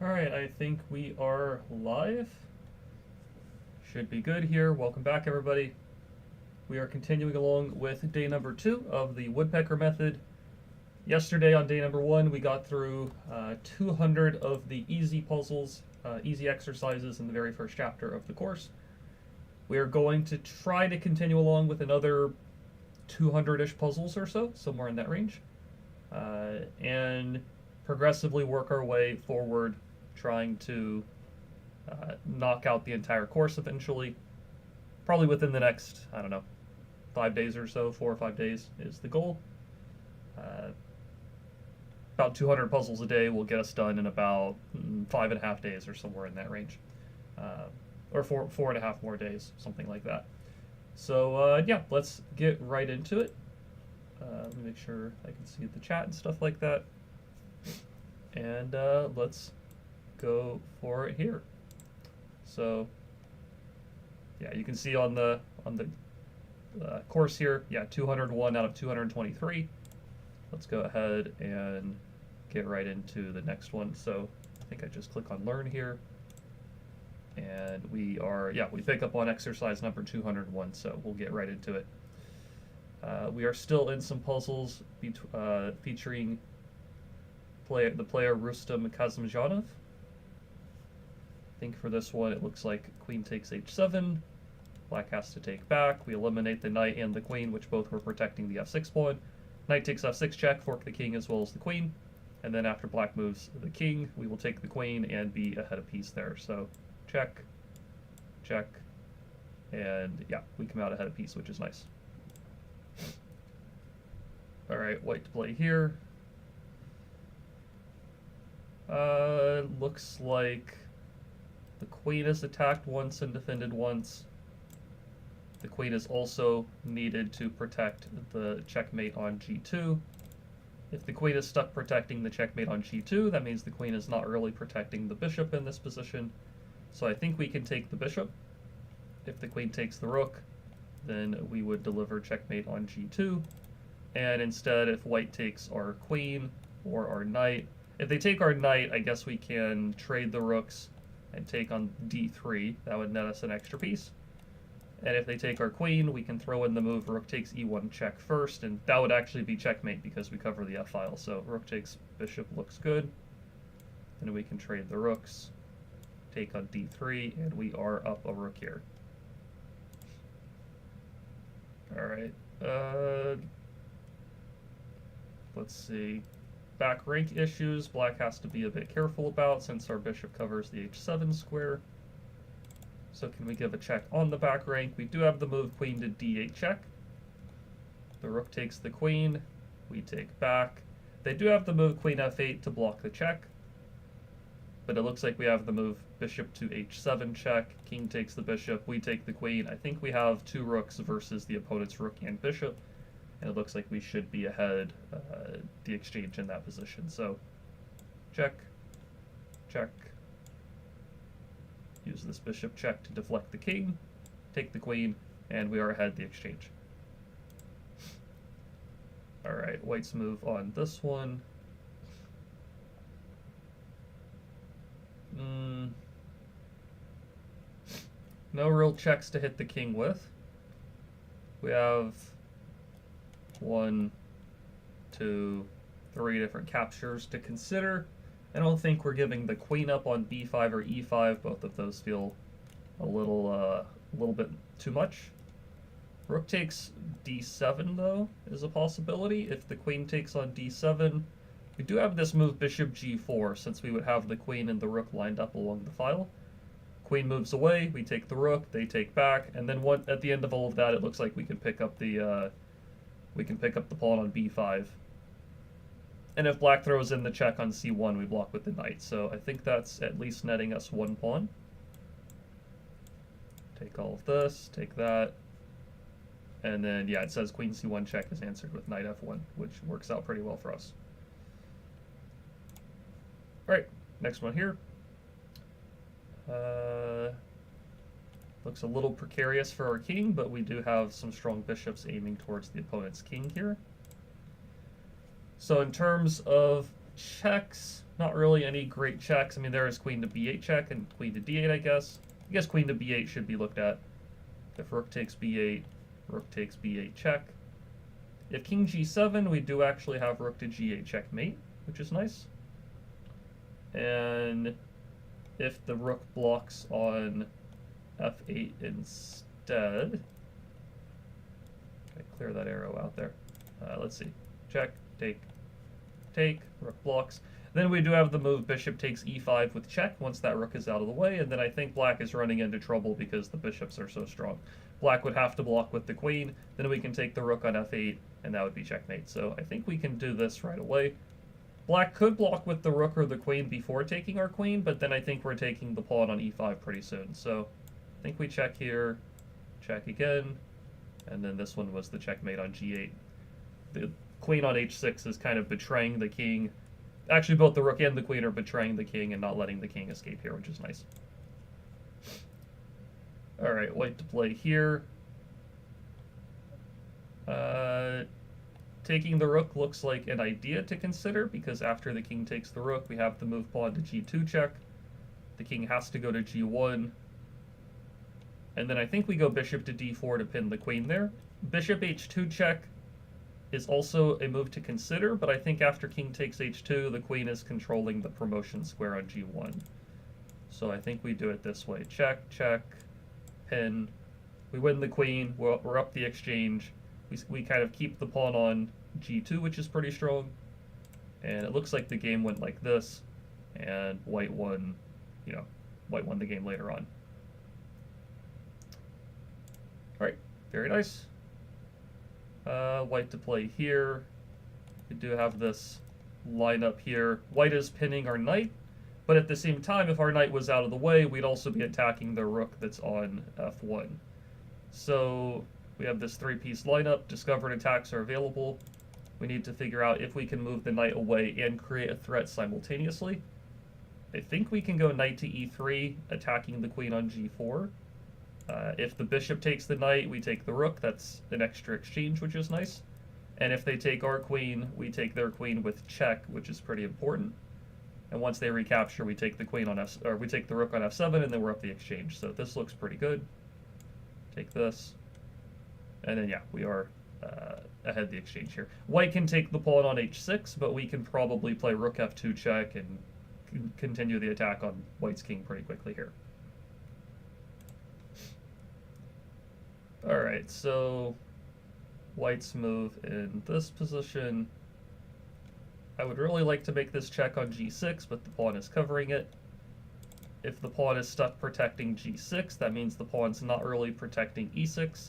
Alright, I think we are live. Should be good here. Welcome back, everybody. We are continuing along with day number 2 of the Woodpecker method. Yesterday on day number 1, we got through 200 of the easy puzzles, easy exercises in the very first chapter of the course. We are going to try to continue along with another 200-ish puzzles or so, somewhere in that range, and progressively work our way forward, trying to knock out the entire course eventually. Probably within the next, 5 days or so, 4 or 5 days is the goal. About 200 puzzles a day will get us done in about 5.5 days or somewhere in that range. Or 4.5 more days, something like that. So yeah, let's get right into it. Let me make sure I can see the chat and stuff like that. And let's go for it here. So yeah, you can see on the course here, yeah, 201 out of 223. Let's go ahead and get right into the next one. So I think I just click on learn here, and we pick up on exercise number 201, so we'll get right into it. We are still in some puzzles featuring the player Rustam Kazimjanov. I think for this one it looks like queen takes h7, black has to take back, we eliminate the knight and the queen, which both were protecting the f6 pawn. Knight takes f6 check, fork the king as well as the queen, and then after black moves the king, we will take the queen and be ahead of piece there. So check, check, and yeah, we come out ahead of piece, which is nice. Alright, white to play here. Looks like the queen is attacked once and defended once. The queen is also needed to protect the checkmate on g2. If the queen is stuck protecting the checkmate on g2, that means the queen is not really protecting the bishop in this position. So I think we can take the bishop. If the queen takes the rook, then we would deliver checkmate on g2. And instead, if white takes our queen or our knight, if they take our knight, I guess we can trade the rooks and take on d3. That would net us an extra piece. And if they take our queen, we can throw in the move rook takes e1 check first, and that would actually be checkmate because we cover the f-file. So rook takes bishop looks good. And we can trade the rooks, take on d3, and we are up a rook here. Alright, let's see. Back rank issues, black has to be a bit careful about since our bishop covers the h7 square. So can we give a check on the back rank? We do have the move queen to d8 check. The rook takes the queen, we take back. They do have the move queen f8 to block the check, but it looks like we have the move bishop to h7 check, king takes the bishop, we take the queen. I think we have 2 rooks versus the opponent's rook and bishop, and it looks like we should be ahead the exchange in that position. So check, check, use this bishop check to deflect the king, take the queen, and we are ahead the exchange. Alright, white's move on this one. No real checks to hit the king with. We have 1, 2, 3 different captures to consider. I don't think we're giving the queen up on b5 or e5. Both of those feel a little bit too much. Rook takes d7 though is a possibility. If the queen takes on d7, we do have this move bishop g4 since we would have the queen and the rook lined up along the file. Queen moves away, we take the rook, they take back, and then at the end of all of that, it looks like we can pick up the pawn on b5. And if black throws in the check on c1, we block with the knight. So I think that's at least netting us 1 pawn. Take all of this, take that. And then, yeah, it says queen c1 check is answered with knight f1, which works out pretty well for us. All right, next one here. Looks a little precarious for our king, but we do have some strong bishops aiming towards the opponent's king here. So in terms of checks, Not really any great checks. I mean, there is queen to b8 check and queen to d8, I guess. I guess queen to b8 should be looked at. If rook takes b8, rook takes b8 check. If king g7, we do actually have rook to g8 checkmate, which is nice. And if the rook blocks on f8 instead, clear that arrow out there. Let's see. Check, take, rook blocks. Then we do have the move bishop takes e5 with check once that rook is out of the way, and then I think black is running into trouble because the bishops are so strong. Black would have to block with the queen, then we can take the rook on f8, and that would be checkmate. So I think we can do this right away. Black could block with the rook or the queen before taking our queen, but then I think we're taking the pawn on e5 pretty soon. So I think we check here, check again, and then this one was the checkmate on g8. The queen on h6 is kind of betraying the king. Actually, both the rook and the queen are betraying the king and not letting the king escape here, which is nice. Alright, white to play here. Taking the rook looks like an idea to consider, because after the king takes the rook, we have to move pawn to g2 check. The king has to go to g1. And then I think we go bishop to d4 to pin the queen there. Bishop h2 check is also a move to consider, but I think after king takes h2, the queen is controlling the promotion square on g1. So I think we do it this way. Check, check, pin. We win the queen, we're up the exchange. We kind of keep the pawn on g2, which is pretty strong. And it looks like the game went like this, and white won, white won the game later on. Alright, very nice. White to play here. We do have this lineup here. White is pinning our knight, but at the same time, if our knight was out of the way, we'd also be attacking the rook that's on f1. So we have this three-piece lineup. Discovered attacks are available. We need to figure out if we can move the knight away and create a threat simultaneously. I think we can go knight to e3, attacking the queen on g4. If the bishop takes the knight, we take the rook. That's an extra exchange, which is nice. And if they take our queen, we take their queen with check, which is pretty important. And once they recapture, we take the queen on we take the rook on f7, and then we're up the exchange. So this looks pretty good. Take this, and then yeah, we are ahead the exchange here. White can take the pawn on h6, but we can probably play rook f2 check and continue the attack on white's king pretty quickly here. Alright, so white's move in this position. I would really like to make this check on g6, but the pawn is covering it. If the pawn is stuck protecting g6, that means the pawn's not really protecting e6.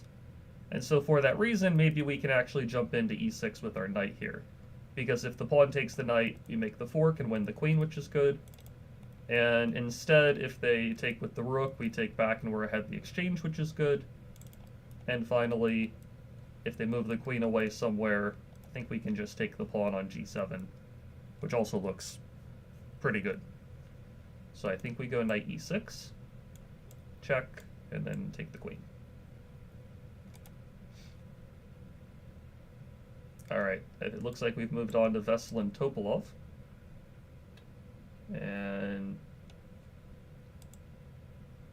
And so for that reason, maybe we can actually jump into e6 with our knight here. Because if the pawn takes the knight, we make the fork and win the queen, which is good. And instead, if they take with the rook, we take back and we're ahead the exchange, which is good. And finally, if they move the queen away somewhere, I think we can just take the pawn on g7, which also looks pretty good. So I think we go knight e6, check, and then take the queen. Alright, it looks like we've moved on to Veselin Topalov. And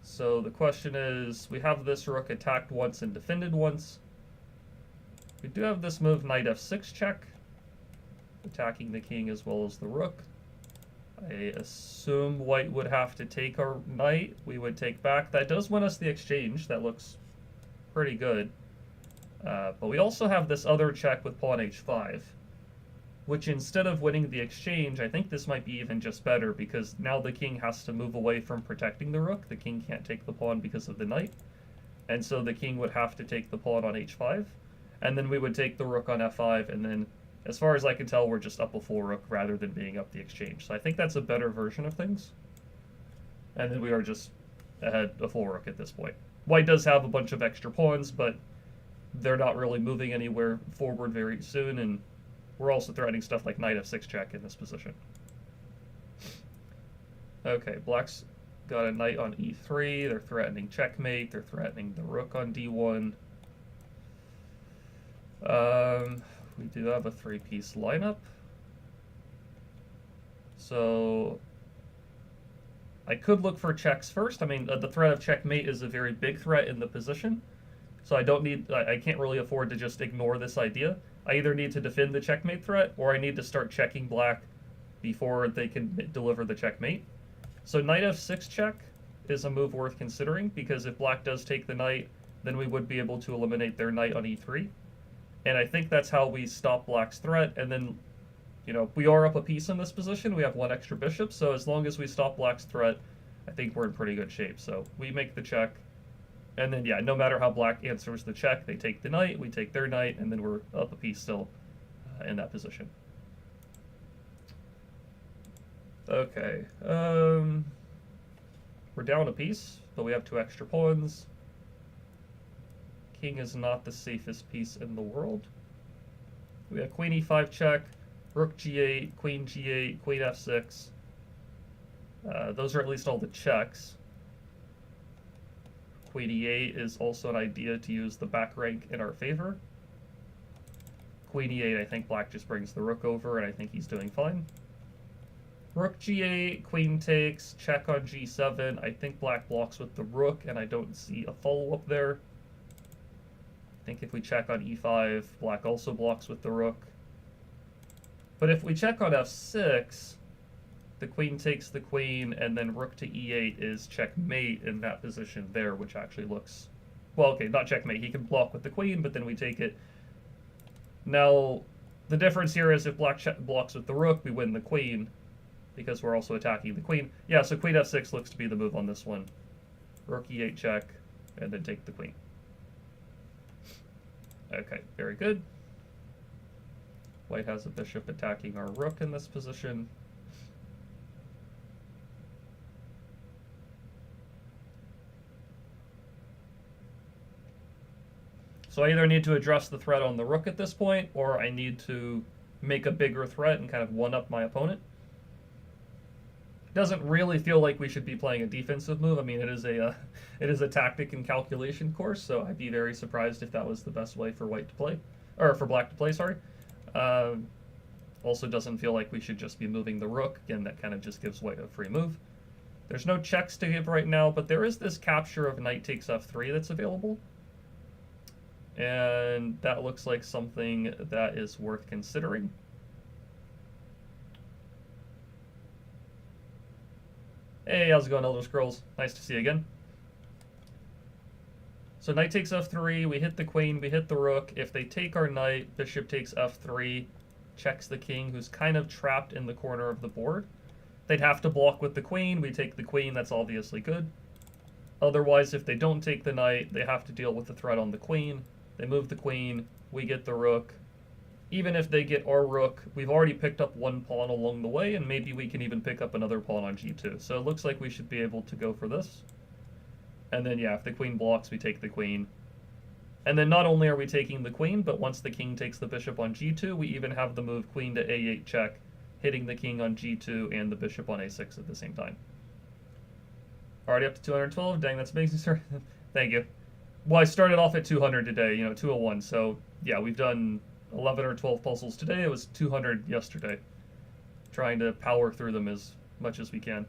so the question is, we have this rook attacked once and defended once. We do have this move knight f6 check, attacking the king as well as the rook. I assume white would have to take our knight. We would take back. That does win us the exchange. That looks pretty good. But we also have this other check with pawn h5, which instead of winning the exchange, I think this might be even just better, because now the king has to move away from protecting the rook. The king can't take the pawn because of the knight. And so the king would have to take the pawn on h5. And then we would take the rook on f5, and then, as far as I can tell, we're just up a full rook rather than being up the exchange. So I think that's a better version of things. And then we are just ahead a full rook at this point. White does have a bunch of extra pawns, but they're not really moving anywhere forward very soon, and we're also threatening stuff like knight f6 check in this position. Okay, black's got a knight on e3, they're threatening checkmate, they're threatening the rook on d1. We do have a three-piece lineup. So I could look for checks first. I mean, the threat of checkmate is a very big threat in the position. So I can't really afford to just ignore this idea. I either need to defend the checkmate threat, or I need to start checking black before they can deliver the checkmate. So knight f6 check is a move worth considering, because if black does take the knight, then we would be able to eliminate their knight on e3. And I think that's how we stop black's threat, and then, you know, we are up a piece in this position. We have one extra bishop, so as long as we stop black's threat, I think we're in pretty good shape. So we make the check, and then, yeah, no matter how black answers the check, they take the knight, we take their knight, and then we're up a piece still in that position. Okay, we're down a piece, but we have two extra pawns. King is not the safest piece in the world. We have queen e5 check, rook g8, queen g8, queen f6. Those are at least all the checks. Queen e8 is also an idea to use the back rank in our favor. Queen e8, I think black just brings the rook over, and I think he's doing fine. Rook g8, queen takes, check on g7. I think black blocks with the rook, and I don't see a follow-up there. I think if we check on e5, black also blocks with the rook. But if we check on f6, the queen takes the queen, and then rook to e8 is checkmate in that position there, which actually looks... Well, okay, not checkmate. He can block with the queen, but then we take it. Now, the difference here is if black blocks with the rook, we win the queen, because we're also attacking the queen. Yeah, so queen f6 looks to be the move on this one. Rook e8 check, and then take the queen. Okay, very good. White has a bishop attacking our rook in this position. So I either need to address the threat on the rook at this point, or I need to make a bigger threat and kind of one-up my opponent. Doesn't really feel like we should be playing a defensive move. I mean, it is a tactic and calculation course, so I'd be very surprised if that was the best way for white to play, or for black to play. Sorry. Also, doesn't feel like we should just be moving the rook. Again, that kind of just gives white a free move. There's no checks to give right now, but there is this capture of knight takes f3 that's available, and that looks like something that is worth considering. Hey, how's it going, Elder Scrolls? Nice to see you again. So knight takes f3, we hit the queen, we hit the rook. If they take our knight, bishop takes f3, checks the king, who's kind of trapped in the corner of the board. They'd have to block with the queen, we take the queen, that's obviously good. Otherwise, if they don't take the knight, they have to deal with the threat on the queen. They move the queen, we get the rook. Even if they get our rook, we've already picked up one pawn along the way, and maybe we can even pick up another pawn on g2. So it looks like we should be able to go for this. And then, yeah, if the queen blocks, we take the queen. And then not only are we taking the queen, but once the king takes the bishop on g2, we even have the move queen to a8 check, hitting the king on g2 and the bishop on a6 at the same time. Already up to 212. Dang, that's amazing, sir. Thank you. Well, I started off at 200 today, 201. So, yeah, we've done 11 or 12 puzzles today. It was 200 yesterday. Trying to power through them as much as we can.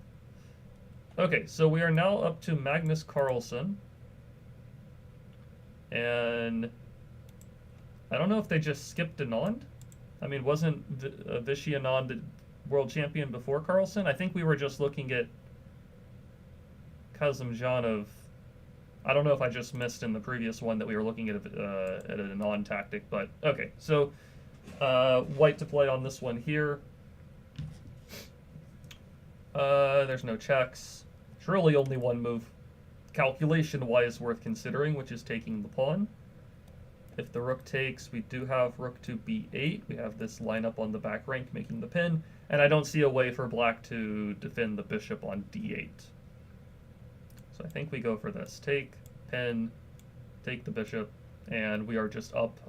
Okay, so we are now up to Magnus Carlsen. And I don't know if they just skipped Anand. I mean, wasn't Vishy Anand the world champion before Carlsen? I think we were just looking at Kazimjanov. I don't know if I just missed in the previous one that we were looking at an Anand tactic, but okay. So white to play on this one here. There's no checks. It's really only one move, calculation-wise, worth considering, which is taking the pawn. If the rook takes, we do have rook to b8. We have this lineup on the back rank making the pin, and I don't see a way for black to defend the bishop on d8. So I think we go for this. Take, pin, take the bishop, and we are just up,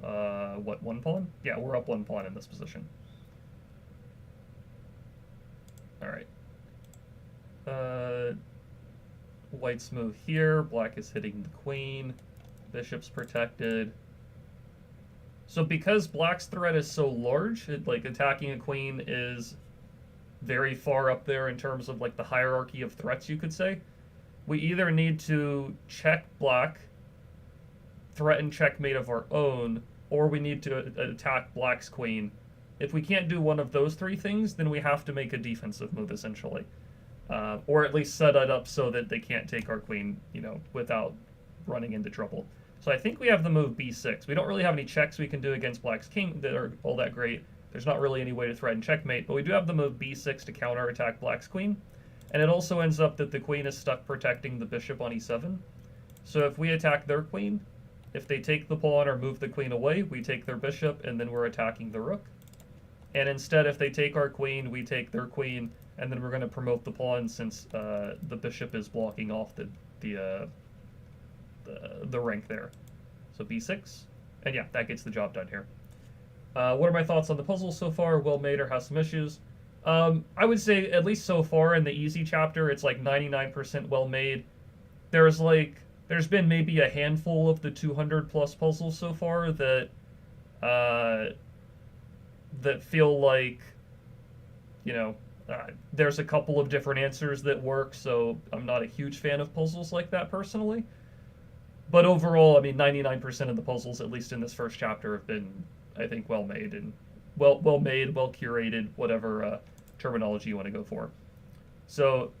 what, one pawn? Yeah, we're up one pawn in this position. All right. White's move here. Black is hitting the queen. Bishop's protected. So because black's threat is so large, like attacking a queen is very far up there in terms of like the hierarchy of threats, you could say. We either need to check black, threaten checkmate of our own, or we need to attack black's queen. If we can't do one of those three things, then we have to make a defensive move, essentially. Or at least set it up so that they can't take our queen, you know, without running into trouble. So I think we have the move b6. We don't really have any checks we can do against black's king that are all that great. There's not really any way to threaten checkmate, but we do have the move b6 to counterattack black's queen. And it also ends up that the queen is stuck protecting the bishop on e7. So if we attack their queen, if they take the pawn or move the queen away, we take their bishop, and then we're attacking the rook. And instead, if they take our queen, we take their queen, and then we're going to promote the pawn since the bishop is blocking off the rank there. So b6, and yeah, that gets the job done here. What are my thoughts on the puzzle so far? Well made or has some issues? I would say, at least so far in the easy chapter, it's like 99% well made. There's been maybe a handful of the 200 plus puzzles so far that feel like, you know, there's a couple of different answers that work, so I'm not a huge fan of puzzles like that personally. But overall, I mean, 99% of the puzzles, at least in this first chapter, have been, I think, well made and well made, well curated, whatever terminology you want to go for. So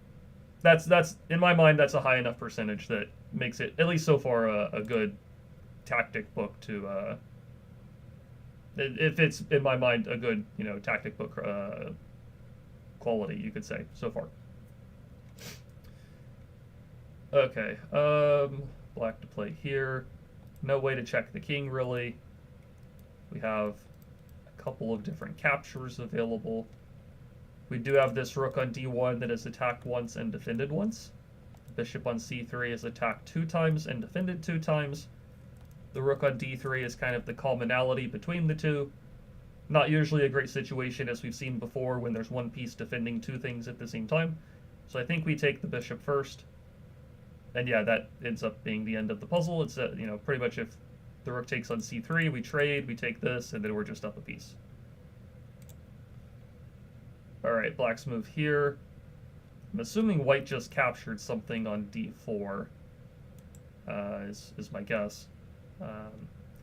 that's in my mind, that's a high enough percentage that makes it, at least so far, a good tactic book to. If it's, in my mind, a good, you know, tactic book quality, you could say, so far. Okay, black to play here. No way to check the king, really. We have a couple of different captures available. We do have this rook on d1 that is attacked once and defended once. The bishop on c3 is attacked 2 times and defended 2 times. The rook on d3 is kind of the commonality between the two. Not usually a great situation, as we've seen before, when there's one piece defending 2 things at the same time. So I think we take the bishop first. And yeah, that ends up being the end of the puzzle. It's, you know, pretty much if the rook takes on c3, we trade, we take this, and then we're just up a piece. Alright, black's move here. I'm assuming white just captured something on d4, is my guess.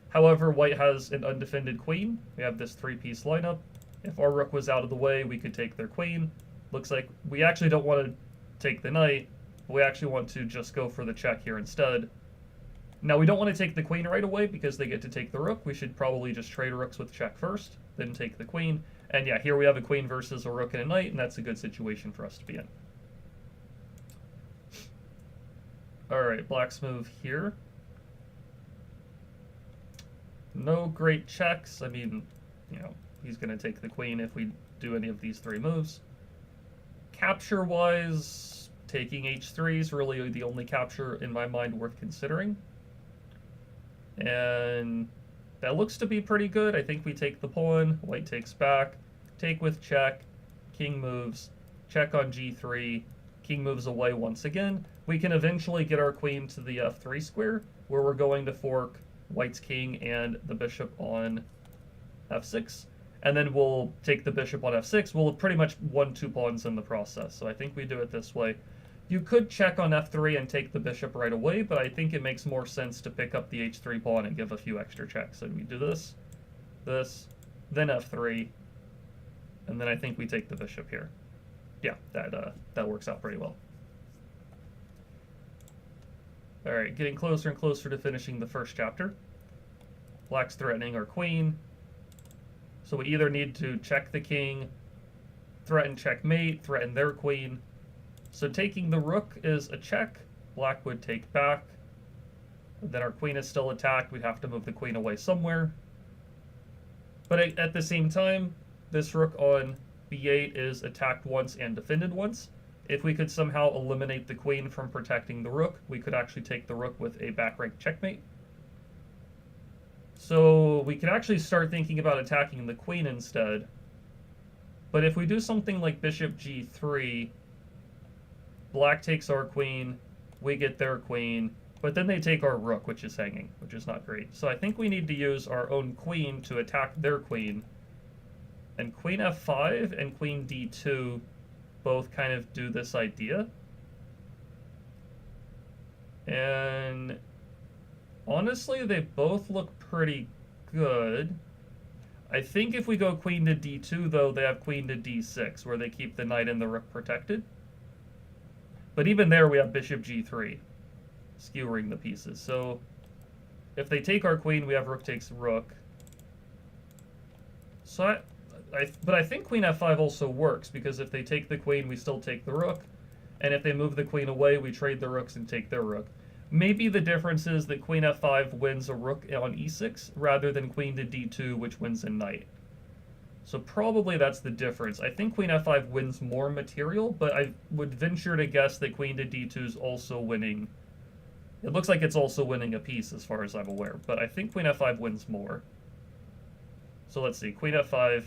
However, white has an undefended queen. We have this 3-piece lineup. If our rook was out of the way, we could take their queen. Looks like we actually don't want to take the knight. We actually want to just go for the check here instead. Now, we don't want to take the queen right away because they get to take the rook. We should probably just trade rooks with check first, then take the queen. And yeah, here we have a queen versus a rook and a knight, and that's a good situation for us to be in. Alright, black's move here. No great checks. I mean, you know, he's going to take the queen if we do any of these 3 moves. Capture-wise, taking h3 is really the only capture in my mind worth considering. And that looks to be pretty good. I think we take the pawn, white takes back, take with check, king moves, check on g3, king moves away once again. We can eventually get our queen to the f3 square, where we're going to fork white's king and the bishop on f6. And then we'll take the bishop on f6. We'll have pretty much won 2 pawns in the process. So I think we do it this way. You could check on f3 and take the bishop right away, but I think it makes more sense to pick up the h3 pawn and give a few extra checks. So we do this, then f3, and then I think we take the bishop here. Yeah, that works out pretty well. Alright, getting closer and closer to finishing the first chapter. Black's threatening our queen. So we either need to check the king, threaten checkmate, threaten their queen. So taking the rook is a check. Black would take back. Then our queen is still attacked. We'd have to move the queen away somewhere. But at the same time, this rook on b8 is attacked once and defended once. If we could somehow eliminate the queen from protecting the rook, we could actually take the rook with a back rank checkmate. So we could actually start thinking about attacking the queen instead. But if we do something like bishop g3, black takes our queen, we get their queen, but then they take our rook, which is hanging, which is not great. So I think we need to use our own queen to attack their queen. And queen f5 and queen d2 both kind of do this idea. And honestly, they both look pretty good. I think if we go queen to d2, though, they have queen to d6, where they keep the knight and the rook protected. But even there, we have bishop g3, skewering the pieces. So if they take our queen, we have rook takes rook. So but I think queen f5 also works, because if they take the queen, we still take the rook. And if they move the queen away, we trade the rooks and take their rook. Maybe the difference is that queen f5 wins a rook on e6, rather than queen to d2, which wins a knight. So probably that's the difference. I think queen f5 wins more material, but I would venture to guess that queen to d2 is also winning. It looks like it's also winning a piece, as far as I'm aware, but I think queen f5 wins more. So let's see, queen f5, it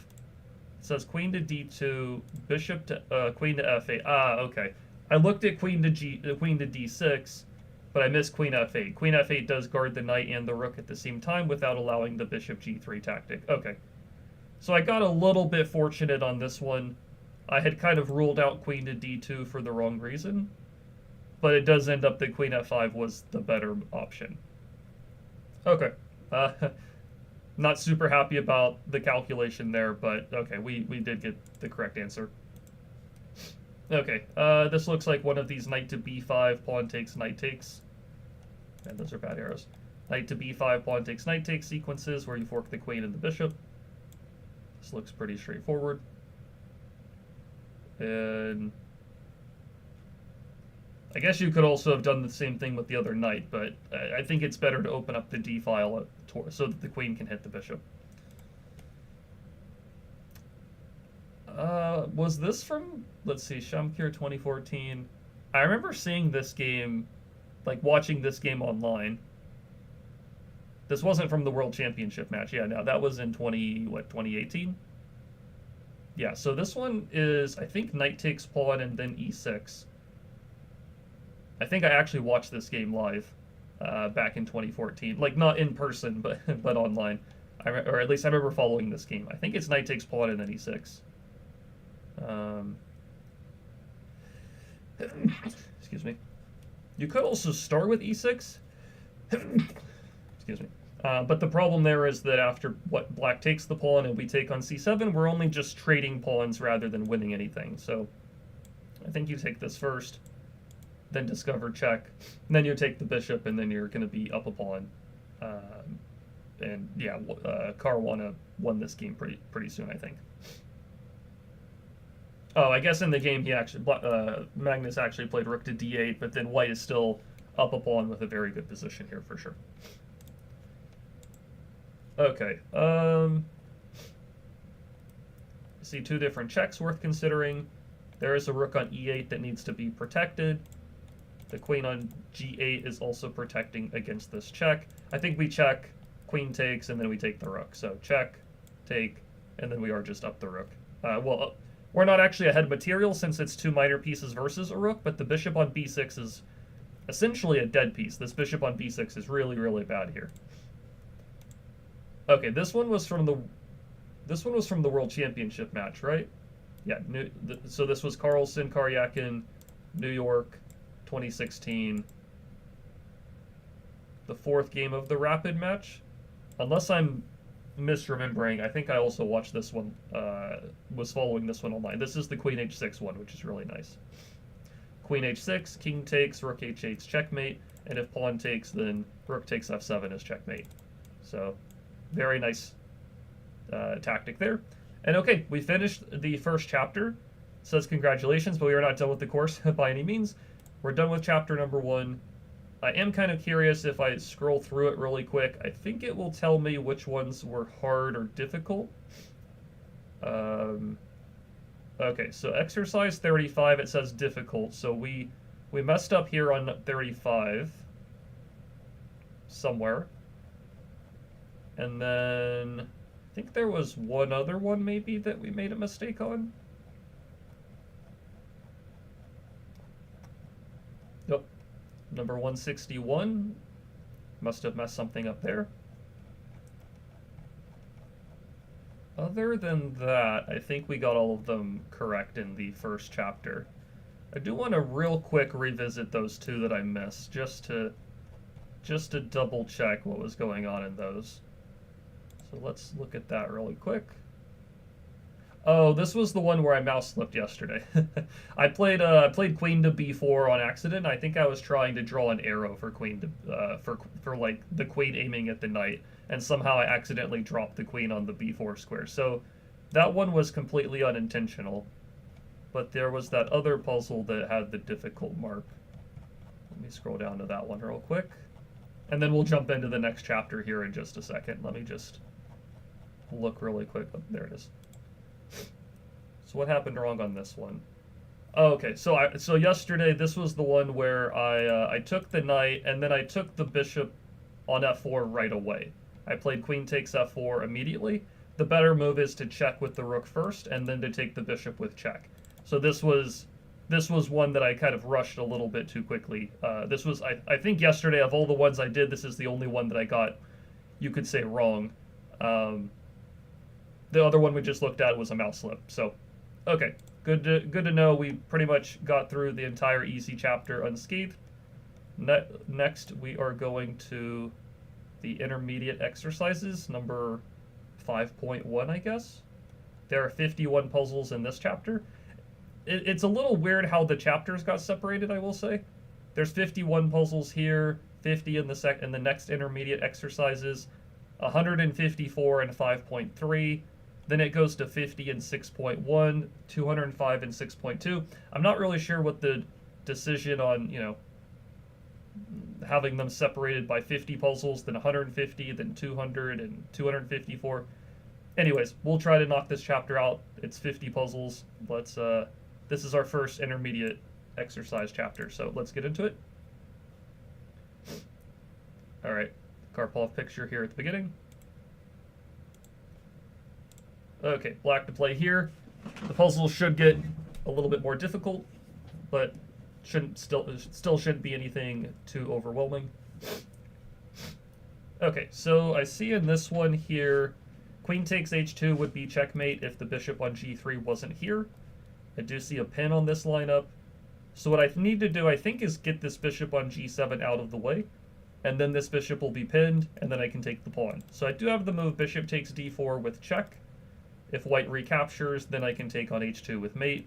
says queen to d2, bishop to, queen to f8. Ah, okay. I looked at queen to d6, but I missed queen f8. Queen f8 does guard the knight and the rook at the same time without allowing the bishop g3 tactic. Okay. So I got a little bit fortunate on this one. I had kind of ruled out queen to d2 for the wrong reason, but it does end up that queen f5 was the better option. Okay. Not super happy about the calculation there, but okay, we did get the correct answer. Okay, this looks like one of these knight to b5, pawn takes, knight takes. And those are bad arrows. Knight to b5, pawn takes, knight takes sequences where you fork the queen and the bishop. This looks pretty straightforward. And I guess you could also have done the same thing with the other knight, but I think it's better to open up the d file so that the queen can hit the bishop. Was this from, let's see, Shamkir 2014? I remember seeing this game, like watching this game online. This wasn't from the World Championship match. Yeah, no, that was in 2018? Yeah, so this one is, I think, knight takes pawn and then e6. I think I actually watched this game live back in 2014. Like, not in person, but online. Or at least I remember following this game. I think it's knight takes pawn and then e6. Excuse me. You could also start with e6. Excuse me. But the problem there is that after black takes the pawn and we take on c7, we're only just trading pawns rather than winning anything. So I think you take this first, then discover check, and then you take the bishop, and then you're going to be up a pawn. And yeah, Caruana won this game pretty soon, I think. Oh, I guess in the game he actually Magnus actually played rook to d8, but then white is still up a pawn with a very good position here for sure. Okay. See two different checks worth considering. There is a rook on e8 that needs to be protected. The queen on g8 is also protecting against this check. I think we check, queen takes, and then we take the rook. So check, take, and then we are just up the rook. We're not actually ahead material since it's two minor pieces versus a rook, but the bishop on b6 is essentially a dead piece. This bishop on b6 is really, really bad here. Okay, this one was from the World Championship match, right? Yeah. So this was Carlsen, Karyakin, New York, 2016. The fourth game of the Rapid match, unless I'm misremembering. I think I also watched this one, was following this one online. This is the queen h6 one, which is really nice. Queen h6, king takes, rook h8's checkmate, and if pawn takes, then rook takes f7 is checkmate. So, very nice tactic there. And okay, we finished the first chapter. It says congratulations, but we are not done with the course by any means. We're done with chapter number 1. I am kind of curious if I scroll through it really quick. I think it will tell me which ones were hard or difficult. Okay, so exercise 35, it says difficult. So we messed up here on 35 somewhere. And then I think there was one other one maybe that we made a mistake on. Nope. Number 161, must have messed something up there. other than that, I think we got all of them correct in the first chapter. I do want to real quick revisit those two that I missed, just to double check what was going on in those. So let's look at that really quick. Oh, this was the one where I mouse slipped yesterday. I played queen to b4 on accident. I think I was trying to draw an arrow for queen to for like the queen aiming at the knight, and somehow I accidentally dropped the queen on the b4 square. So that one was completely unintentional. But there was that other puzzle that had the difficult mark. Let me scroll down to that one real quick. And then we'll jump into the next chapter here in just a second. Let me just look really quick. Oh, there it is. So what happened wrong on this one? Oh, okay, so yesterday this was the one where I took the knight and then I took the bishop on f4 right away. I played queen takes f4 immediately. The better move is to check with the rook first and then to take the bishop with check. So this was one that I kind of rushed a little bit too quickly. This was, I think yesterday, of all the ones I did, this is the only one that I got, you could say, wrong. The other one we just looked at was a mouse slip. So, okay, good to know. We pretty much got through the entire easy chapter unscathed. Next, we are going to the intermediate exercises, number 5.1, I guess. There are 51 puzzles in this chapter. It's a little weird how the chapters got separated, I will say. There's 51 puzzles here, 50 in the next intermediate exercises, 154 in 5.3. Then it goes to 50 in 6.1, 205 in 6.2. I'm not really sure what the decision on, having them separated by 50 puzzles, then 150, then 200, and 254. Anyways, we'll try to knock this chapter out. It's 50 puzzles. This is our first intermediate exercise chapter, so let's get into it. All right, Karpov picture here at the beginning. Okay, black to play here. The puzzle should get a little bit more difficult, but still shouldn't be anything too overwhelming. Okay, so I see in this one here, queen takes h2 would be checkmate if the bishop on g3 wasn't here. I do see a pin on this lineup. So what I need to do, I think, is get this bishop on g7 out of the way, and then this bishop will be pinned, and then I can take the pawn. So I do have the move bishop takes d4 with check. If white recaptures, then I can take on h2 with mate.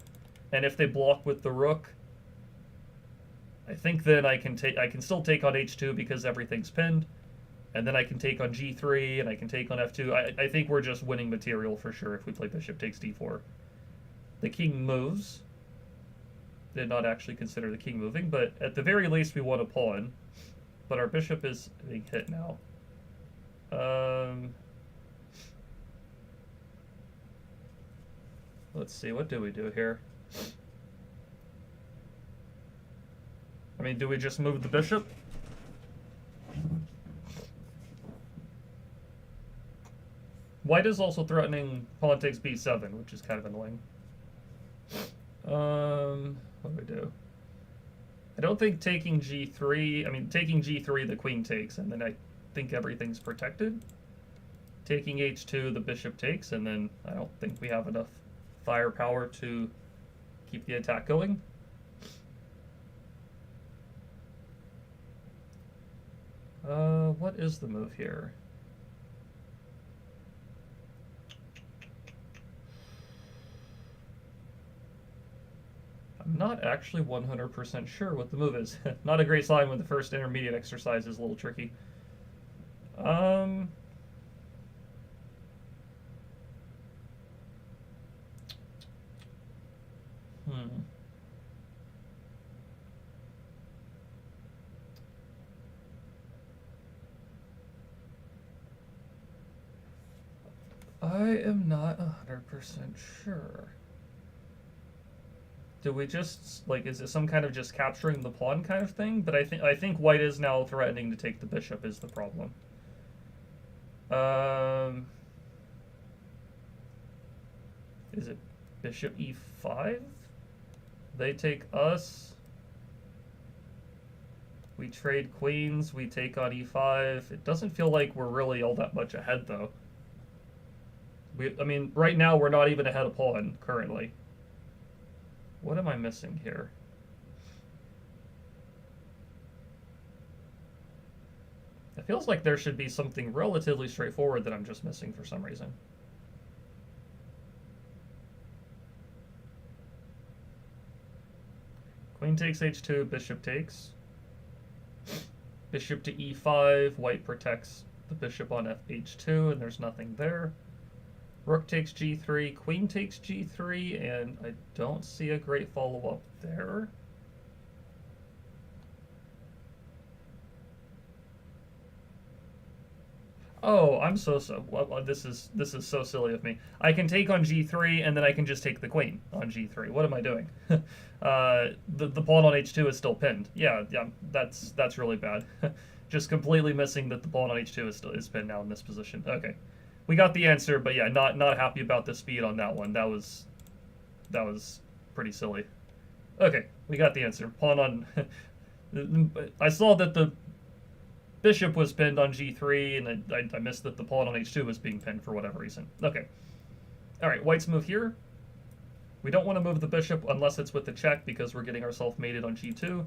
And if they block with the rook, I think then I can still take on h2 because everything's pinned. And then I can take on g3, and I can take on f2. I think we're just winning material for sure if we play bishop takes d4. The king moves. Did not actually consider the king moving, but at the very least we want a pawn. But our bishop is being hit now. Let's see, what do we do here? I mean, do we just move the bishop? White is also threatening pawn takes b7, which is kind of annoying. What do we do? I don't think taking g3, taking g3 the queen takes, and then I think everything's protected. Taking h2 the bishop takes, and then I don't think we have enough firepower to keep the attack going. What is the move here? I'm not actually 100% sure what the move is. Not a great sign when the first intermediate exercise is a little tricky. I am not 100% sure. Do we just, is it some kind of just capturing the pawn kind of thing? But I think white is now threatening to take the bishop is the problem. Is it bishop e5? They take us. We trade queens, we take on e5. It doesn't feel like we're really all that much ahead, though. I mean, right now we're not even ahead of pawn currently. What am I missing here? It feels like there should be something relatively straightforward that I'm just missing for some reason. Queen takes h2, bishop takes. Bishop to e5, white protects the bishop on h2, and there's nothing there. Rook takes g3, queen takes g3, and I don't see a great follow-up there. Oh, I'm well, this is so silly of me. I can take on g3, and then I can just take the queen on g3. What am I doing? The pawn on h2 is still pinned. Yeah, that's really bad. Just completely missing that the pawn on h2 is pinned now in this position. Okay, we got the answer, but yeah, not happy about the speed on that one. That was pretty silly. Okay, we got the answer. Pawn on. I saw that the bishop was pinned on g3, and I missed that the pawn on h2 was being pinned for whatever reason. Okay. All right, white's move here. We don't want to move the bishop unless it's with the check because we're getting ourselves mated on g2.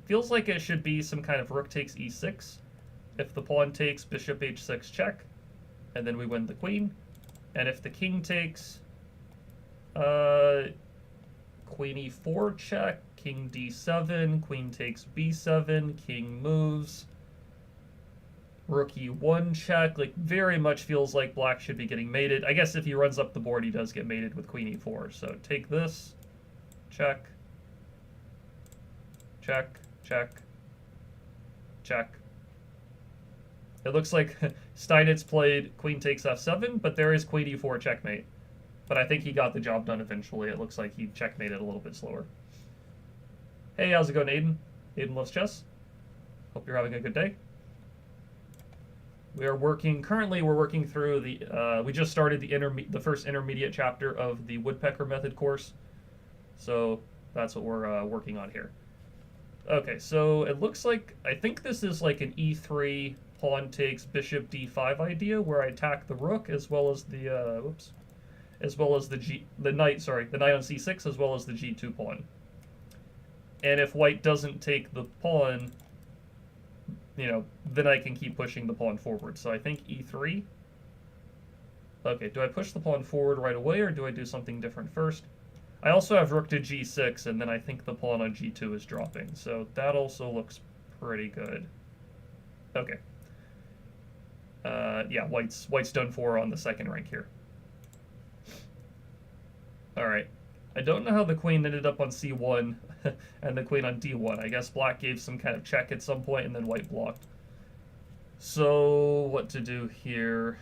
Feels like it should be some kind of rook takes e6. If the pawn takes, bishop h6 check, and then we win the queen. And if the king takes, queen e4 check, king d7, queen takes b7, king moves. Rook e1 check, like very much feels like black should be getting mated. I guess if he runs up the board, he does get mated with queen e4. So take this, check, check, check, check. It looks like Steinitz played queen takes f7, but there is queen e4 checkmate. But I think he got the job done eventually. It looks like he checkmated a little bit slower. Hey, how's it going, Aiden? Aiden loves chess. Hope you're having a good day. Currently we're working through we just started the first intermediate chapter of the Woodpecker method course. So that's what we're working on here. Okay, so it looks like, I think this is like an e3 pawn takes bishop d5 idea where I attack the rook as well as the, the knight on c6 as well as the g2 pawn. And if white doesn't take the pawn, then I can keep pushing the pawn forward. So I think e3. Okay, do I push the pawn forward right away, or do I do something different first? I also have rook to g6, and then I think the pawn on g2 is dropping. So that also looks pretty good. Okay. Yeah, white's done for on the second rank here. All right. I don't know how the queen ended up on c1 and the queen on d1. I guess black gave some kind of check at some point and then white blocked. So what to do here?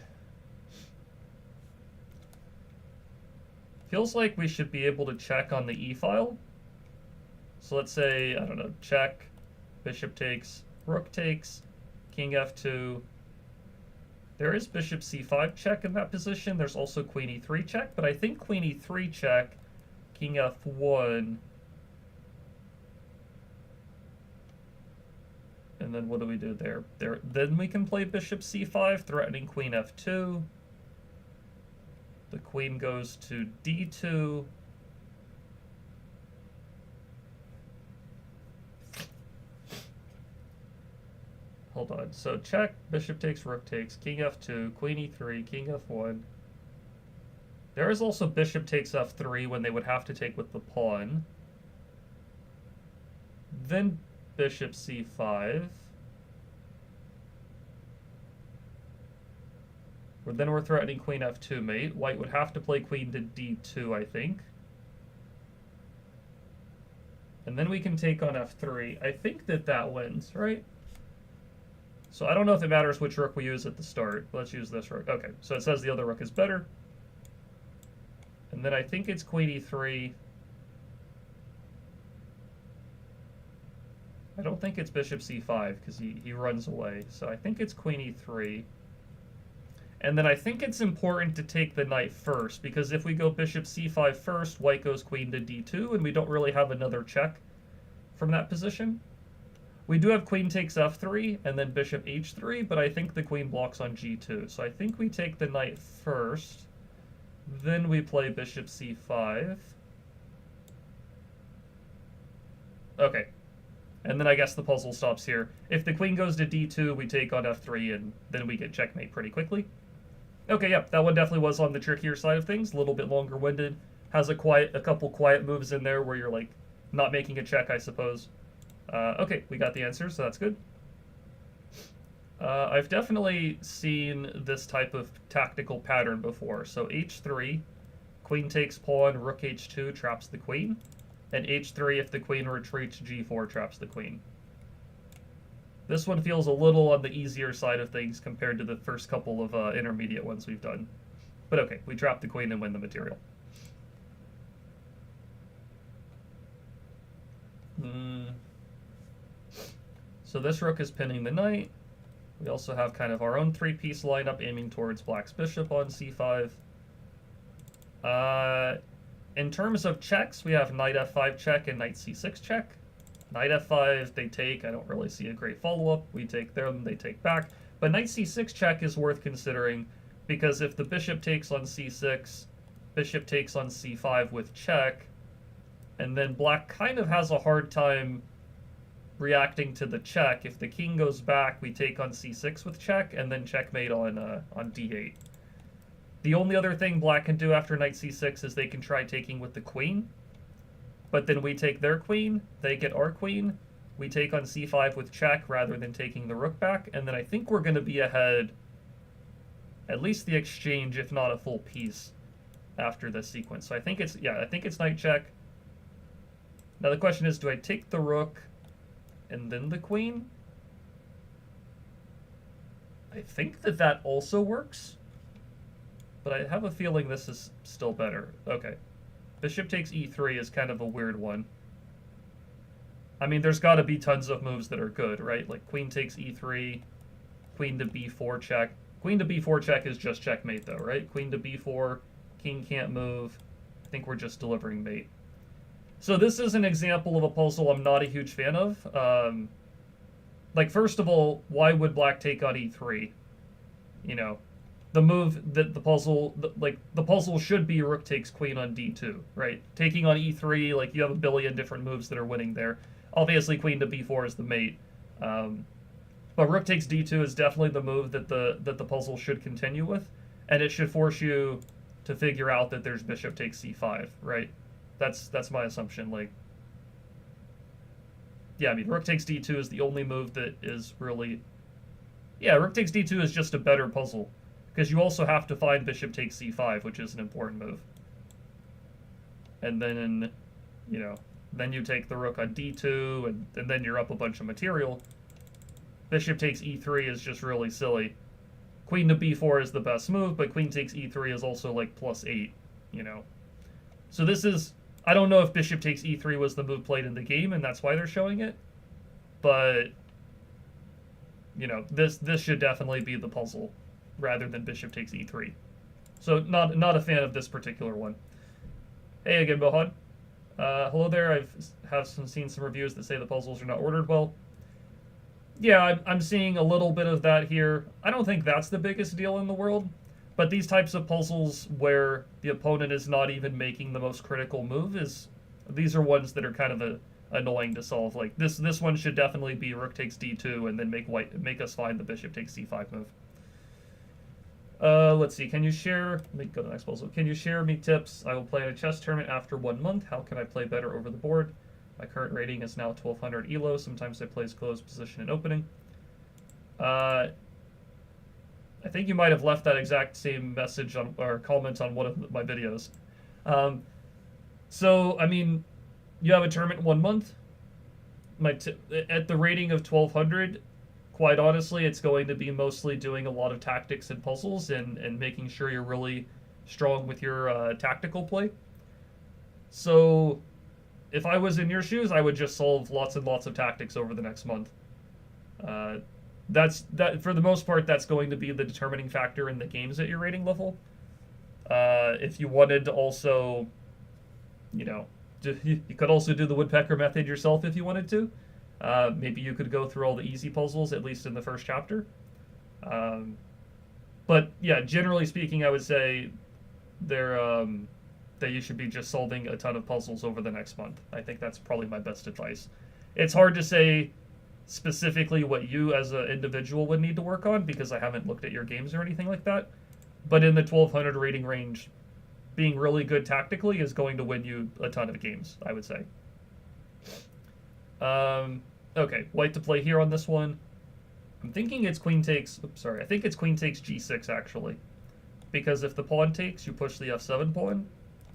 Feels like we should be able to check on the e-file. So let's say, I don't know, check, bishop takes, rook takes, king f2. There is bishop c5 check in that position. There's also queen e3 check, but I think queen e3 check, king f1, and then what do we do there? Then we can play bishop c5, threatening queen f2. The queen goes to d2. Hold on. So check, bishop takes, rook takes, king f2, queen e3, king f1. There is also bishop takes f3 when they would have to take with the pawn. Then bishop c5. Then we're threatening queen f2 mate. White would have to play queen to d2, I think. And then we can take on f3. I think that wins, right? So I don't know if it matters which rook we use at the start. Let's use this rook. Okay, so it says the other rook is better. And then I think it's queen e3. I don't think it's bishop c5 because he runs away. So I think it's queen e3. And then I think it's important to take the knight first, because if we go bishop c5 first, white goes queen to d2, and we don't really have another check from that position. We do have queen takes f3, and then bishop h3, but I think the queen blocks on g2. So I think we take the knight first. Then we play bishop c5. Okay. And then I guess the puzzle stops here. If the queen goes to d2, we take on f3, and then we get checkmate pretty quickly. Okay, yeah, that one definitely was on the trickier side of things. A little bit longer-winded. Has a couple quiet moves in there where you're, like, not making a check, I suppose. Okay, we got the answer, so that's good. I've definitely seen this type of tactical pattern before. So h3, queen takes pawn, rook h2 traps the queen, and h3 if the queen retreats, g4 traps the queen. This one feels a little on the easier side of things compared to the first couple of intermediate ones we've done. But okay, we trap the queen and win the material. So this rook is pinning the knight. We also have kind of our own three-piece lineup aiming towards black's bishop on c5. In terms of checks, we have knight f5 check and knight c6 check. Knight f5, they take. I don't really see a great follow-up. We take them, they take back. But knight c6 check is worth considering, because if the bishop takes on c6, bishop takes on c5 with check, and then black kind of has a hard time reacting to the check. If the king goes back, we take on c6 with check, and then checkmate on d8. The only other thing black can do after knight c6 is they can try taking with the queen, but then we take their queen, they get our queen, we take on c5 with check rather than taking the rook back, and then I think we're going to be ahead at least the exchange, if not a full piece, after this sequence. So I think it's, yeah, I think it's knight check. Now the question is, do I take the rook and then the queen? I think that that also works, but I have a feeling this is still better. Okay. Bishop takes e3 is kind of a weird one. I mean, there's got to be tons of moves that are good, right? Like queen takes e3, queen to b4 check. Queen to b4 check is just checkmate, though, right? Queen to b4, king can't move. I think we're just delivering mate. So this is an example of a puzzle I'm not a huge fan of. Like, first of all, why would black take on e3? You know, the move that the puzzle, the puzzle should be rook takes queen on d2, right? Taking on e3, like, you have a billion different moves that are winning there. Obviously, queen to b4 is the mate. But rook takes d2 is definitely the move that the puzzle should continue with, and it should force you to figure out that there's bishop takes c5, right? That's my assumption. Like, yeah, I mean, rook takes d2 is the only move that is really... Yeah, rook takes d2 is just a better puzzle, because you also have to find bishop takes c5, which is an important move. And then, you know, then you take the rook on d2, and then you're up a bunch of material. Bishop takes e3 is just really silly. Queen to b4 is the best move, but queen takes e3 is also, like, +8, you know. So this is... I don't know if bishop takes e3 was the move played in the game, and that's why they're showing it. But, you know, this should definitely be the puzzle, rather than bishop takes e3. So not a fan of this particular one. Hey again, Bohan. Hello there. I've seen some reviews that say the puzzles are not ordered well. Yeah, I'm seeing a little bit of that here. I don't think that's the biggest deal in the world. But these types of puzzles where the opponent is not even making the most critical move, these are ones that are kind of annoying to solve. Like this one should definitely be rook takes d2 and then make us find the bishop takes c5 move. Let's see. Can you share? Let me go to the next puzzle. Can you share me tips? I will play in a chess tournament after 1 month. How can I play better over the board? My current rating is now 1200 elo. Sometimes I play as closed position and opening. I think you might have left that exact same message on, or comment on one of my videos. So, I mean, you have a tournament in 1 month. At the rating of 1200, quite honestly, it's going to be mostly doing a lot of tactics and puzzles and making sure you're really strong with your tactical play. So, if I was in your shoes, I would just solve lots and lots of tactics over the next month. That for the most part, that's going to be the determining factor in the games at your rating level. If you wanted to also, you know, you could also do the Woodpecker method yourself if you wanted to. Maybe you could go through all the easy puzzles, at least in the first chapter. But yeah, generally speaking, I would say that you should be just solving a ton of puzzles over the next month. I think that's probably my best advice. It's hard to say specifically what you as an individual would need to work on because I haven't looked at your games or anything like that. But in the 1200 rating range, being really good tactically is going to win you a ton of games, I would say. Okay, white to play here on this one. I'm thinking it's queen takes... Oops, sorry. I think it's queen takes g6, actually. Because if the pawn takes, you push the f7 pawn.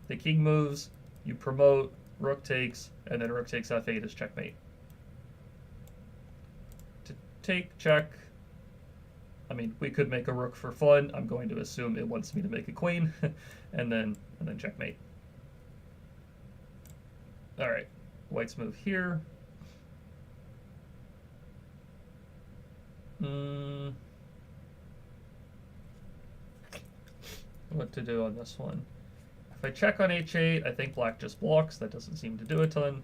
The king moves, you promote, rook takes, and then rook takes f8 is checkmate. To take, check. I mean, we could make a rook for fun. I'm going to assume it wants me to make a queen, and then checkmate. All right, white's move here. What to do on this one? If I check on h8, I think black just blocks. That doesn't seem to do a ton.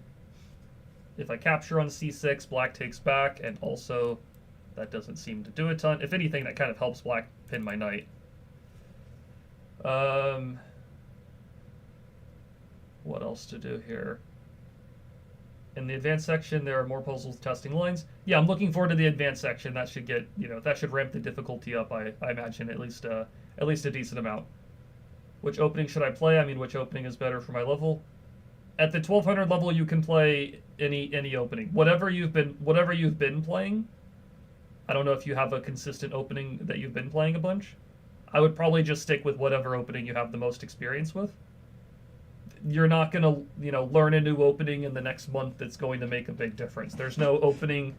If I capture on c6, black takes back, and also that doesn't seem to do a ton. If anything, that kind of helps black pin my knight. What else to do here? In the advanced section, there are more puzzles testing lines. Yeah, I'm looking forward to the advanced section. That should get, that should ramp the difficulty up. I imagine at least a decent amount. Which opening should I play? I mean, which opening is better for my level? At the 1200 level, you can play any opening. Whatever you've been playing. I don't know if you have a consistent opening that you've been playing a bunch. I would probably just stick with whatever opening you have the most experience with. You're not going to, learn a new opening in the next month that's going to make a big difference. There's no opening,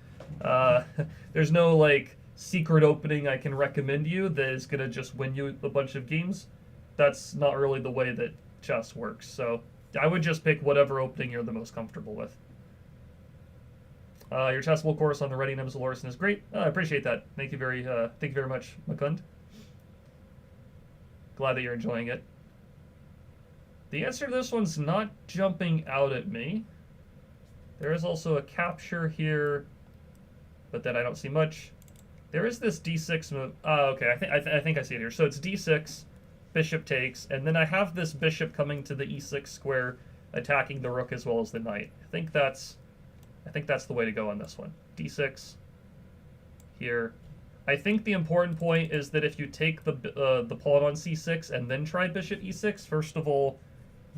there's no, secret opening I can recommend you that is going to just win you a bunch of games. That's not really the way that chess works. So I would just pick whatever opening you're the most comfortable with. Your chessable course on the Ready Nimzil Larson is great. I appreciate that. Thank you very much, Mukund. Glad that you're enjoying it. The answer to this one's not jumping out at me. There is also a capture here, but then I don't see much. There is this d6 move. Okay, I think I see it here. So it's d6, bishop takes, and then I have this bishop coming to the e6 square, attacking the rook as well as the knight. I think that's the way to go on this one. d6 here. I think the important point is that if you take the pawn on c6 and then try bishop e6, first of all,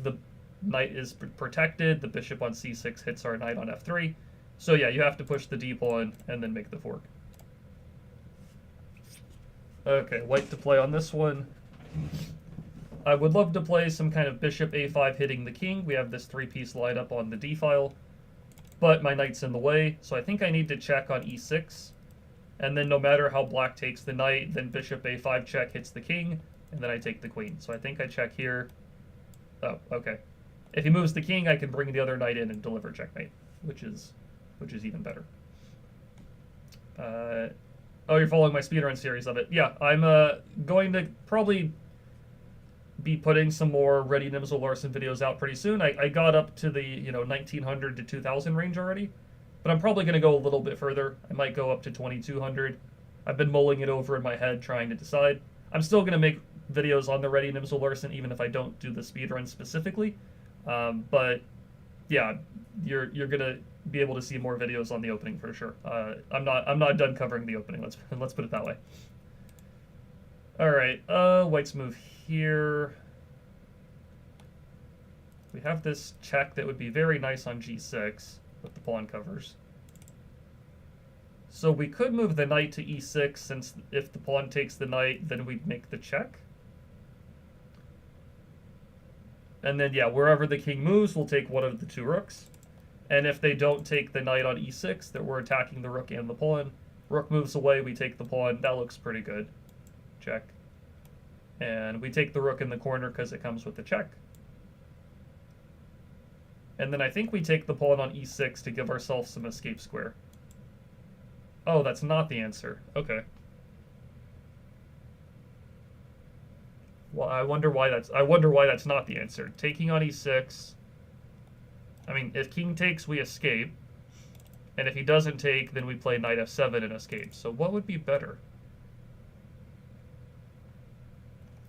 the knight is protected. The bishop on c6 hits our knight on f3. So yeah, you have to push the d pawn and then make the fork. Okay, white to play on this one. I would love to play some kind of bishop a5 hitting the king. We have this three-piece lineup on the d file, but my knight's in the way, so I think I need to check on e6. And then no matter how black takes the knight, then bishop a5 check hits the king, and then I take the queen. So I think I check here. Oh, okay. If he moves the king, I can bring the other knight in and deliver checkmate, which is even better. Oh, you're following my speedrun series of it. Yeah, I'm going to probably be putting some more Ready Nimzil Larson videos out pretty soon. I got up to the 1900 to 2000 range already, but I'm probably going to go a little bit further. I might go up to 2200. I've been mulling it over in my head trying to decide. I'm still going to make videos on the Ready Nimzil Larson even if I don't do the speedrun specifically. But yeah, you're going to be able to see more videos on the opening for sure. I'm not done covering the opening. Let's put it that way. All right, white's move here. We have this check that would be very nice on g6 with the pawn covers. So we could move the knight to e6, since if the pawn takes the knight, then we'd make the check. And then, yeah, wherever the king moves, we'll take one of the two rooks. And if they don't take the knight on e6, that we're attacking the rook and the pawn. Rook moves away, we take the pawn. That looks pretty good. Check. And we take the rook in the corner because it comes with the check. And then I think we take the pawn on e6 to give ourselves some escape square. Oh, that's not the answer. Okay. Well, I wonder why that's not the answer. Taking on e6. I mean, if king takes, we escape. And if he doesn't take, then we play knight f7 and escape. So what would be better?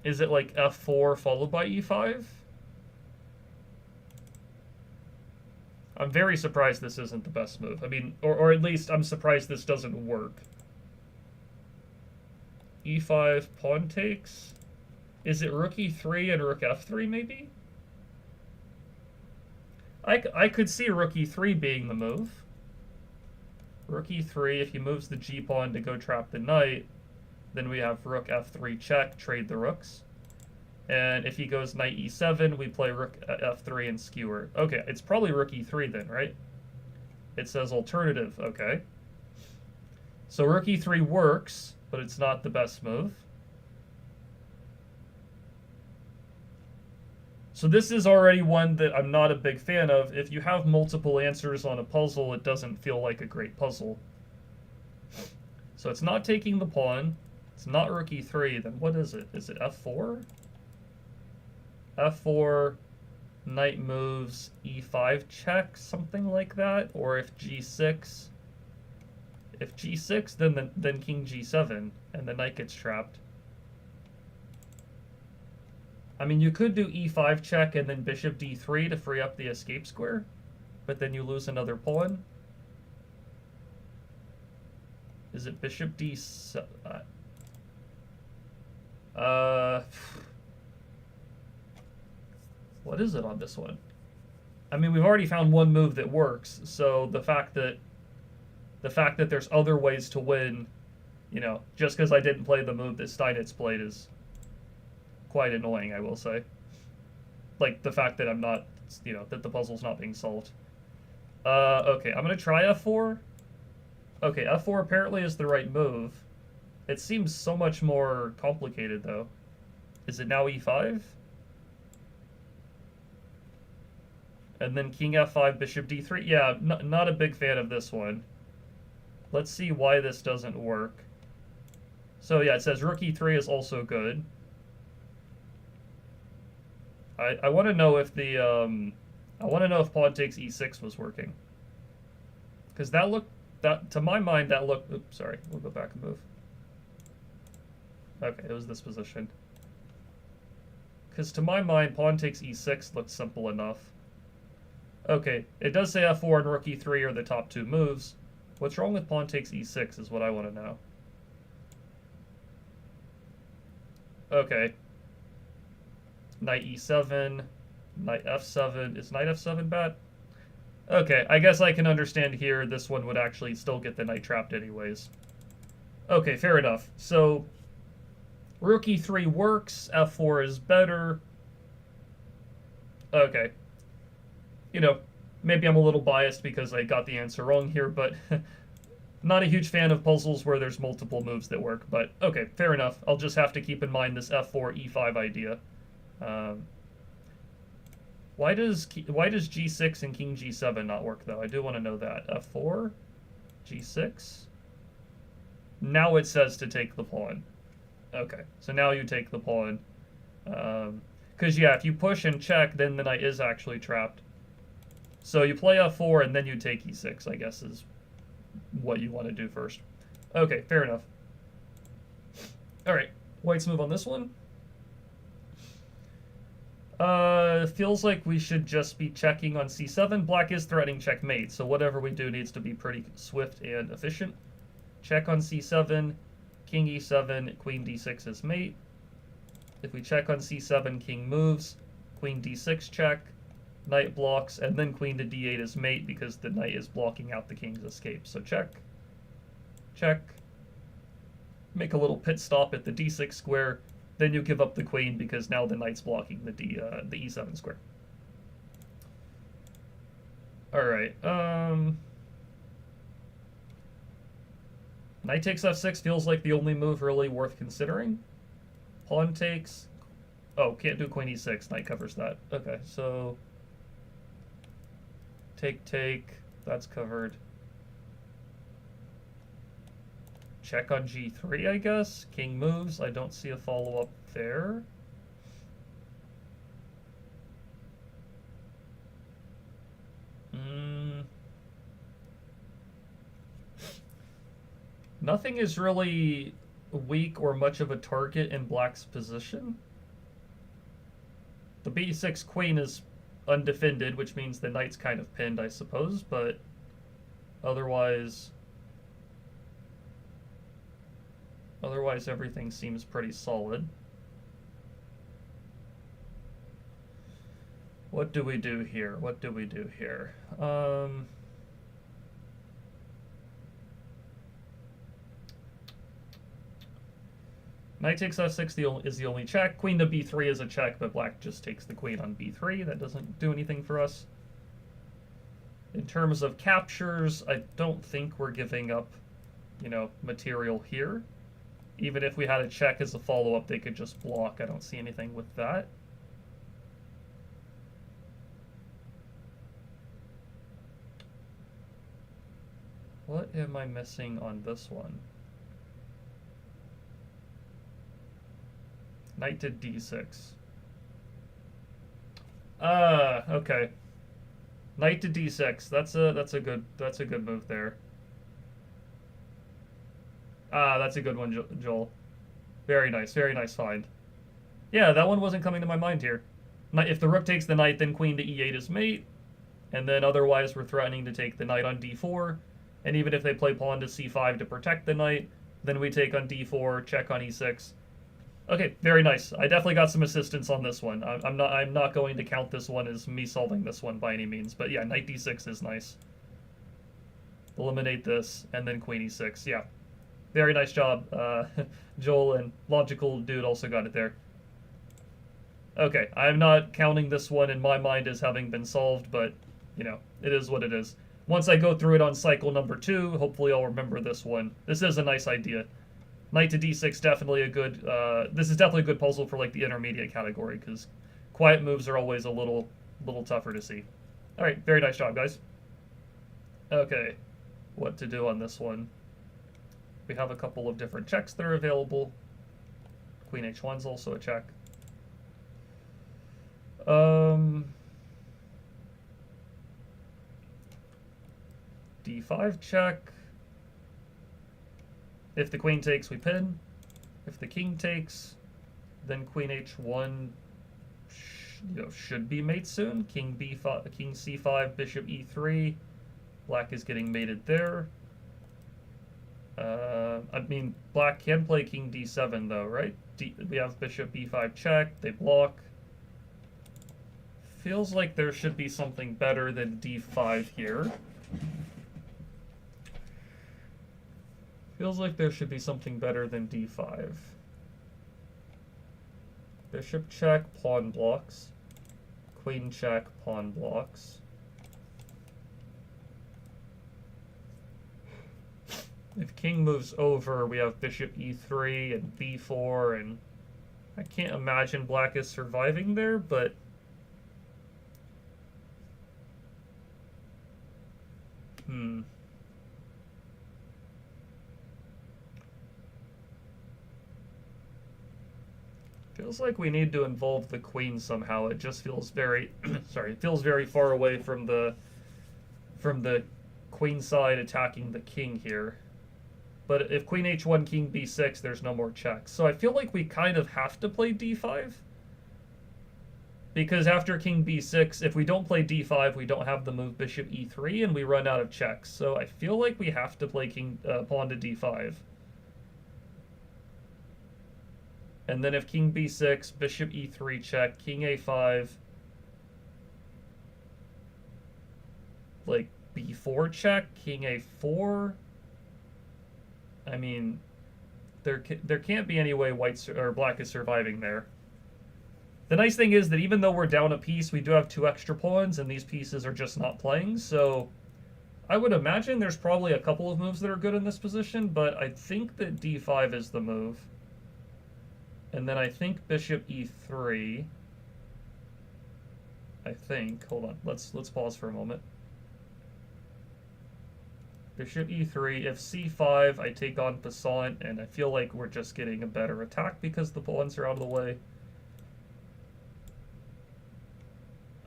Is it like f4 followed by e5? I'm very surprised this isn't the best move. I mean, or at least I'm surprised this doesn't work. e5 pawn takes? Is it rook e3 and rook f3 maybe? I could see rook e3 being the move. Rook e3, if he moves the g-pawn to go trap the knight, then we have rook f3 check, trade the rooks. And if he goes knight e7, we play rook f3 and skewer. Okay, it's probably rook e3 then, right? It says alternative, okay. So rook e3 works, but it's not the best move. So this is already one that I'm not a big fan of. If you have multiple answers on a puzzle, it doesn't feel like a great puzzle. So it's not taking the pawn. It's not rook e3. Then what is it? Is it f4? f4, knight moves, e5 check, something like that. Or if g6, then king g7, and the knight gets trapped. I mean, you could do e5 check and then bishop d3 to free up the escape square, but then you lose another pawn. Is it bishop d7? What is it on this one? I mean, we've already found one move that works, so the fact that there's other ways to win, you know, just because I didn't play the move that Steinitz played is quite annoying, I will say. Like, the fact that I'm not, you know, that the puzzle's not being solved. Okay, I'm going to try f4. Okay, f4 apparently is the right move. It seems so much more complicated, though. Is it now e5? And then king f5, bishop d3. Yeah, not a big fan of this one. Let's see why this doesn't work. So yeah, it says rook e3 is also good. I want to know if the pawn takes e6 was working, because to my mind that looked. Oops, sorry. We'll go back and move. Okay, it was this position. Because to my mind, pawn takes e6 looks simple enough. Okay, it does say f4 and rook e3 are the top two moves. What's wrong with pawn takes e6 is what I want to know. Okay. Knight e7, knight f7. Is knight f7 bad? Okay, I guess I can understand here this one would actually still get the knight trapped anyways. Okay, fair enough. So, rook e3 works, f4 is better. Okay. You know, maybe I'm a little biased because I got the answer wrong here, but not a huge fan of puzzles where there's multiple moves that work. But okay, fair enough. I'll just have to keep in mind this f4 e5 idea. Why does g6 and king g7 not work though? I do want to know that. f4, g6. Now it says to take the pawn. Okay, so now you take the pawn. Because yeah, if you push and check, then the knight is actually trapped. So you play f4 and then you take e6, I guess, is what you want to do first. Okay, fair enough. All right, white's move on this one. Feels like we should just be checking on c7. Black is threatening checkmate, so whatever we do needs to be pretty swift and efficient. Check on c7, king e7, queen d6 is mate. If we check on c7, king moves, queen d6 check, knight blocks, and then queen to d8 is mate because the knight is blocking out the king's escape. So check, check, make a little pit stop at the d6 square, then you give up the queen because now the knight's blocking the e7 square. All right. Knight takes f6 feels like the only move really worth considering. Pawn takes. Oh, can't do queen e6. Knight covers that. Okay, so take. That's covered. Check on g3, I guess. King moves. I don't see a follow-up there. Nothing is really weak or much of a target in black's position. The b6 queen is undefended, which means the knight's kind of pinned, I suppose, but otherwise everything seems pretty solid. What do we do here? What do we do here? Knight takes f6 is the only check. Queen to b3 is a check, but black just takes the queen on b3. That doesn't do anything for us. In terms of captures, I don't think we're giving up, you know, material here. Even if we had a check as a follow-up, they could just block. I don't see anything with that. What am I missing on this one? Knight to d6. Okay. Knight to d6. That's a good move there. That's a good one, Joel. Very nice find. Yeah, that one wasn't coming to my mind here. If the rook takes the knight, then queen to e8 is mate, and then otherwise we're threatening to take the knight on d4, and even if they play pawn to c5 to protect the knight, then we take on d4, check on e6. Okay, very nice. I definitely got some assistance on this one. I'm not going to count this one as me solving this one by any means, but yeah, knight d6 is nice. Eliminate this, and then queen e6. Yeah, very nice job, Joel, and logical dude also got it there. Okay, I'm not counting this one in my mind as having been solved, but you know, it is what it is. Once I go through it on cycle number 2, hopefully I'll remember this one. This is a nice idea. Knight to d6, definitely a good, this is definitely a good puzzle for like the intermediate category, because quiet moves are always a little tougher to see. Alright, very nice job, guys. Okay, what to do on this one? We have a couple of different checks that are available. Queen h1 is also a check. d5 check. If the queen takes, we pin. If the king takes, then queen h1 should be mate soon. King b5, king c5, bishop e3. Black is getting mated there. I mean, black can play king d7 though, right? We have bishop b5 check. They block. Feels like there should be something better than d5 here. Feels like there should be something better than d5. Bishop check, pawn blocks. Queen check, pawn blocks. If king moves over, we have bishop e3 and b4, and I can't imagine black is surviving there, but feels like we need to involve the queen somehow. It just feels very sorry, it feels very far away from the queen side attacking the king here. But if queen h1, king b6, there's no more checks. So I feel like we kind of have to play d5. Because after king b6, if we don't play d5, we don't have the move bishop e3, and we run out of checks. So I feel like we have to play pawn to d5. And then if king b6, bishop e3 check, king a5, like b4 check, king a4. I mean, there can't be any way black is surviving there. The nice thing is that even though we're down a piece, we do have 2 extra pawns, and these pieces are just not playing, so I would imagine there's probably a couple of moves that are good in this position, but I think that d5 is the move. And then I think bishop e3. I think, hold on, let's pause for a moment. Bishop e3, if c5, I take on passant, and I feel like we're just getting a better attack because the pawns are out of the way.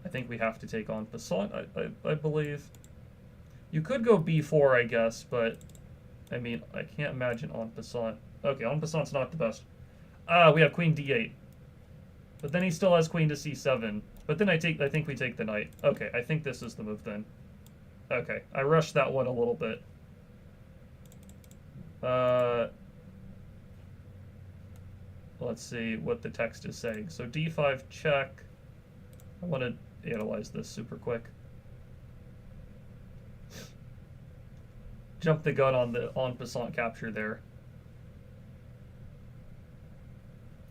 I think we have to take on passant, I believe. You could go b4, I guess, but, I mean, I can't imagine en passant. Okay, en passant's not the best. We have queen d8. But then he still has queen to c7. But then I think we take the knight. Okay, I think this is the move then. Okay, I rushed that one a little bit. Let's see what the text is saying. So d5 check. I want to analyze this super quick. Jump the gun on the en passant capture there.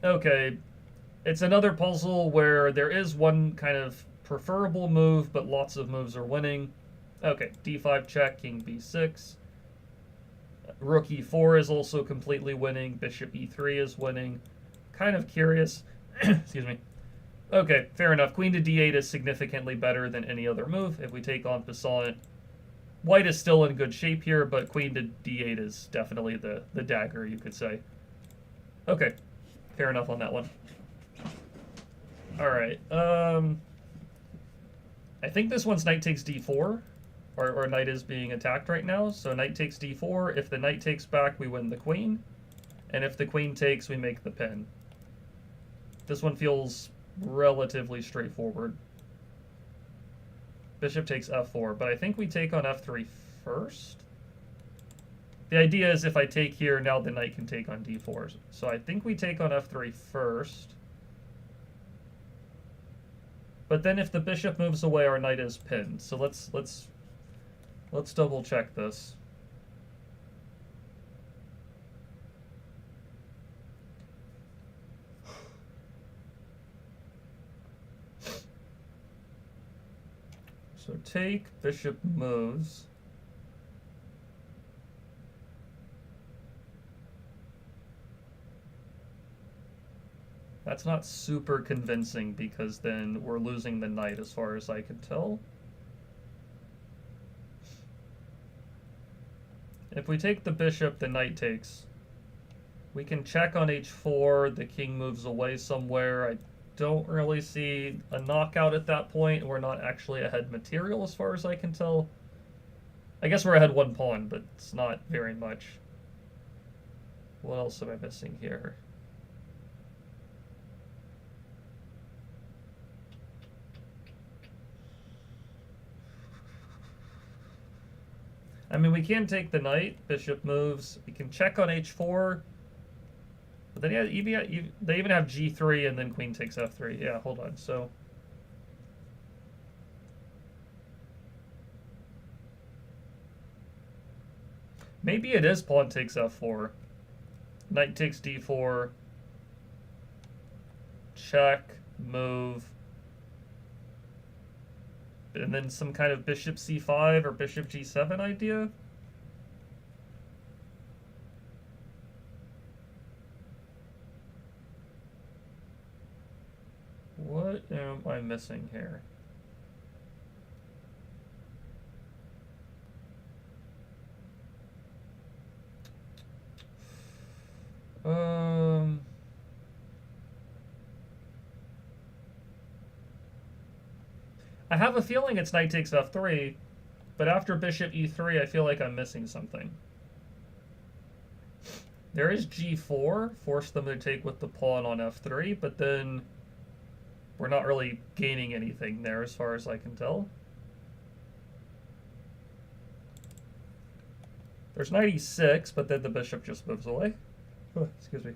Okay, it's another puzzle where there is one kind of preferable move, but lots of moves are winning. Okay, d5 check, king b6. Rook e4 is also completely winning. Bishop e3 is winning. Kind of curious. Excuse me. Okay, fair enough. Queen to d8 is significantly better than any other move. If we take en passant, white is still in good shape here, but queen to d8 is definitely the dagger, you could say. Okay, fair enough on that one. All right. I think this one's knight takes d4, or knight is being attacked right now. So knight takes d4. If the knight takes back, we win the queen. And if the queen takes, we make the pin. This one feels relatively straightforward. Bishop takes f4, but I think we take on f3 first. The idea is if I take here, now the knight can take on d4. So I think we take on f3 first. But then if the bishop moves away, our knight is pinned. So let's double check this. So take, bishop moves. That's not super convincing because then we're losing the knight as far as I can tell. If we take the bishop, the knight takes. We can check on h4, the king moves away somewhere. I don't really see a knockout at that point. We're not actually ahead material as far as I can tell. I guess we're ahead one pawn, but it's not very much. What else am I missing here? I mean, we can take the knight, bishop moves. We can check on h4. But then they even have g3 and then queen takes f3. Yeah, hold on. So maybe it is pawn takes f4. Knight takes d4. Check, move. And then some kind of bishop c5 or bishop g7 idea. What am I missing here? I have a feeling it's knight takes f3, but after bishop e3, I feel like I'm missing something. There is g4, force them to take with the pawn on f3, but then we're not really gaining anything there as far as I can tell. There's knight e6, but then the bishop just moves away. Oh, excuse me.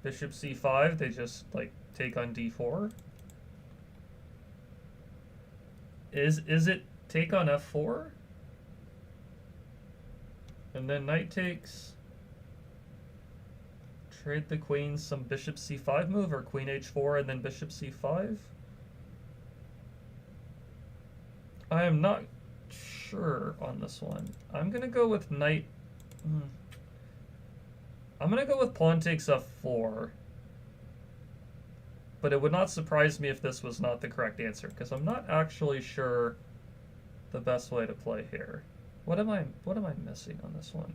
Bishop c5, they just like take on d4. Is it take on f4? And then knight takes. Trade the queen some bishop c5 move, or queen h4 and then bishop c5? I am not sure on this one. I'm gonna go with knight. I'm gonna go with pawn takes f4. But it would not surprise me if this was not the correct answer, because I'm not actually sure the best way to play here. What am I missing on this one?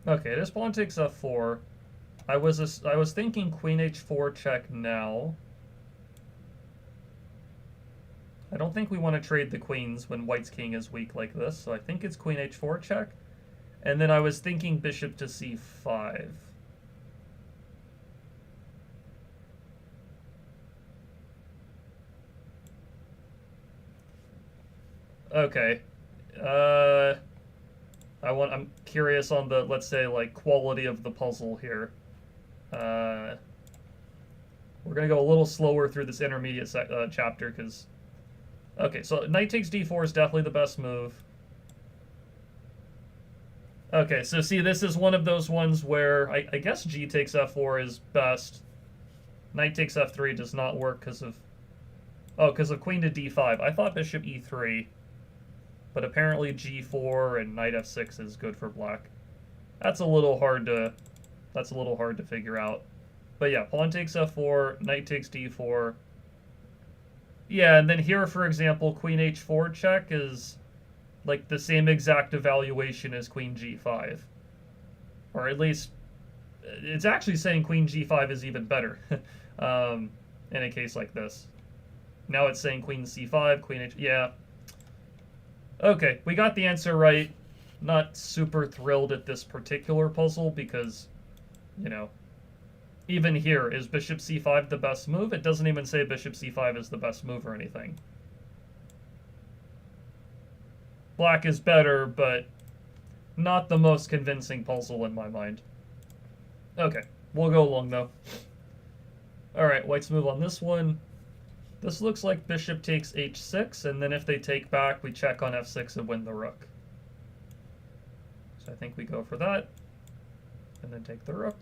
Okay, it is pawn takes f4. I was thinking queen h4 check now. I don't think we want to trade the queens when white's king is weak like this, so I think it's queen h4 check. And then I was thinking bishop to c5. Okay. I'm curious on the, let's say, like, quality of the puzzle here. We're gonna go a little slower through this intermediate chapter, because... Okay, so knight takes d4 is definitely the best move. Okay, so see, this is one of those ones where I guess g takes f4 is best. Knight takes f3 does not work because of... Oh, because of queen to d5. I thought bishop e3. But apparently g4 and knight f6 is good for black. That's a little hard to figure out. But yeah, pawn takes f4, knight takes d4. Yeah, and then here, for example, queen h4 check is like the same exact evaluation as queen g5. Or at least, it's actually saying queen g5 is even better in a case like this. Now it's saying queen c5, queen h... Yeah. Okay, we got the answer right. Not super thrilled at this particular puzzle because, you know, even here, is bishop c5 the best move? It doesn't even say bishop c5 is the best move or anything. Black is better, but not the most convincing puzzle in my mind. Okay, we'll go along though. Alright, white's move on this one. This looks like bishop takes h6, and then if they take back, we check on f6 and win the rook. So I think we go for that, and then take the rook.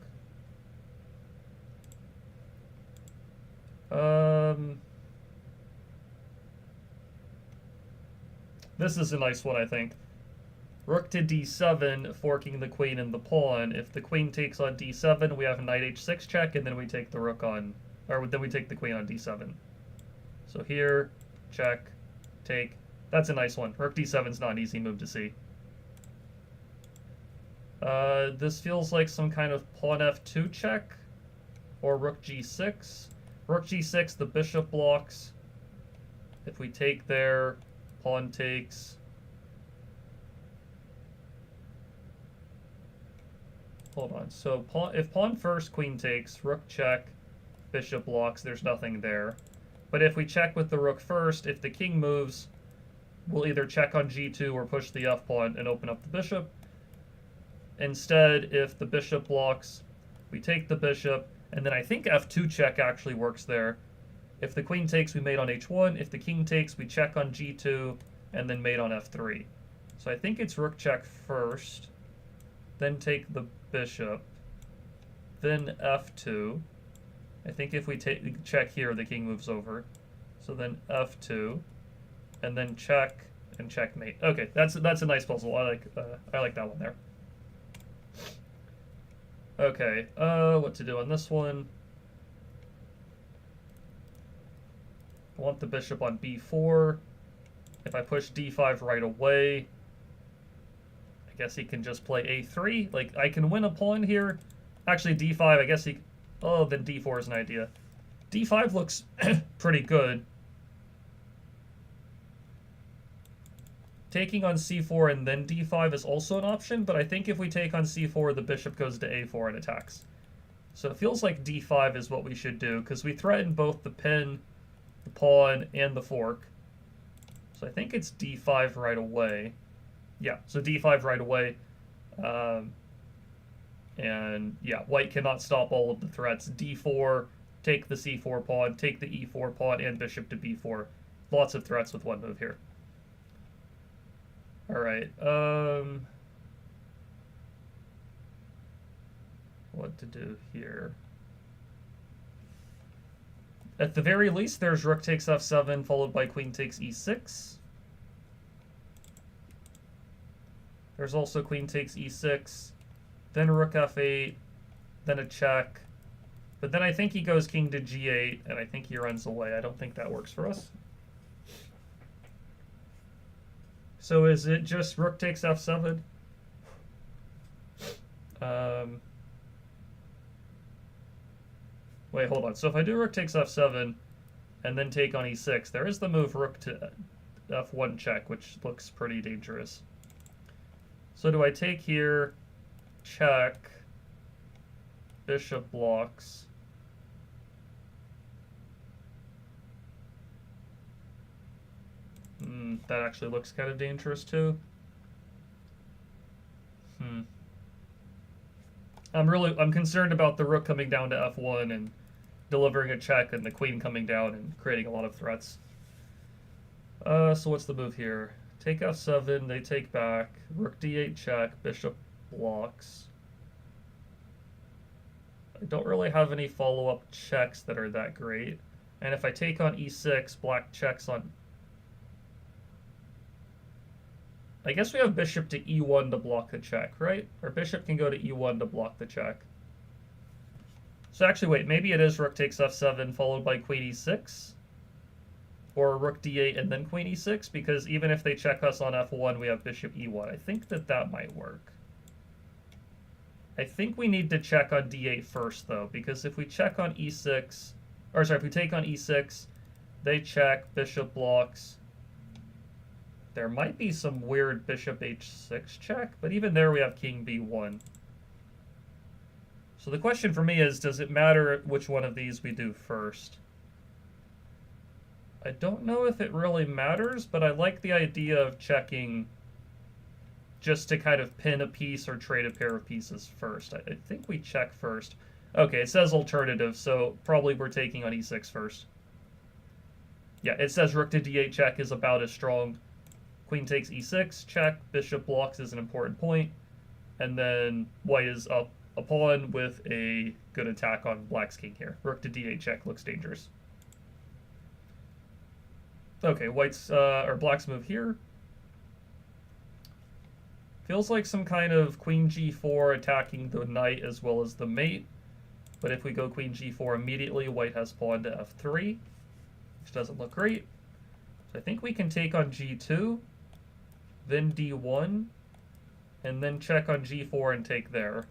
This is a nice one, I think. Rook to d7, forking the queen and the pawn. If the queen takes on d7, we have a knight h6 check, and then we take the rook on, or then we take the queen on d7. So here, check, take. That's a nice one. Rook d7 is not an easy move to see. This feels like some kind of pawn f2 check, or rook g6. Rook g6, the bishop blocks. If we take there, pawn takes. Hold on. So if pawn first, queen takes, rook check, bishop blocks, there's nothing there. But if we check with the rook first, if the king moves, we'll either check on g2 or push the f-pawn and open up the bishop. Instead, if the bishop blocks, we take the bishop, and then I think f2 check actually works there. If the queen takes, we mate on h1. If the king takes, we check on g2, and then mate on f3. So I think it's rook check first, then take the bishop, then f2. I think if we check here, the king moves over. So then f2, and then check and checkmate. Okay, that's a nice puzzle. I like that one there. Okay, what to do on this one? I want the bishop on b4. If I push d5 right away, I guess he can just play a3. Like, I can win a pawn here. Actually, d5, I guess he... Oh, then d4 is an idea. d5 looks pretty good. Taking on c4 and then d5 is also an option, but I think if we take on c4, the bishop goes to a4 and attacks. So it feels like d5 is what we should do, because we threaten both the pin, the pawn, and the fork. So I think it's d5 right away. Yeah, so d5 right away. And yeah, white cannot stop all of the threats. d4, take the c4 pawn, take the e4 pawn, and bishop to b4. Lots of threats with one move here. Alright, what to do here? At the very least, there's rook takes f7, followed by queen takes e6. There's also queen takes e6, then rook f8, then a check. But then I think he goes king to g8, and I think he runs away. I don't think that works for us. So is it just rook takes f7? Wait, hold on. So if I do rook takes f7, and then take on e6. There is the move rook to f1 check, which looks pretty dangerous. So do I take here, check, bishop blocks? That actually looks kind of dangerous too. I'm concerned about the rook coming down to f1 and delivering a check, and the queen coming down and creating a lot of threats. So what's the move here? Take f7, they take back, rook d8 check, bishop blocks. I don't really have any follow-up checks that are that great. And if I take on e6, black checks on... I guess we have bishop to e1 to block the check, right? Or bishop can go to e1 to block the check. So actually, wait, maybe it is rook takes f7 followed by queen e6? Or rook d8 and then queen e6? Because even if they check us on f1, we have bishop e1. I think that might work. I think we need to check on d8 first, though, because if we check on e6... Or sorry, if we take on e6, they check, bishop blocks... There might be some weird bishop h6 check, but even there we have king b1. So the question for me is, does it matter which one of these we do first? I don't know if it really matters, but I like the idea of checking just to kind of pin a piece or trade a pair of pieces first. I think we check first. Okay, it says alternative, so probably we're taking on e6 first. Yeah, it says rook to d8 check is about as strong. Queen takes e6, check, bishop blocks is an important point, and then white is up a pawn with a good attack on black's king here. Rook to d8 check looks dangerous. Okay, white's, or black's move here. Feels like some kind of queen g4 attacking the knight as well as the mate, but if we go queen g4 immediately, white has pawn to f3, which doesn't look great. So I think we can take on g2, then d1, and then check on g4 and take there.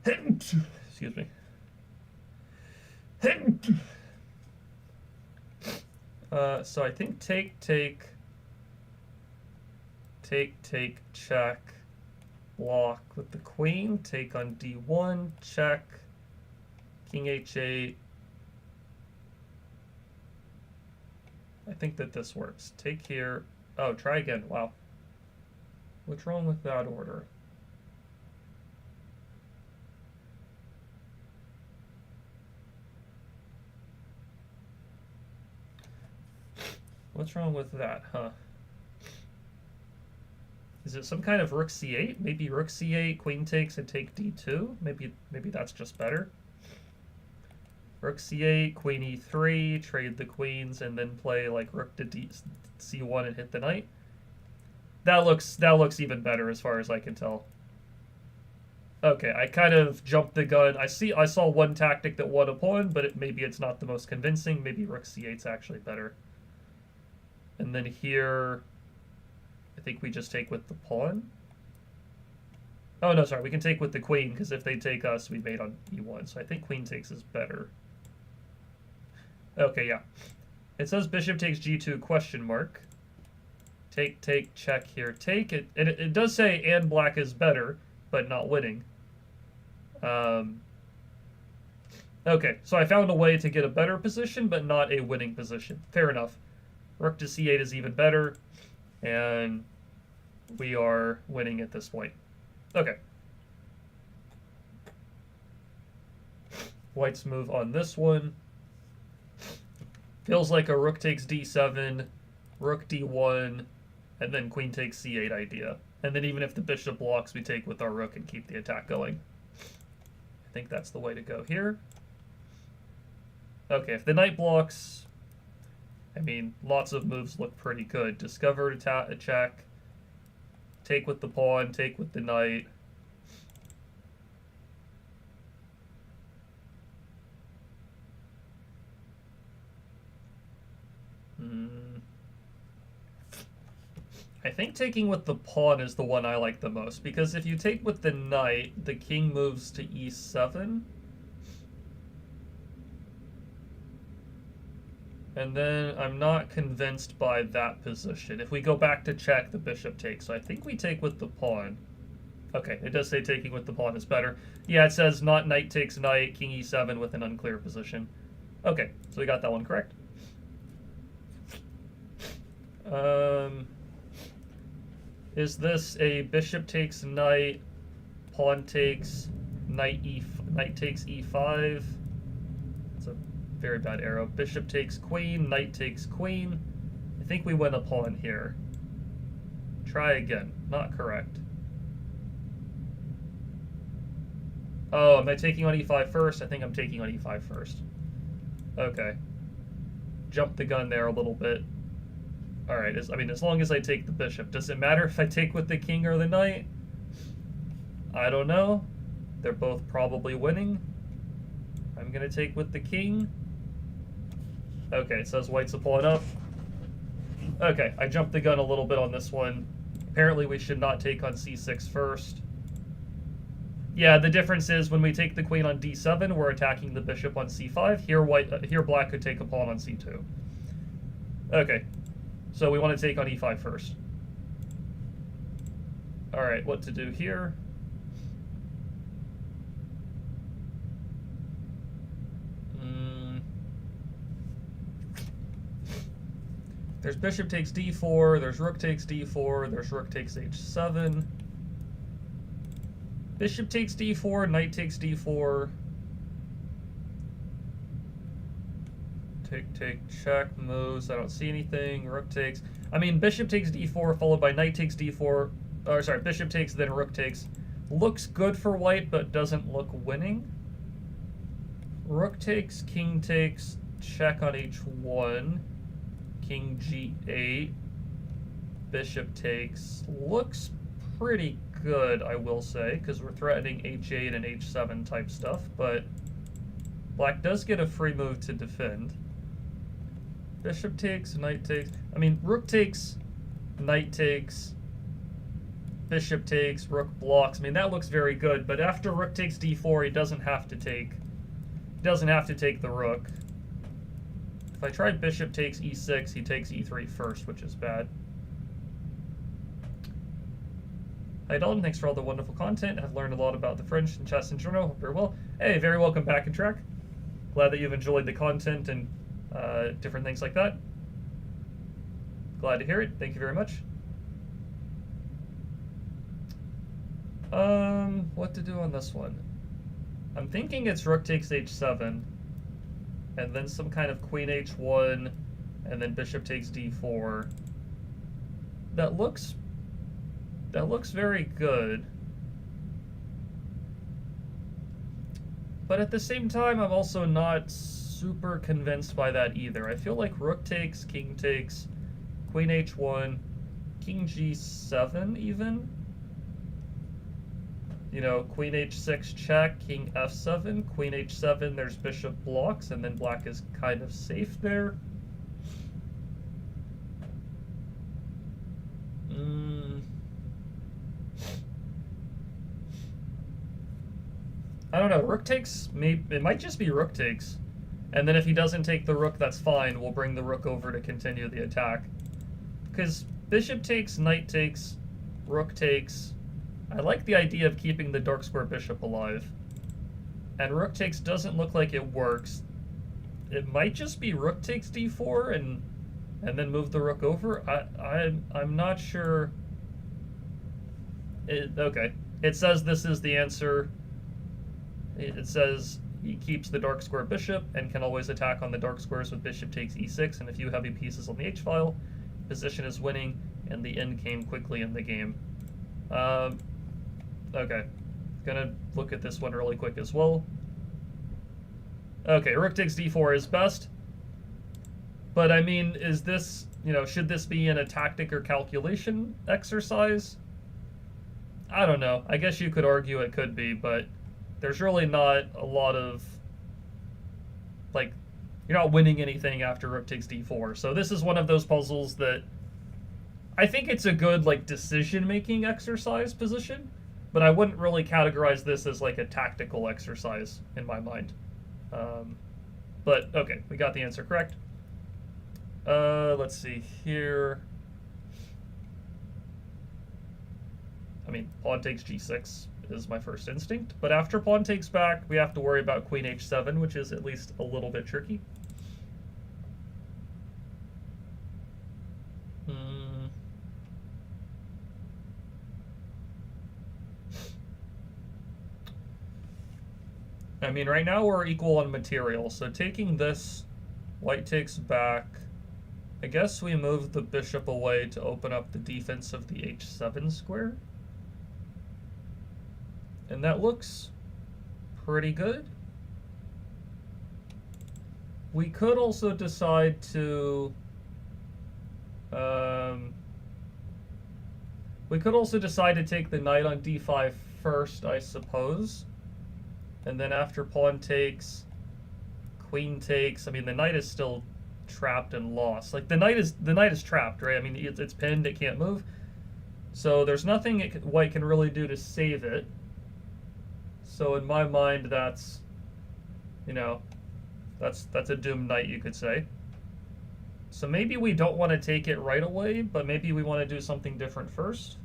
Excuse me. So I think take, check, block with the queen, take on d1, check, king h8. I think that this works. Take here. Oh, try again. Wow. What's wrong with that order? What's wrong with that, huh? Is it some kind of rook c8? Maybe rook c8, queen takes, and take d2? Maybe that's just better. Rook c8, queen e3, trade the queens, and then play like rook to c1 and hit the knight. That looks even better as far as I can tell. Okay, I kind of jumped the gun. I saw one tactic that won a pawn, but maybe it's not the most convincing. Maybe rook c8's actually better. And then here, I think we just take with the pawn. Oh no, sorry, we can take with the queen, because if they take us, we mate on e1. So I think queen takes is better. Okay, yeah. It says bishop takes g2 question mark. Take, check here, take. It does say and black is better, but not winning. Okay, so I found a way to get a better position, but not a winning position. Fair enough. Rook to c8 is even better, and we are winning at this point. Okay. White's move on this one. Feels like a rook takes d7, rook d1, and then queen takes c8 idea. And then even if the bishop blocks, we take with our rook and keep the attack going. I think that's the way to go here. Okay, if the knight blocks, I mean, lots of moves look pretty good. Discover, attack, take with the pawn, take with the knight. I think taking with the pawn is the one I like the most, because if you take with the knight, the king moves to e7. And then I'm not convinced by that position. If we go back to check, the bishop takes. So I think we take with the pawn. Okay, it does say taking with the pawn is better. Yeah, it says not knight takes knight, king e7 with an unclear position. Okay, so we got that one correct. Is this a bishop takes knight, pawn takes knight takes e5? It's a very bad arrow. Bishop takes queen, knight takes queen. I think we win a pawn here. Try again. Not correct. Oh, am I taking on e5 first? I think I'm taking on e5 first. Okay. Jumped the gun there a little bit. Alright, I mean, as long as I take the bishop. Does it matter if I take with the king or the knight? I don't know. They're both probably winning. I'm going to take with the king. Okay, it says white's a pulling up. Okay, I jumped the gun a little bit on this one. Apparently we should not take on c6 first. Yeah, the difference is when we take the queen on d7, we're attacking the bishop on c5. Here black could take a pawn on c2. Okay, so we want to take on e5 first. Alright, what to do here? There's bishop takes d4, there's rook takes d4, there's rook takes h7. Bishop takes d4, knight takes d4. Take, check, moves, I don't see anything. Rook takes. I mean, bishop takes d4 followed by knight takes d4. Or sorry, bishop takes, then rook takes. Looks good for white, but doesn't look winning. Rook takes, king takes, check on h1. King g8. Bishop takes. Looks pretty good, I will say, because we're threatening h8 and h7 type stuff, but black does get a free move to defend. Bishop takes, knight takes. I mean, rook takes, knight takes, bishop takes, rook blocks. I mean, that looks very good, but after rook takes d4, he doesn't have to take the rook. If I try bishop takes e6, he takes e3 first, which is bad. Hi Dalton, thanks for all the wonderful content. I've learned a lot about the French and chess in general. Hope you're well. Hey, very welcome back in track. Glad that you've enjoyed the content and different things like that. Glad to hear it. Thank you very much. What to do on this one? I'm thinking it's rook takes h7, and then some kind of queen h1, and then bishop takes d4. That looks very good. But at the same time, I'm also not super convinced by that either. I feel like rook takes, king takes, queen h1, king g7 even. You know, queen h6 check, king f7, queen h7, there's bishop blocks, and then black is kind of safe there. I don't know, rook takes, it might just be rook takes. And then if he doesn't take the rook, that's fine. We'll bring the rook over to continue the attack. Because bishop takes, knight takes, rook takes. I like the idea of keeping the dark square bishop alive. And rook takes doesn't look like it works. It might just be rook takes d4 and then move the rook over. I'm not sure. Okay. It says this is the answer. It says he keeps the dark square bishop and can always attack on the dark squares with bishop takes e6 and a few heavy pieces on the h-file. Position is winning, and the end came quickly in the game. Okay. Gonna look at this one really quick as well. Okay, rook takes d4 is best. But I mean, is this, should this be in a tactic or calculation exercise? I don't know. I guess you could argue it could be, but there's really not a lot of, you're not winning anything after rook takes d4. So this is one of those puzzles that I think it's a good, decision-making exercise position, but I wouldn't really categorize this as, a tactical exercise in my mind. But, okay, we got the answer correct. Let's see here. I mean, pawn takes g6 is my first instinct, but after pawn takes back, we have to worry about queen h7, which is at least a little bit tricky. I mean, right now we're equal on material, so taking this, white takes back. I guess we move the bishop away to open up the defense of the h7 square. And that looks pretty good. We could also decide to take the knight on d5 first, I suppose. And then after pawn takes, queen takes. I mean, the knight is still trapped and lost. Like the knight is trapped, right? I mean, it's pinned, it can't move. So there's nothing white can really do to save it. So in my mind, that's, you know, that's a doomed knight, you could say. So maybe we don't want to take it right away, but maybe we want to do something different first.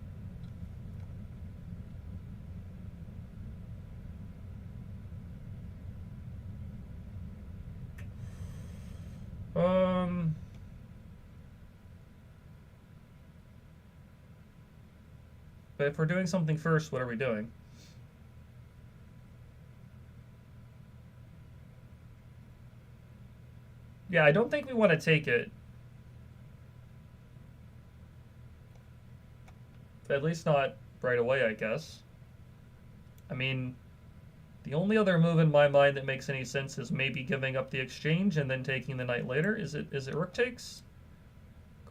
But if we're doing something first, what are we doing? Yeah, I don't think we want to take it. At least not right away, I guess. I mean, the only other move in my mind that makes any sense is maybe giving up the exchange and then taking the knight later. Is it rook takes?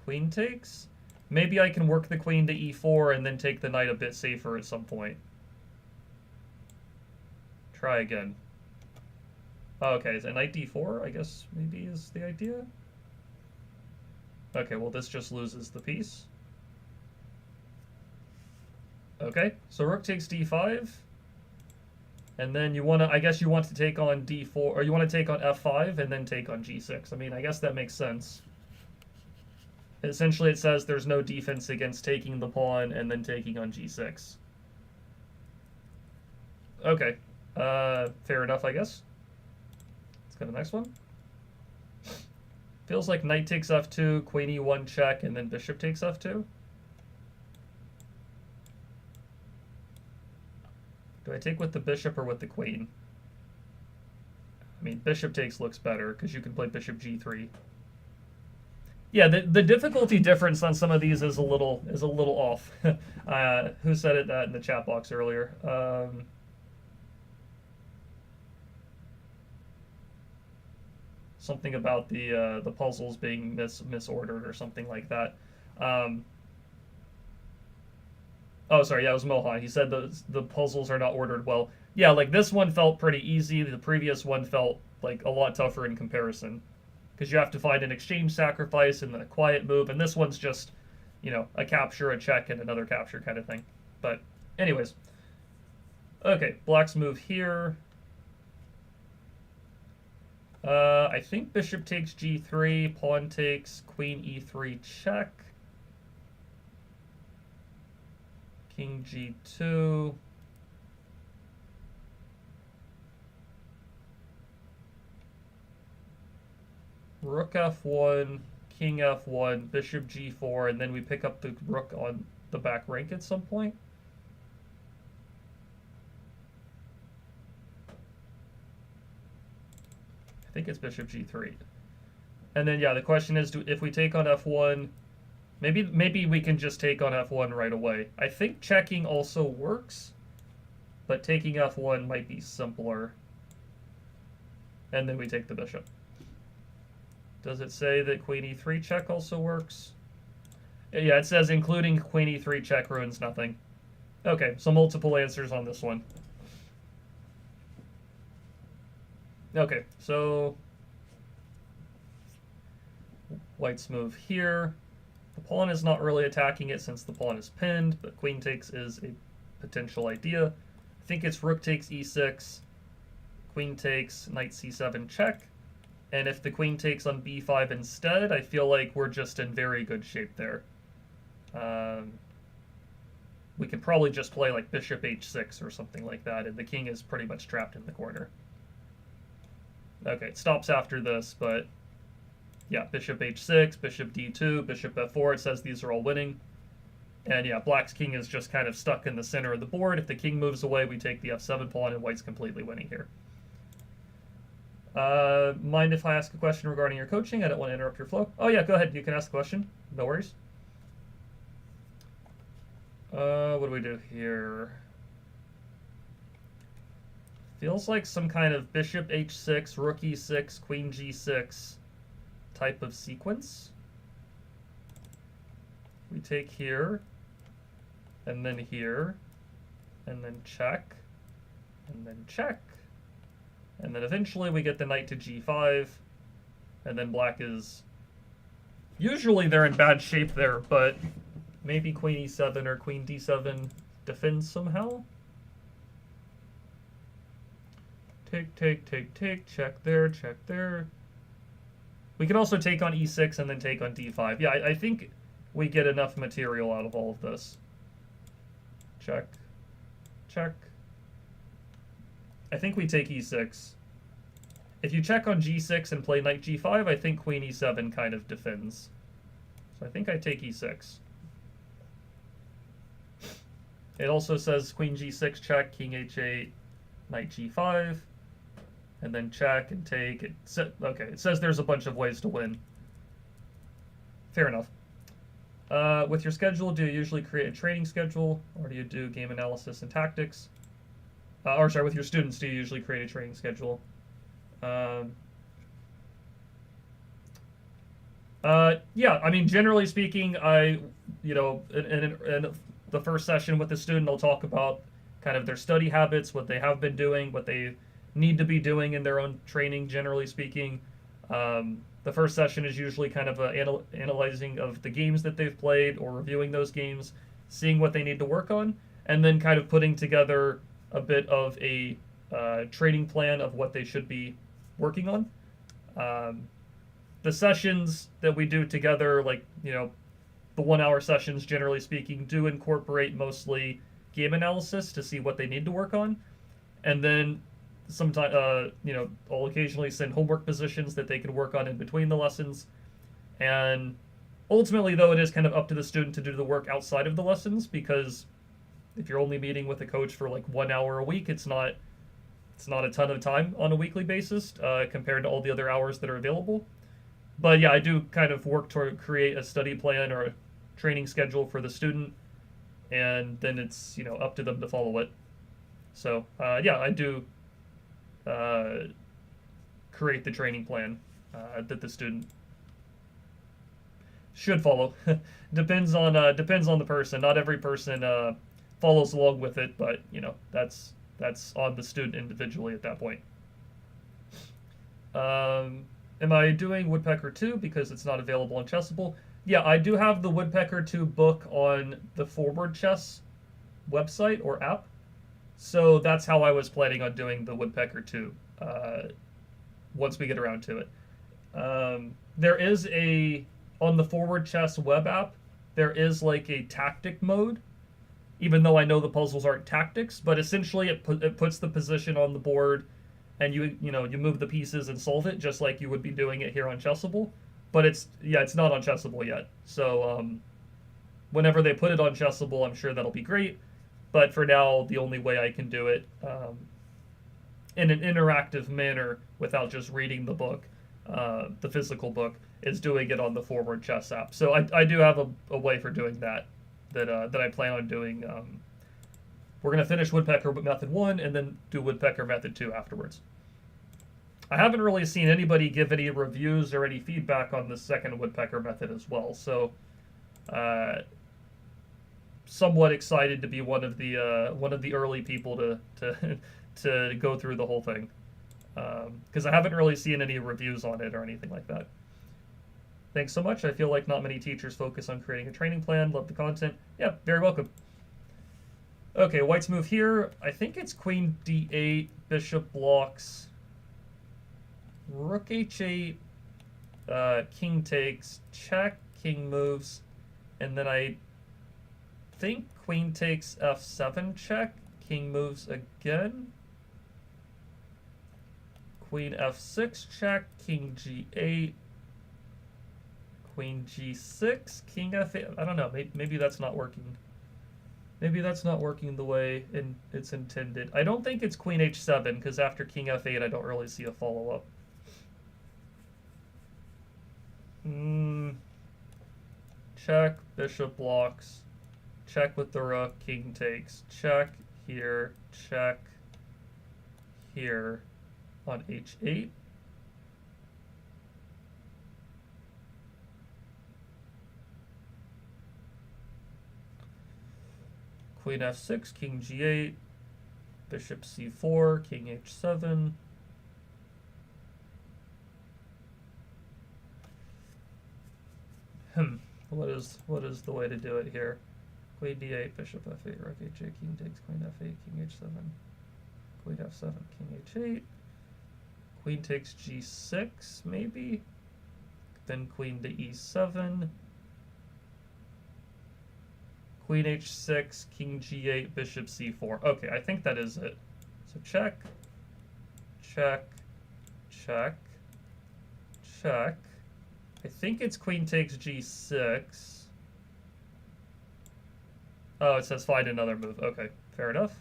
Queen takes? Maybe I can work the queen to e4 and then take the knight a bit safer at some point. Try again. Oh, okay, so knight d4, I guess, maybe is the idea? Okay, well, this just loses the piece. Okay, so rook takes d5. And then you want to, I guess you want to take on d4, or you want to take on f5 and then take on g6. I mean, I guess that makes sense. Essentially, it says there's no defense against taking the pawn and then taking on g6. Okay, fair enough, I guess. Let's go to the next one. Feels like knight takes f2, queen e1 check, and then bishop takes f2. Do I take with the bishop or with the queen? I mean, bishop takes looks better because you can play bishop g3. Yeah, the difficulty difference on some of these is a little off. Who said it in the chat box earlier? Something about the puzzles being misordered or something like that. Oh, sorry, yeah, it was Mohan. He said the puzzles are not ordered well. Yeah, like this one felt pretty easy. The previous one felt like a lot tougher in comparison. Because you have to find an exchange sacrifice and then a quiet move, and this one's just, you know, a capture, a check, and another capture kind of thing. But anyways. Okay, black's move here. I think bishop takes g3, pawn takes, queen e3 check. King g2. Rook f1, king f1, bishop g4, and then we pick up the rook on the back rank at some point. I think it's bishop g3. And then, yeah, the question is, if we take on f1, maybe we can just take on f1 right away. I think checking also works, but taking f1 might be simpler. And then we take the bishop. Does it say that queen e3 check also works? Yeah, it says including queen e3 check ruins nothing. Okay, so multiple answers on this one. Okay, so white's move here. The pawn is not really attacking it since the pawn is pinned, but queen takes is a potential idea. I think it's rook takes e6, queen takes, knight c7 check. And if the queen takes on b5 instead, I feel like we're just in very good shape there. We could probably just play like bishop h6 or something like that, and the king is pretty much trapped in the corner. Okay, it stops after this, but yeah, bishop h6, bishop d2, bishop f4, it says these are all winning. And yeah, black's king is just kind of stuck in the center of the board. If the king moves away, we take the f7 pawn, and white's completely winning here. Mind if I ask a question regarding your coaching? I don't want to interrupt your flow. Oh yeah, go ahead. You can ask a question. No worries. What do we do here? Feels like some kind of bishop h6, rook e6, queen g6 type of sequence. We take here, and then here, and then check, and then check. And then eventually we get the knight to g5, and then black is... Usually they're in bad shape there, but maybe queen e7 or queen d7 defends somehow? Take, take, take, take, check there, check there. We can also take on e6 and then take on d5. Yeah, I think we get enough material out of all of this. Check, check. I think we take e6. If you check on g6 and play knight g5, I think queen e7 kind of defends. So I think I take e6. It also says queen g6 check, king h8, knight g5, and then check and take. Okay, it says there's a bunch of ways to win. Fair enough. With your schedule, do you usually create a training schedule, or do you do game analysis and tactics? Or sorry, with your students, do you usually create a training schedule? Yeah, I mean, generally speaking, in the first session with the student, I'll talk about kind of their study habits, what they have been doing, what they need to be doing in their own training, generally speaking. The first session is usually kind of analyzing of the games that they've played or reviewing those games, seeing what they need to work on, and then kind of putting together a bit of a training plan of what they should be working on. The sessions that we do together, like, the 1 hour sessions, generally speaking, do incorporate mostly game analysis to see what they need to work on. And then sometimes, I'll occasionally send homework positions that they can work on in between the lessons. And ultimately, though, it is kind of up to the student to do the work outside of the lessons, because if you're only meeting with a coach for like 1 hour a week, it's not a ton of time on a weekly basis compared to all the other hours that are available. But yeah, I do kind of work to create a study plan or a training schedule for the student, and then it's up to them to follow it. So yeah, I do create the training plan that the student should follow. Depends on the person. Not every person follows along with it, but that's on the student individually at that point. Am I doing Woodpecker 2 because it's not available on Chessable? Yeah, I do have the Woodpecker 2 book on the Forward Chess website or app. So that's how I was planning on doing the Woodpecker 2 once we get around to it. There is on the Forward Chess web app, there is like a tactic mode, even though I know the puzzles aren't tactics, but essentially it puts the position on the board, and you move the pieces and solve it just like you would be doing it here on Chessable. But it's not on Chessable yet. So whenever they put it on Chessable, I'm sure that'll be great. But for now, the only way I can do it in an interactive manner without just reading the book, the physical book, is doing it on the Forward Chess app. So I do have a way for doing that I plan on doing. We're going to finish Woodpecker Method 1 and then do Woodpecker Method 2 afterwards. I haven't really seen anybody give any reviews or any feedback on the second Woodpecker method as well, so somewhat excited to be one of the early people to go through the whole thing, because I haven't really seen any reviews on it or anything like that. Thanks so much. I feel like not many teachers focus on creating a training plan. Love the content. Yeah, very welcome. Okay, white's move here. I think it's queen d8, bishop blocks. rook h8, king takes, check, king moves, and then I think queen takes f7 check, king moves again, queen f6 check, king g8, queen g6, king f8. I don't know, maybe that's not working. Maybe that's not working the way it's intended. I don't think it's queen h7, because after king f8 I don't really see a follow-up. Check, bishop blocks, check with the rook, king takes, check here, check here on h8. Queen f6, king g8, bishop c4, king h7. What is the way to do it here? Queen d8, bishop f8, rook h8, king takes, queen f8, king h7, queen f7, king h8, queen takes g6, maybe? Then queen to e7, queen h6, king g8, bishop c4. Okay, I think that is it. So check, check, check, check. I think it's queen takes g6. Oh, it says find another move. Okay, fair enough.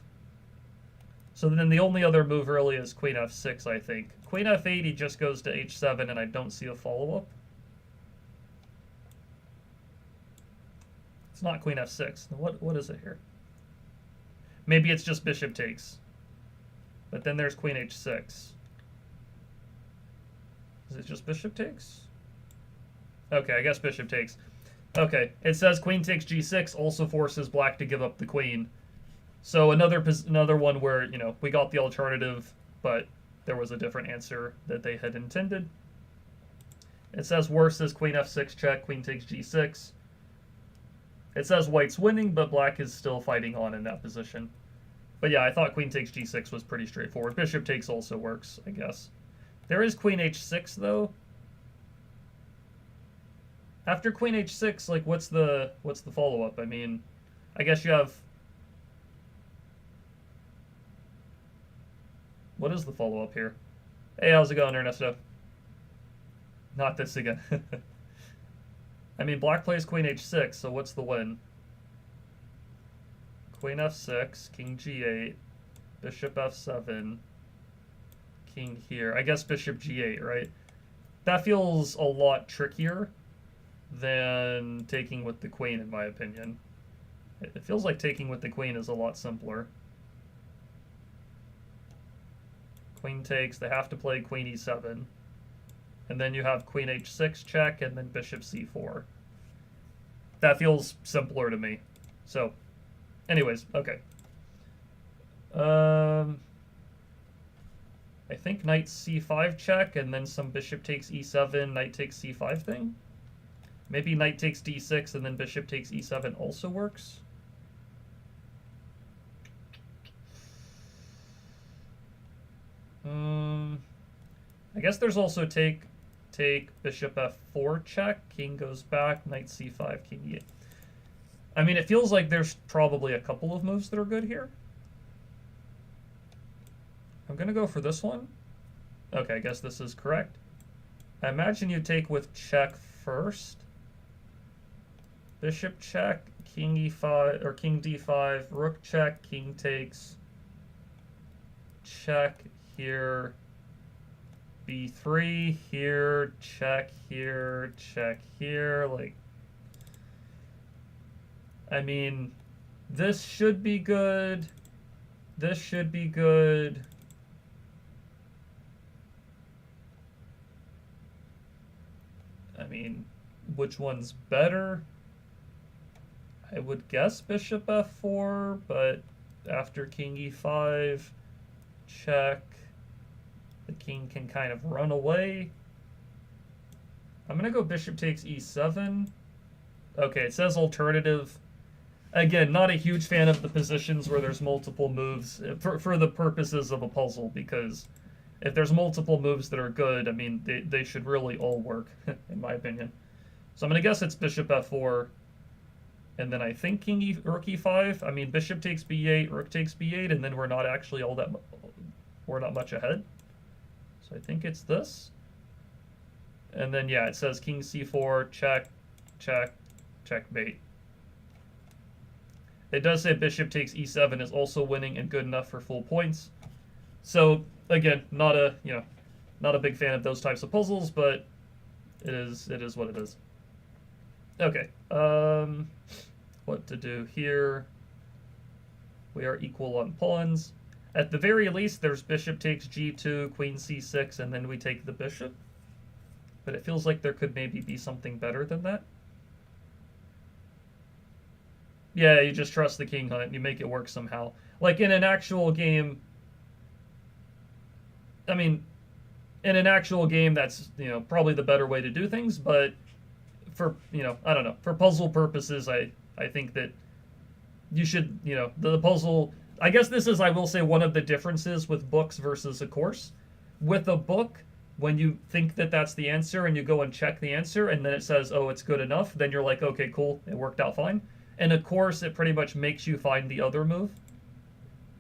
So then the only other move really is queen f6, I think. Queen f8, he just goes to h7, and I don't see a follow-up. It's not queen f6. What is it here? Maybe it's just bishop takes. But then there's queen h6. Is it just bishop takes? Okay, I guess bishop takes. Okay, it says queen takes g6 also forces black to give up the queen. So another one where, you know, we got the alternative, but there was a different answer that they had intended. It says worse is queen f6 check, queen takes g6. It says white's winning, but black is still fighting on in that position. But yeah, I thought queen takes g6 was pretty straightforward. Bishop takes also works, I guess. There is queen h6, though. After queen h6, like, what's the follow-up? I mean, I guess you have... What is the follow-up here? Hey, how's it going, Ernesto? Not this again. I mean, black plays queen h6, so what's the win? Queen f6, king g8, bishop f7, king here. I guess bishop g8, right? That feels a lot trickier than taking with the queen, in my opinion. It feels like taking with the queen is a lot simpler. Queen takes, they have to play queen e7. And then you have queen h6 check, and then bishop c4. That feels simpler to me. So, anyways, okay. I think knight c5 check, and then some bishop takes e7, knight takes c5 thing? Maybe knight takes d6 and then bishop takes e7 also works? I guess there's also take bishop f4 check, king goes back, knight c5, king e8. I mean, it feels like there's probably a couple of moves that are good here. I'm going to go for this one. Okay, I guess this is correct. I imagine you take with check first. Bishop check, king e5, or king d5, rook check, king takes, check here, b3, here, check here, like, I mean, this should be good, this should be good. I mean, which one's better? I would guess bishop f4, but after king e5, check, the king can kind of run away. I'm going to go bishop takes e7. Okay, it says alternative. Again, not a huge fan of the positions where there's multiple moves for the purposes of a puzzle, because if there's multiple moves that are good, I mean, they should really all work, in my opinion. So I'm going to guess it's bishop f4, and then I think rook e5. I mean, bishop takes b8, rook takes b8, and then we're not actually we're not much ahead. So I think it's this. And then, yeah, it says king c4, check, check, checkmate. It does say bishop takes e7 is also winning and good enough for full points. So again, not a big fan of those types of puzzles, but it is what it is. Okay, what to do here? We are equal on pawns. At the very least, there's bishop takes g2, queen c6, and then we take the bishop. But it feels like there could maybe be something better than that. Yeah, you just trust the king hunt. You make it work somehow. Like in an actual game, I mean, in an actual game, that's, probably the better way to do things. But for, I don't know, for puzzle purposes, I think that you should, the puzzle, I guess this is, I will say, one of the differences with books versus a course. With a book, when you think that that's the answer and you go and check the answer and then it says, oh, it's good enough, then you're like, okay, cool, it worked out fine. In a course, it pretty much makes you find the other move,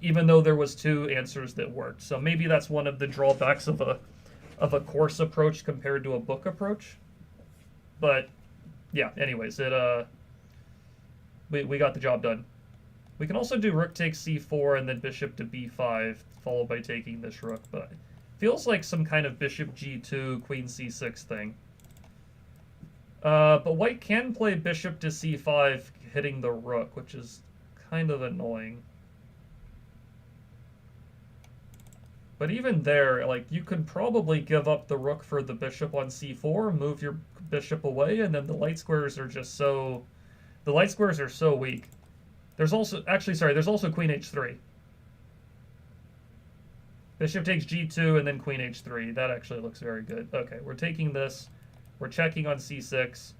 even though there was two answers that worked. So maybe that's one of the drawbacks of a course approach compared to a book approach. But yeah, anyways, we got the job done. We can also do rook takes c4 and then bishop to b5, followed by taking this rook, but it feels like some kind of bishop g2, queen c6 thing. But white can play bishop to c5, hitting the rook, which is kind of annoying. But even there, like, you could probably give up the rook for the bishop on c4, move your bishop away, and then the light squares are just so... The light squares are so weak. There's also... Actually, sorry, there's also queen h3. Bishop takes g2 and then queen h3. That actually looks very good. Okay, we're taking this. We're checking on c6.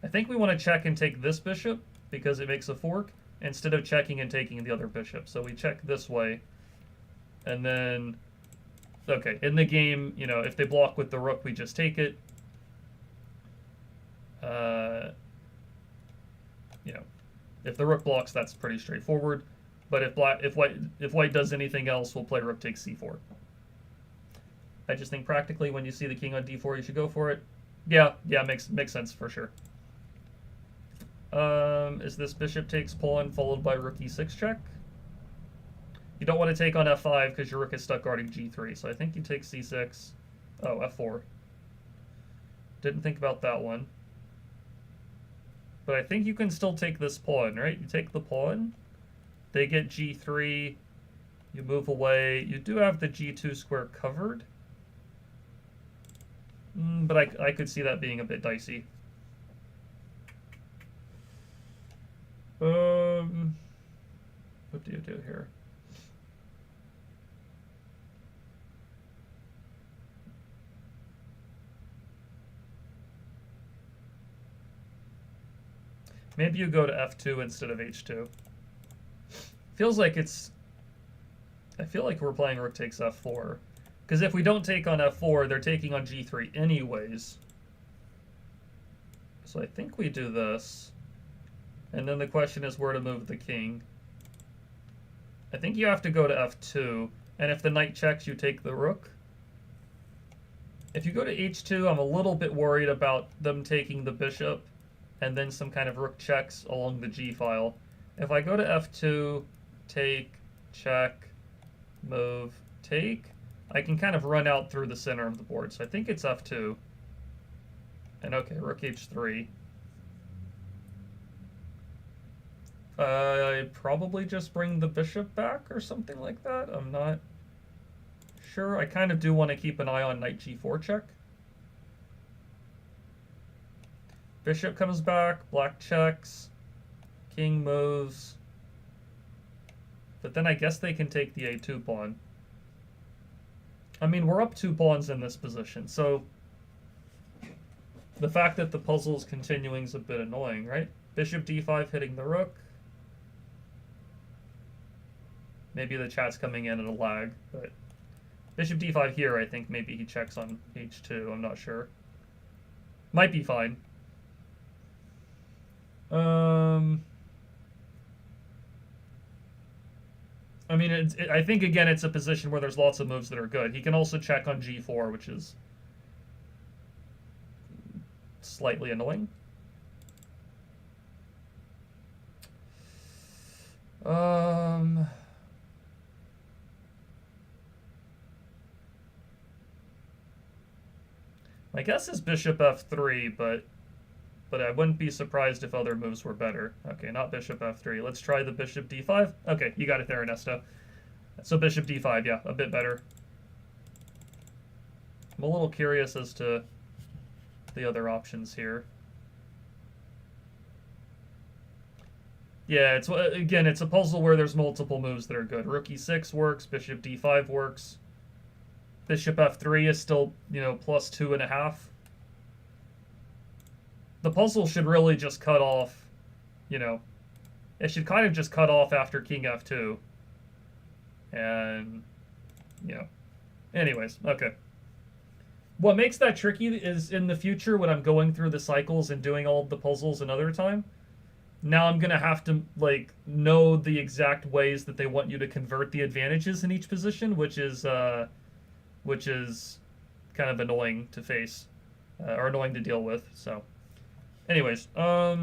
I think we want to check and take this bishop because it makes a fork instead of checking and taking the other bishop. So we check this way. And then, okay, in the game, if they block with the rook, we just take it. If the rook blocks, that's pretty straightforward. But if white does anything else, we'll play rook takes c4. I just think practically when you see the king on d4, you should go for it. Yeah, makes sense for sure. Is this bishop takes pawn followed by rook e6 check? You don't want to take on f5 because your rook is stuck guarding g3, so I think you take c6. Oh, f4. Didn't think about that one. But I think you can still take this pawn, right? You take the pawn, they get g3, you move away. You do have the g2 square covered. But I could see that being a bit dicey. What do you do here? Maybe you go to f2 instead of h2. Feels like it's... I feel like we're playing rook takes f4. Because if we don't take on f4, they're taking on g3 anyways. So I think we do this. And then the question is where to move the king. I think you have to go to f2. And if the knight checks, you take the rook. If you go to h2, I'm a little bit worried about them taking the bishop and then some kind of rook checks along the g file. If I go to f2, take, check, move, take, I can kind of run out through the center of the board. So I think it's f2. And okay, rook h3. I probably just bring the bishop back or something like that. I'm not sure. I kind of do want to keep an eye on knight g4 check. Bishop comes back, black checks, king moves. But then I guess they can take the a2 pawn. I mean, we're up 2 pawns in this position, so the fact that the puzzle is continuing is a bit annoying, right? Bishop d5 hitting the rook. Maybe the chat's coming in at a lag, but Bishop d5 here, I think maybe he checks on h2. I'm not sure. Might be fine. I mean, I think, again, it's a position where there's lots of moves that are good. He can also check on g4, which is slightly annoying. My guess is bishop f3, but I wouldn't be surprised if other moves were better. Okay, not bishop f3. Let's try the bishop d5. Okay, you got it there, Ernesto. So bishop d5, yeah, a bit better. I'm a little curious as to the other options here. Yeah, it's a puzzle where there's multiple moves that are good. Rook e6 works, bishop d5 works. Bishop f3 is still, plus 2.5. The puzzle should really just cut off, it should kind of just cut off after king f2. And, anyways, okay. What makes that tricky is in the future when I'm going through the cycles and doing all the puzzles another time, now I'm going to have to, know the exact ways that they want you to convert the advantages in each position, which is kind of annoying to face, or annoying to deal with, so. Anyways, what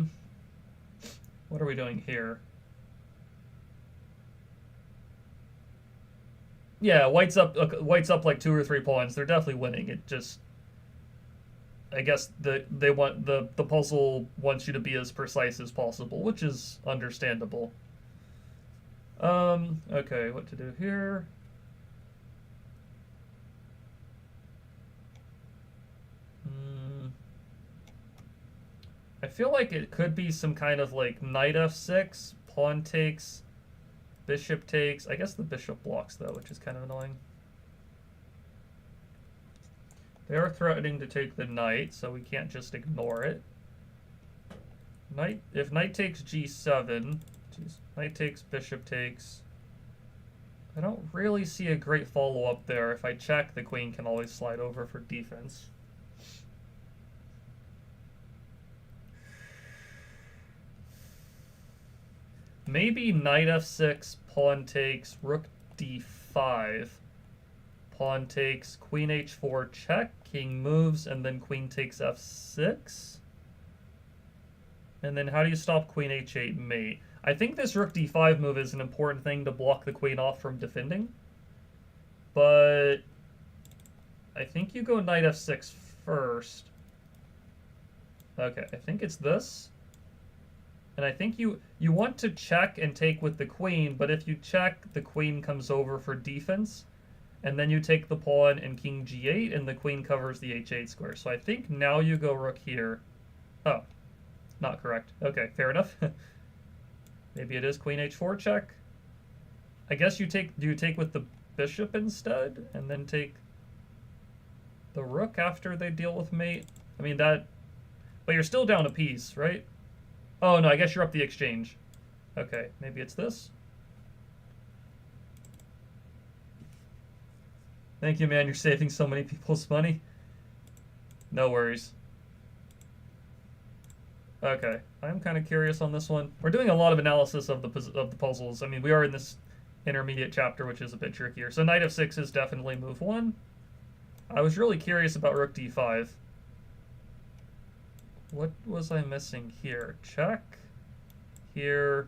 are we doing here? Yeah, white's up like 2 or 3 pawns. They're definitely winning. It just, I guess the puzzle wants you to be as precise as possible, which is understandable. Okay, what to do here? I feel like it could be some kind of knight f6, pawn takes, bishop takes. I guess the bishop blocks though, which is kind of annoying. They are threatening to take the knight, so we can't just ignore it. If knight takes g7, knight takes, bishop takes. I don't really see a great follow-up there. If I check, the queen can always slide over for defense. Maybe knight f6, pawn takes, rook d5, pawn takes, queen h4 check, king moves, and then queen takes f6. And then how do you stop queen h8 mate? I think this rook d5 move is an important thing to block the queen off from defending. But I think you go knight f6 first. Okay, I think it's this. And I think you want to check and take with the queen, but if you check, the queen comes over for defense, and then you take the pawn and king g8, and the queen covers the h8 square. So I think now you go rook here. Oh, not correct. Okay, fair enough. Maybe it is queen h4 check. I guess do you take with the bishop instead, and then take the rook after they deal with mate? I mean, but you're still down a piece, right? Oh, no, I guess you're up the exchange. Okay, maybe it's this. Thank you, man. You're saving so many people's money. No worries. Okay, I'm kind of curious on this one. We're doing a lot of analysis of the puzzles. I mean, we are in this intermediate chapter, which is a bit trickier. So knight f6 is definitely move 1. I was really curious about rook d5. What was I missing here? Check. Here.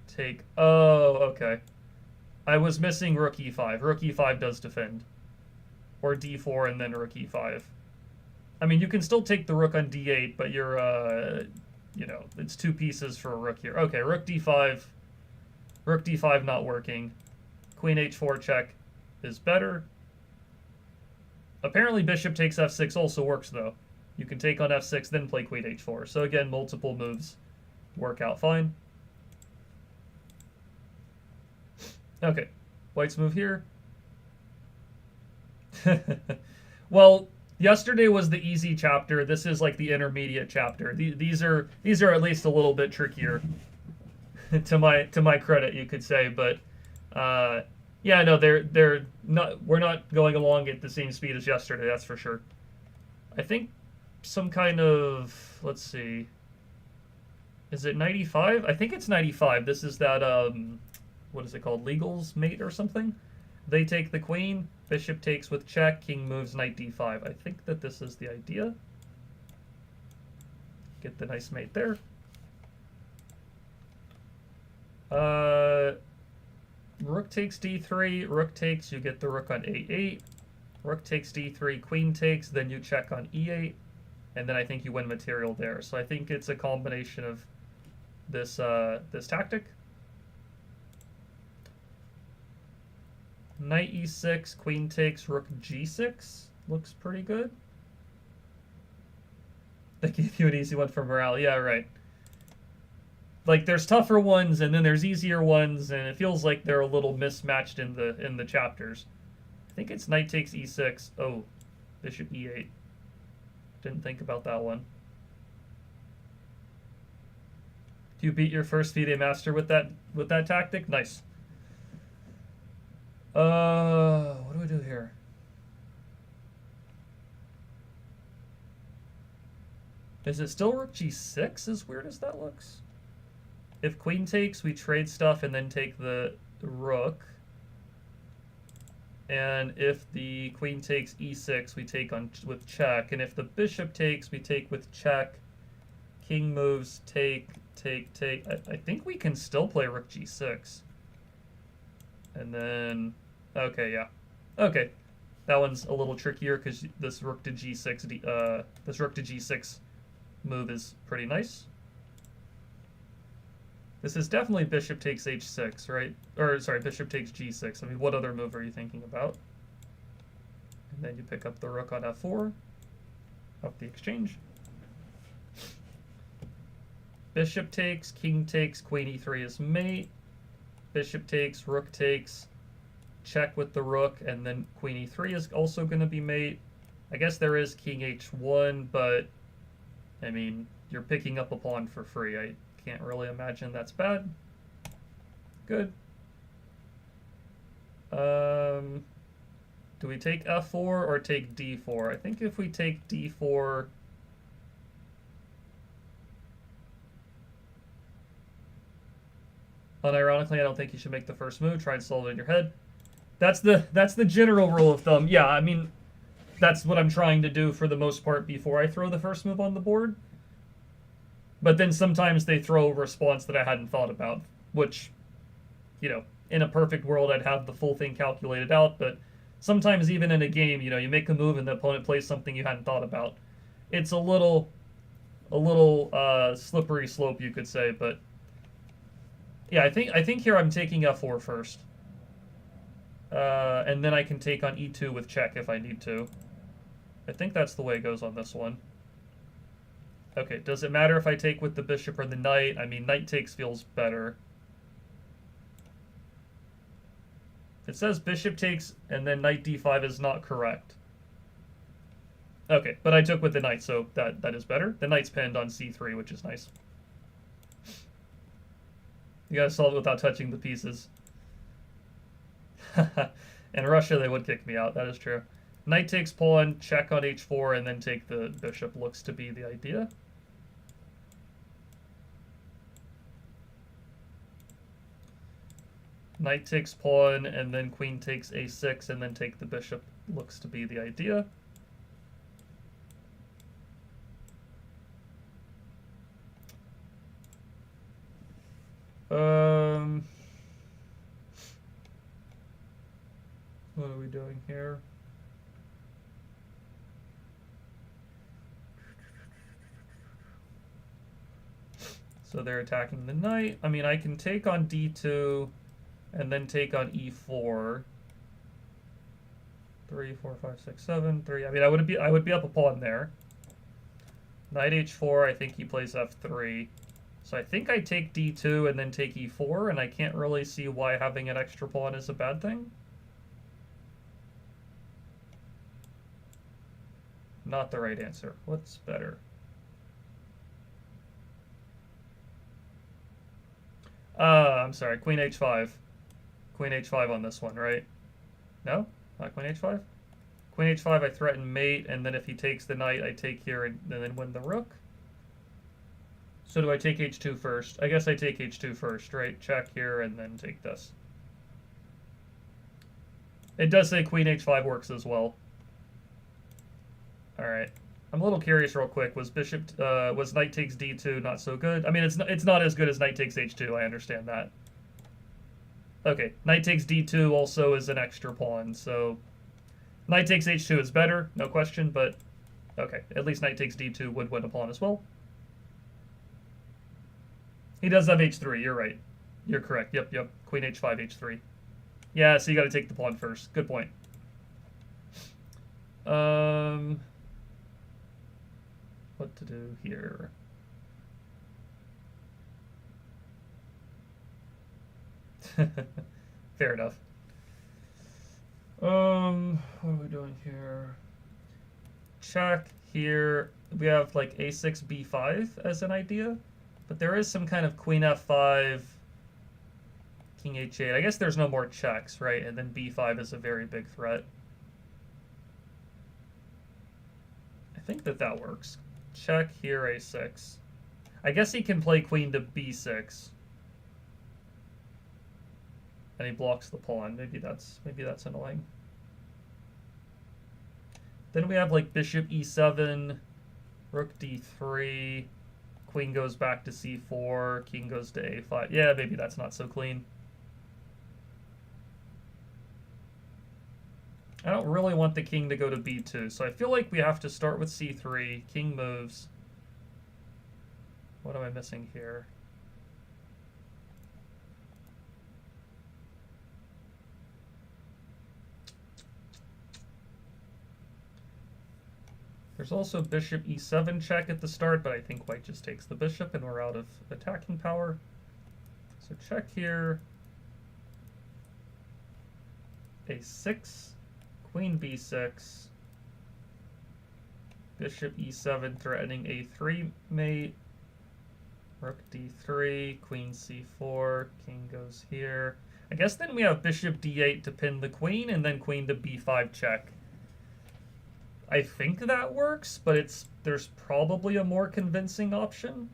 Take. Oh, okay. I was missing rook e5. Rook e5 does defend. Or d4 and then rook e5. I mean, you can still take the rook on d8, but you're, it's 2 pieces for a rook here. Okay, rook d5. Rook d5 not working. Queen h4 check is better. Apparently bishop takes f6 also works, though. You can take on f6, then play queen h4. So again, multiple moves work out fine. Okay, white's move here. Well, yesterday was the easy chapter. This is like the intermediate chapter. These are at least a little bit trickier, to my credit, you could say. But Yeah, no, they're not. We're not going along at the same speed as yesterday. That's for sure. I think some kind of, let's see. Is it 95? I think it's 95. This is that what is it called? Legal's mate or something? They take the queen, bishop takes with check, king moves, knight d5. I think that this is the idea. Get the nice mate there. Rook takes d3, rook takes, you get the rook on a8. Rook takes d3, queen takes, then you check on e8, and then I think you win material there. So I think it's a combination of this this tactic. Knight e6, queen takes, rook g6. Looks pretty good. They gave you an easy one for morale. Yeah, right. Like, there's tougher ones, and then there's easier ones, and it feels like they're a little mismatched in the chapters. I think it's knight takes e6. Oh, bishop e8. Didn't think about that one. Do you beat your first FIDE master with that tactic? Nice. What do I do here? Is it still rook g6, as weird as that looks? If queen takes, we trade stuff and then take the rook. And if the queen takes e6, we take on with check. And if the bishop takes, we take with check. King moves, take. I think we can still play rook g6. And then, okay, yeah. Okay, that one's a little trickier because this rook to g6 move is pretty nice. This is definitely bishop takes h6, right? Or, sorry, bishop takes g6. I mean, what other move are you thinking about? And then you pick up the rook on f4, up the exchange. Bishop takes, king takes, queen e3 is mate. Bishop takes, rook takes, check with the rook, and then queen e3 is also going to be mate. I guess there is king h1, but, I mean, you're picking up a pawn for free. I can't really imagine that's bad. Good. Do we take f4 or take d4? I think if we take d4... Unironically, I don't think you should make the first move. Try and solve it in your head. That's the general rule of thumb. Yeah, I mean, that's what I'm trying to do for the most part before I throw the first move on the board. But then sometimes they throw a response that I hadn't thought about, which, you know, in a perfect world, I'd have the full thing calculated out. But sometimes even in a game, you know, you make a move and the opponent plays something you hadn't thought about. It's a little slippery slope, you could say, but... Yeah, I think here I'm taking f4 first. And then I can take on e2 with check if I need to. I think that's the way it goes on this one. Okay, does it matter if I take with the bishop or the knight? I mean, knight takes feels better. It says bishop takes and then knight d5 is not correct. Okay, but I took with the knight, so that is better. The knight's pinned on c3, which is nice. You gotta solve it without touching the pieces. In Russia, they would kick me out. That is true. Knight takes pawn, check on h4, and then take the bishop looks to be the idea. Knight takes pawn, and then queen takes a6, and then take the bishop looks to be the idea. What are we doing here? So they're attacking the knight. I mean, I can take on d2 and then take on e4. 3, 4, 5, 6, 7, 3. I mean, I would be up a pawn there. Knight h4, I think he plays f3. So I think I take d2 and then take e4, and I can't really see why having an extra pawn is a bad thing. Not the right answer. What's better? I'm sorry, queen h5. queen h5 on this one, right? No? Not queen h5? Queen h5, I threaten mate, and then if he takes the knight, I take here and then win the rook. So do I take h2 first? I guess I take h2 first, right? Check here and then take this. It does say queen h5 works as well. All right. I'm a little curious real quick. Was was knight takes d2 not so good? I mean, it's not as good as knight takes h2. I understand that. Okay, knight takes d2 also is an extra pawn, so knight takes h2 is better, no question, but okay, at least knight takes d2 would win a pawn as well. He does have h3, you're right. You're correct, yep. Queen h5, h3. Yeah, so you gotta take the pawn first. Good point. What to do here? Fair enough. What are we doing here? Check here. We have like a6, b5 as an idea, but there is some kind of queen f5, king h8. I guess there's no more checks, right? And then b5 is a very big threat. I think that works. Check here, a6. I guess he can play queen to b6. And he blocks the pawn. Maybe that's annoying. Then we have like bishop e7, rook d3, queen goes back to c4, king goes to a5. Yeah, maybe that's not so clean. I don't really want the king to go to b2, so I feel like we have to start with c3, king moves. What am I missing here? There's also bishop e7 check at the start, but I think white just takes the bishop and we're out of attacking power. So check here. a6, queen b6, bishop e7 threatening a3 mate, rook d3, queen c4, king goes here. I guess then we have bishop d8 to pin the queen and then queen to b5 check. I think that works, but there's probably a more convincing option.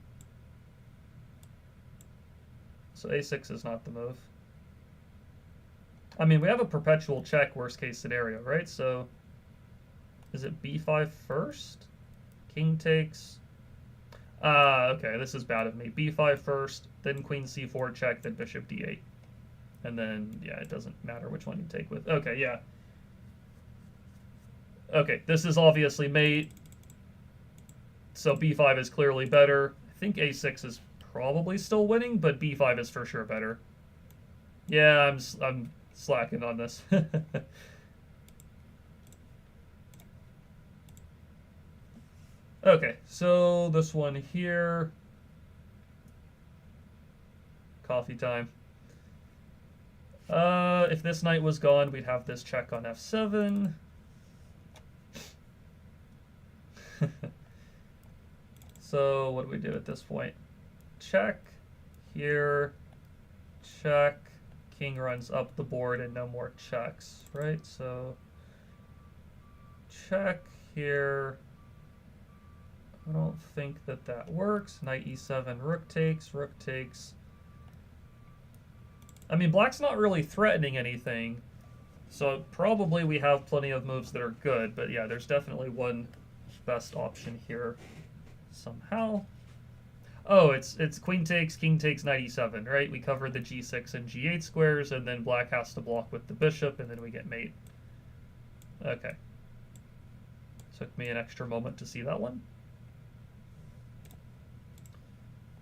So a6 is not the move. I mean, we have a perpetual check, worst case scenario, right? So is it b5 first? King takes. Okay, this is bad of me. b5 first, then queen c4 check, then bishop d8. And then, yeah, it doesn't matter which one you take with. Okay, yeah. Okay, this is obviously mate, so b5 is clearly better. I think a6 is probably still winning, but b5 is for sure better. Yeah, I'm slacking on this. Okay, so this one here, coffee time. If this knight was gone, we'd have this check on f7. So what do we do at this point? Check here, check, king runs up the board and no more checks, right? So check here. I don't think that works. Knight e7, rook takes, rook takes. I mean, black's not really threatening anything, so probably we have plenty of moves that are good, but yeah, there's definitely one best option here somehow. Oh, it's queen takes, king takes, knight e7, right? We covered the g6 and g8 squares, and then black has to block with the bishop, and then we get mate. Okay. Took me an extra moment to see that one.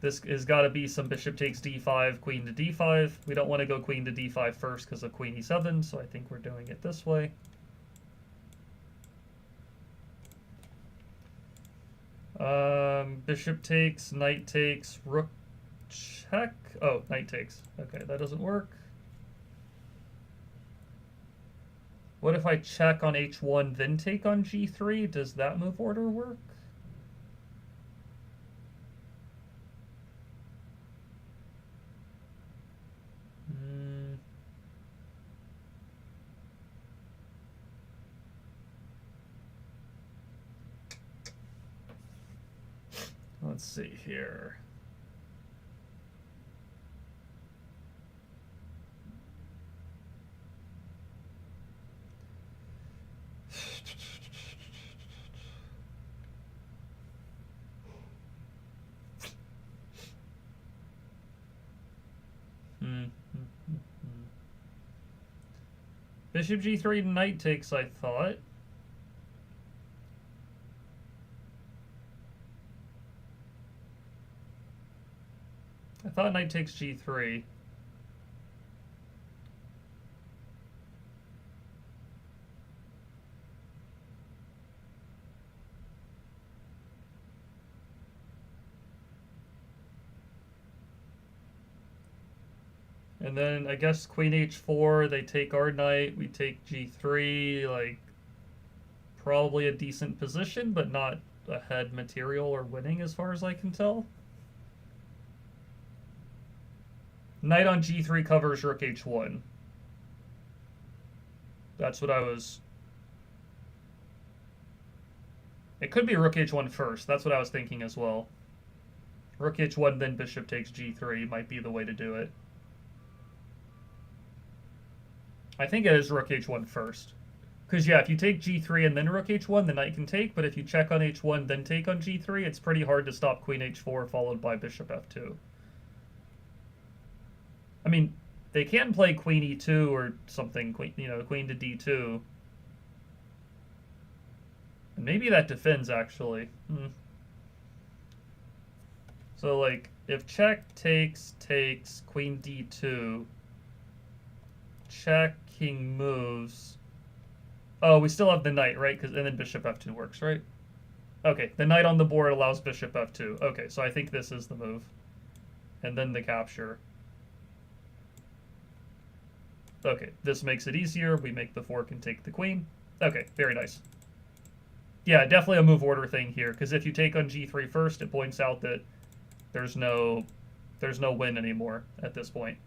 This has got to be some bishop takes d5, queen to d5. We don't want to go queen to d5 first because of queen e7, so I think we're doing it this way. Bishop takes, knight takes, rook check. Oh, knight takes. Okay, that doesn't work. What if I check on h1, then take on g3? Does that move order work? Let's see here. Bishop g3, knight takes, I thought. I thought knight takes g3. And then I guess queen h4, they take our knight, we take g3, like probably a decent position, but not ahead material or winning as far as I can tell. Knight on g3 covers rook h1. That's what I was... It could be rook h1 first. That's what I was thinking as well. Rook h1, then bishop takes g3 might be the way to do it. I think it is rook h1 first. Because, yeah, if you take g3 and then rook h1, the knight can take. But if you check on h1, then take on g3, it's pretty hard to stop queen h4 followed by bishop f2. I mean, they can play queen e2 or something, queen to d2. And maybe that defends, actually. So, like, if check takes, queen d2, check, king moves. Oh, we still have the knight, right? And then bishop f2 works, right? Okay, the knight on the board allows bishop f2. Okay, so I think this is the move. And then the capture. Okay, this makes it easier. We make the fork and take the queen. Okay, very nice. Yeah, definitely a move order thing here, because if you take on g3 first, it points out that there's no win anymore at this point.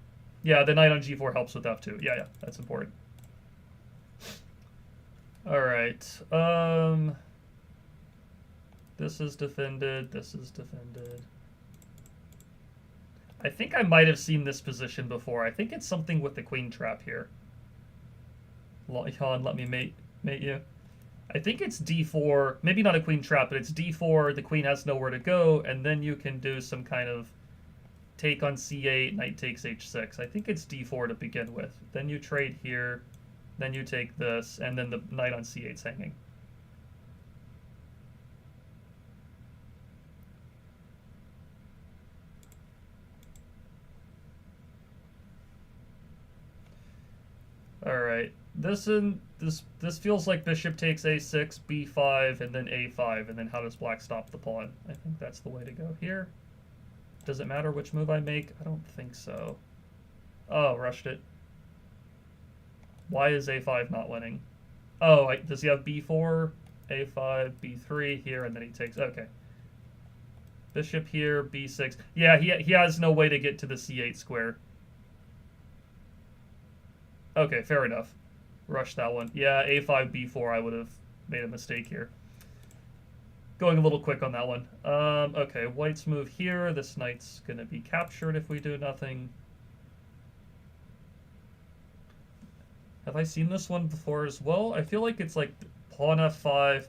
Yeah, the knight on g4 helps with f2. Yeah, that's important. All right. This is defended. This is defended. I think I might have seen this position before. I think it's something with the queen trap here. Jan, let me mate you. I think it's d4. Maybe not a queen trap, but it's d4. The queen has nowhere to go, and then you can do some kind of take on c8, knight takes h6. I think it's d4 to begin with. Then you trade here, then you take this, and then the knight on c8's hanging. All right. This feels like bishop takes a6, b5, and then a5, and then how does black stop the pawn? I think that's the way to go here. Does it matter which move I make? I don't think so. Oh, rushed it. Why is a5 not winning? Oh, does he have b4, a5, b3 here, and then he takes... Okay. Bishop here, b6. Yeah, he has no way to get to the c8 square. Okay, fair enough. Rush that one. Yeah, a5, b4, I would have made a mistake here. Going a little quick on that one. Okay, white's move here. This knight's going to be captured if we do nothing. Have I seen this one before as well? I feel like it's like pawn f5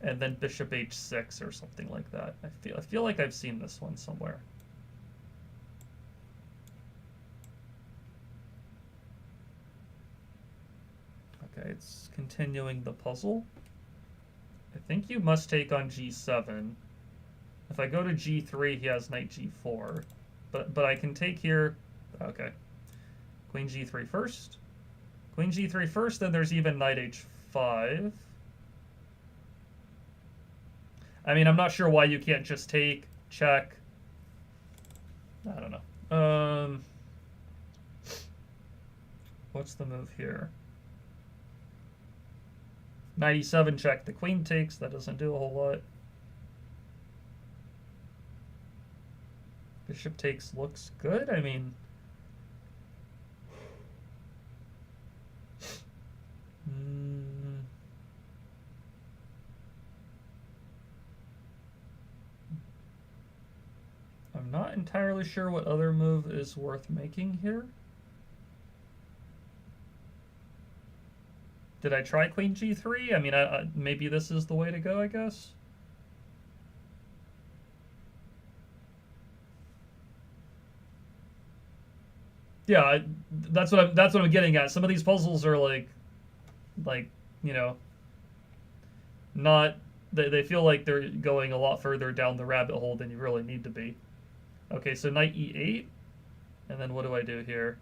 and then bishop h6 or something like that. I feel like I've seen this one somewhere. Okay, it's continuing the puzzle. I think you must take on g7. If I go to g3, he has knight g4. But I can take here... Okay. Queen g3 first. Queen g3 first, then there's even knight h5. I mean, I'm not sure why you can't just take, check. I don't know. What's the move here? Knight e7 check, the queen takes. That doesn't do a whole lot. Bishop takes looks good. I mean... I'm not entirely sure what other move is worth making here. Did I try queen g3? I mean, maybe this is the way to go, I guess. Yeah, that's what I'm getting at. Some of these puzzles are like you know, not they feel like they're going a lot further down the rabbit hole than you really need to be. Okay, so knight e8, and then what do I do here?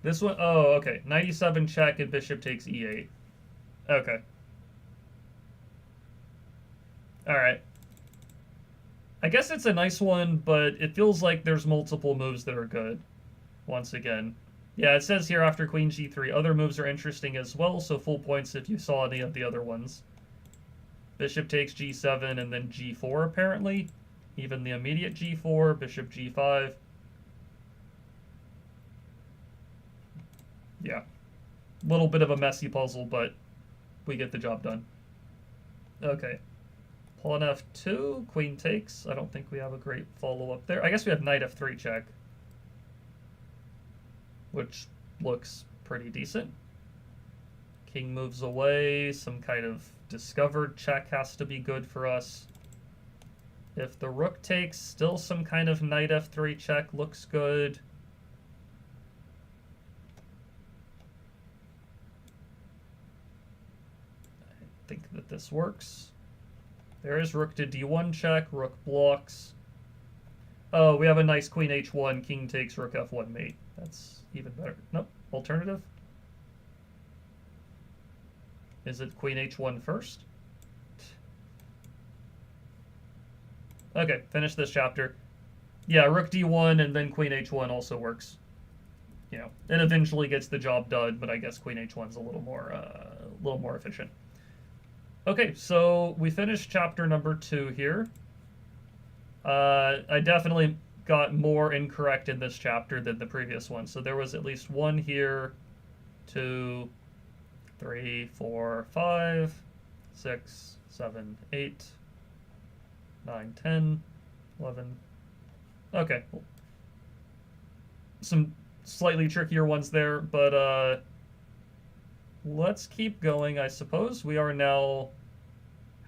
This one, oh, okay. Knight e7 check and bishop takes e8. Okay. Alright. I guess it's a nice one, but it feels like there's multiple moves that are good. Once again. Yeah, it says here after queen g3, other moves are interesting as well, so full points if you saw any of the other ones. Bishop takes g7 and then g4 apparently. Even the immediate g4, bishop g5. Yeah. Little bit of a messy puzzle, but we get the job done. Okay. Pawn f2, queen takes. I don't think we have a great follow-up there. I guess we have knight f3 check, which looks pretty decent. King moves away. Some kind of discovered check has to be good for us. If the rook takes, still some kind of knight f3 check looks good. I think that this works. There is rook to d1 check, rook blocks. Oh, we have a nice queen h1, king takes, rook f1 mate. That's even better. Nope, alternative. Is it queen h1 first? Okay, finish this chapter. Yeah, rook d1 and then queen h1 also works. You know, it eventually gets the job done, but I guess queen h1's a little more efficient. Okay, so we finished chapter number 2 here. I definitely got more incorrect in this chapter than the previous one. So there was at least 1 here, 2, 3, 4, 5, 6, 7, 8, 9, 10, 11. Okay. Some slightly trickier ones there, but let's keep going, I suppose. We are now,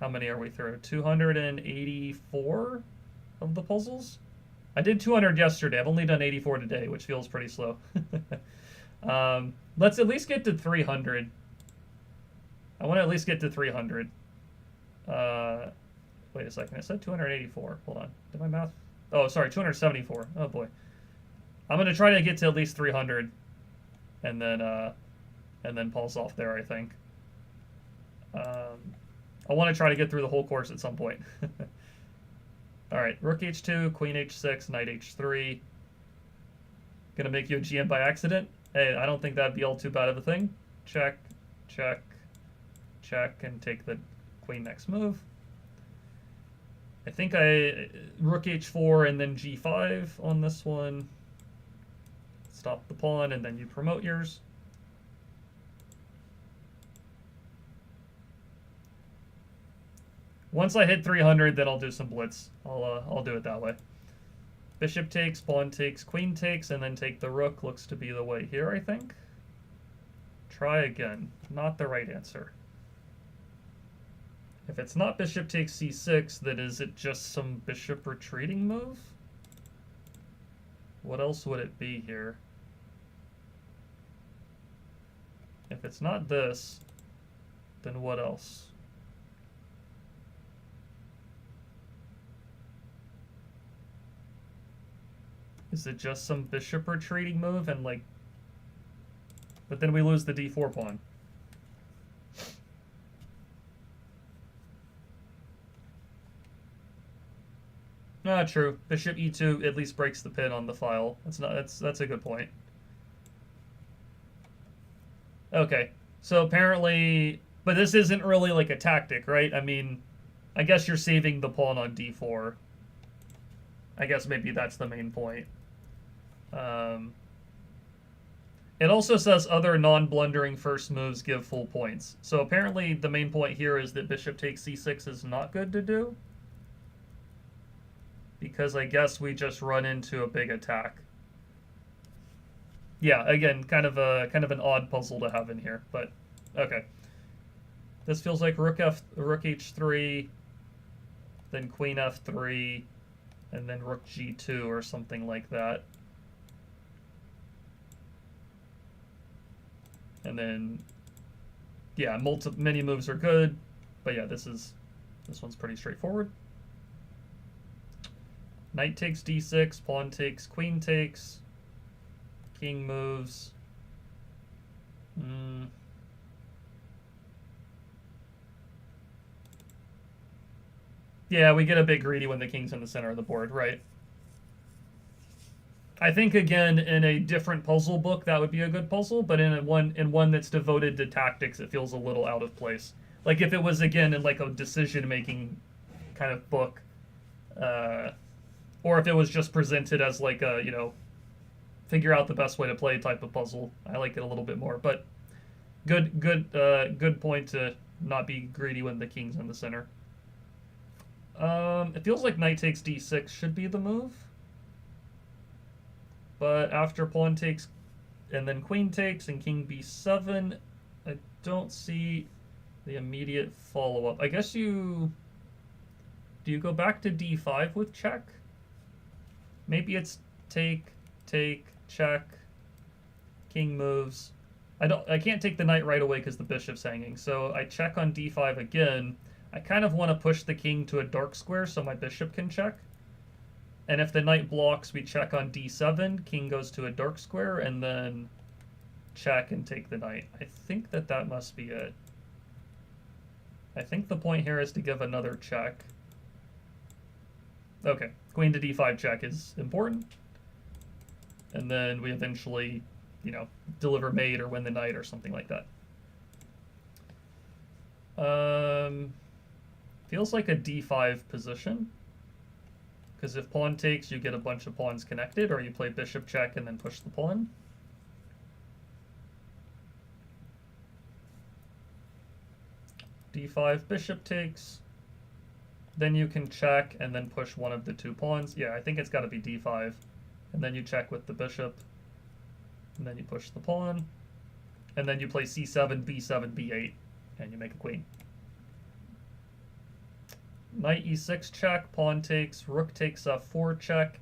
how many are we through? 284 of the puzzles? I did 200 yesterday. I've only done 84 today, which feels pretty slow. Let's at least get to 300. I want to at least get to 300. Wait a second. I said 284. Hold on. Did my math? Oh, sorry. 274. Oh, boy. I'm going to try to get to at least 300. And then pulse off there, I think. I want to try to get through the whole course at some point. All right, rook h2, queen h6, knight h3. Gonna make you a GM by accident? Hey, I don't think that'd be all too bad of a thing. Check, check, check, and take the queen next move. I think rook h4 and then g5 on this one. Stop the pawn, and then you promote yours. Once I hit 300, then I'll do some blitz. I'll do it that way. Bishop takes, pawn takes, queen takes, and then take the rook. Looks to be the way here, I think. Try again. Not the right answer. If it's not bishop takes c6, then is it just some bishop retreating move? What else would it be here? If it's not this, then what else? Is it just some bishop retreating move and like... But then we lose the d4 pawn. Ah, true. Bishop e2 at least breaks the pin on the file. That's a good point. Okay, so apparently... But this isn't really like a tactic, right? I mean, I guess you're saving the pawn on d4. I guess maybe that's the main point. It also says other non-blundering first moves give full points. So apparently the main point here is that bishop takes c6 is not good to do. Because I guess we just run into a big attack. Yeah, again, kind of an odd puzzle to have in here, but okay. This feels like rook h3, then queen f3, and then rook g2 or something like that. And then, yeah, many moves are good, but yeah, this one's pretty straightforward. Knight takes d6, pawn takes, queen takes, king moves. Yeah, we get a bit greedy when the king's in the center of the board, right? I think, again, in a different puzzle book, that would be a good puzzle, but in one that's devoted to tactics, it feels a little out of place. Like, if it was, again, in, like, a decision-making kind of book, or if it was just presented as, like, a, you know, figure out the best way to play type of puzzle, I like it a little bit more. But good point to not be greedy when the king's in the center. It feels like knight takes d6 should be the move. But after pawn takes and then queen takes and king b7, I don't see the immediate follow-up. I guess do you go back to d5 with check? Maybe it's take, check, king moves. I can't take the knight right away because the bishop's hanging. So I check on d5 again. I kind of want to push the king to a dark square so my bishop can check. And if the knight blocks, we check on d7, king goes to a dark square, and then check and take the knight. I think that must be it. I think the point here is to give another check. Okay, queen to d5 check is important. And then we eventually, you know, deliver mate or win the knight or something like that. Feels like a d5 position. Because if pawn takes, you get a bunch of pawns connected, or you play bishop check and then push the pawn. d5, bishop takes. Then you can check and then push one of the two pawns. Yeah, I think it's got to be d5. And then you check with the bishop. And then you push the pawn. And then you play c7, b7, b8. And you make a queen. Knight e6 check, pawn takes, rook takes f4 check,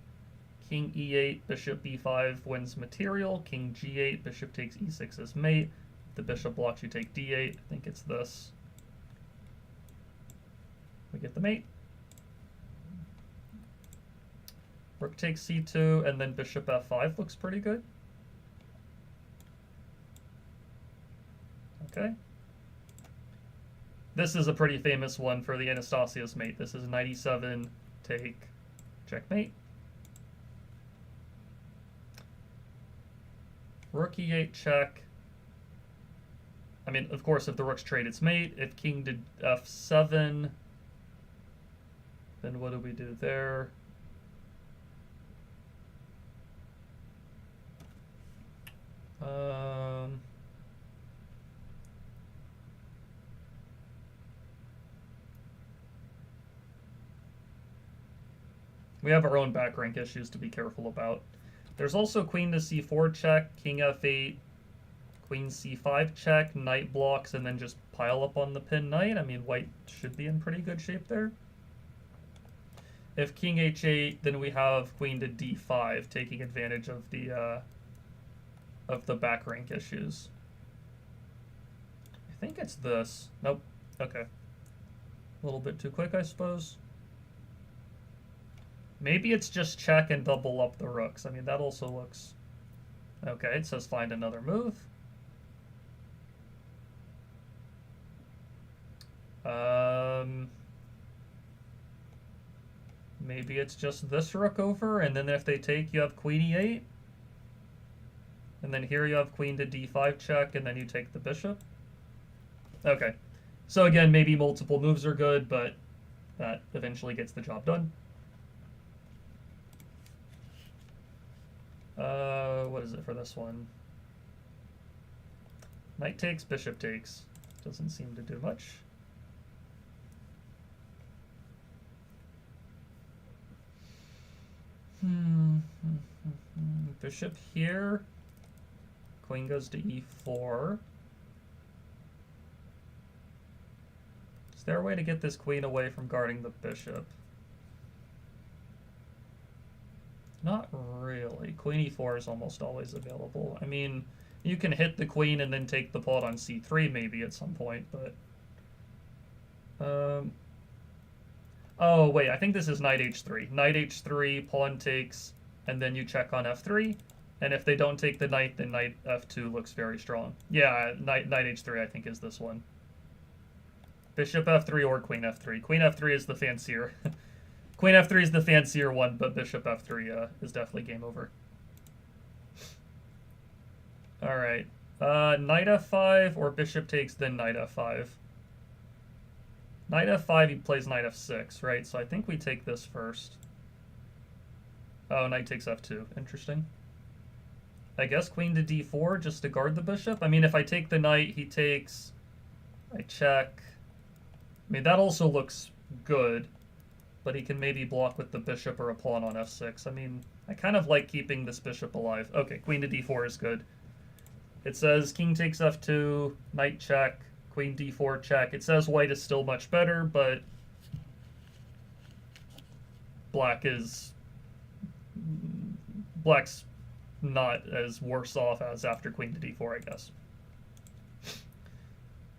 king e8, bishop b5 wins material, king g8, bishop takes e6 as mate. If the bishop blocks, you take d8. I think it's this. We get the mate. Rook takes c2, and then bishop f5 looks pretty good. Okay. This is a pretty famous one for the Anastasios mate. This is knight e7, take, checkmate. Rook e8 check. I mean, of course, if the rook's trade, it's mate. If king did f7, then what do we do there? We have our own back rank issues to be careful about. There's also queen to c4 check, king f8, queen c5 check, knight blocks, and then just pile up on the pinned knight. I mean, white should be in pretty good shape there. If king h8, then we have queen to d5, taking advantage of the back rank issues. I think it's this. Nope. Okay. A little bit too quick, I suppose. Maybe it's just check and double up the rooks. I mean, that also looks... Okay, it says find another move. Maybe it's just this rook over, and then if they take, you have queen e8. And then here you have queen to d5 check, and then you take the bishop. Okay. So again, maybe multiple moves are good, but that eventually gets the job done. What is it for this one? Knight takes, bishop takes. Doesn't seem to do much. Bishop here. Queen goes to e4. Is there a way to get this queen away from guarding the bishop? Not really. Queen e4 is almost always available. I mean, you can hit the queen and then take the pawn on c3 maybe at some point, but... oh, wait, I think this is knight h3. Knight h3, pawn takes, and then you check on f3. And if they don't take the knight, then knight f2 looks very strong. Yeah, knight h3 I think is this one. Bishop f3 or queen f3. Queen f3 is the fancier. Queen f3 is the fancier one, but bishop f3 is definitely game over. All right. Knight f5 or bishop takes, then knight f5. Knight f5, he plays knight f6, right? So I think we take this first. Oh, knight takes f2. Interesting. I guess queen to d4 just to guard the bishop. I mean, if I take the knight, he takes... I check. I mean, that also looks good, but he can maybe block with the bishop or a pawn on f6. I mean, I kind of like keeping this bishop alive. Okay, queen to d4 is good. It says king takes f2, knight check, queen d4 check. It says white is still much better, but black's not as worse off as after queen to d4, I guess.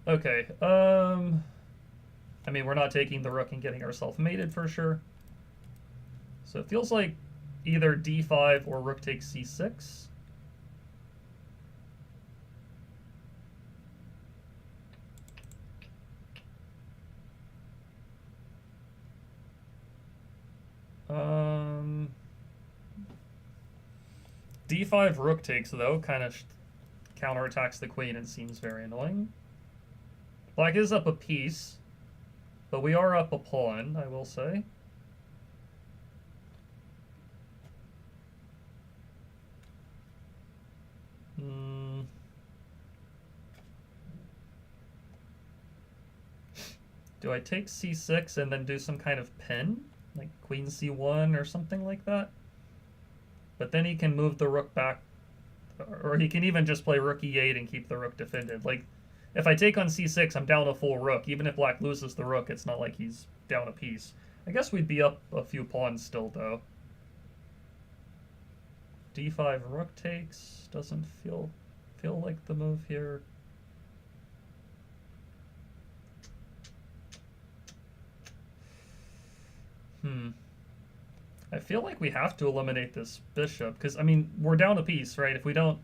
Okay, I mean, we're not taking the rook and getting ourselves mated for sure. So it feels like either d5 or rook takes c6. D5 rook takes, though, kind of counterattacks the queen and seems very annoying. Black is up a piece, but we are up a pawn, I will say. Do I take c6 and then do some kind of pin? Like queen c1 or something like that? But then he can move the rook back, or he can even just play rook e8 and keep the rook defended. Like, if I take on c6, I'm down a full rook. Even if black loses the rook, it's not like he's down a piece. I guess we'd be up a few pawns still, though. d5 rook takes. Doesn't feel like the move here. I feel like we have to eliminate this bishop, because, I mean, we're down a piece, right? If we don't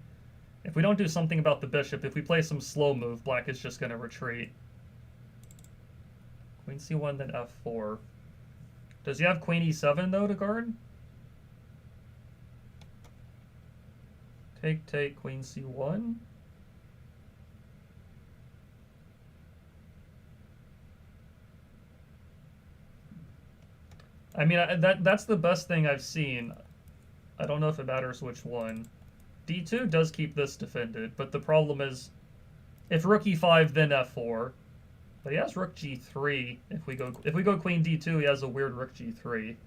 do something about the bishop, if we play some slow move, black is just going to retreat. Queen c1, then f4. Does he have queen e7, though, to guard? Take, queen c1. I mean, that's the best thing I've seen. I don't know if it matters which one. d2 does keep this defended, but the problem is if rook e5, then f4. But he has rook g3. If we go queen d2, he has a weird rook g3.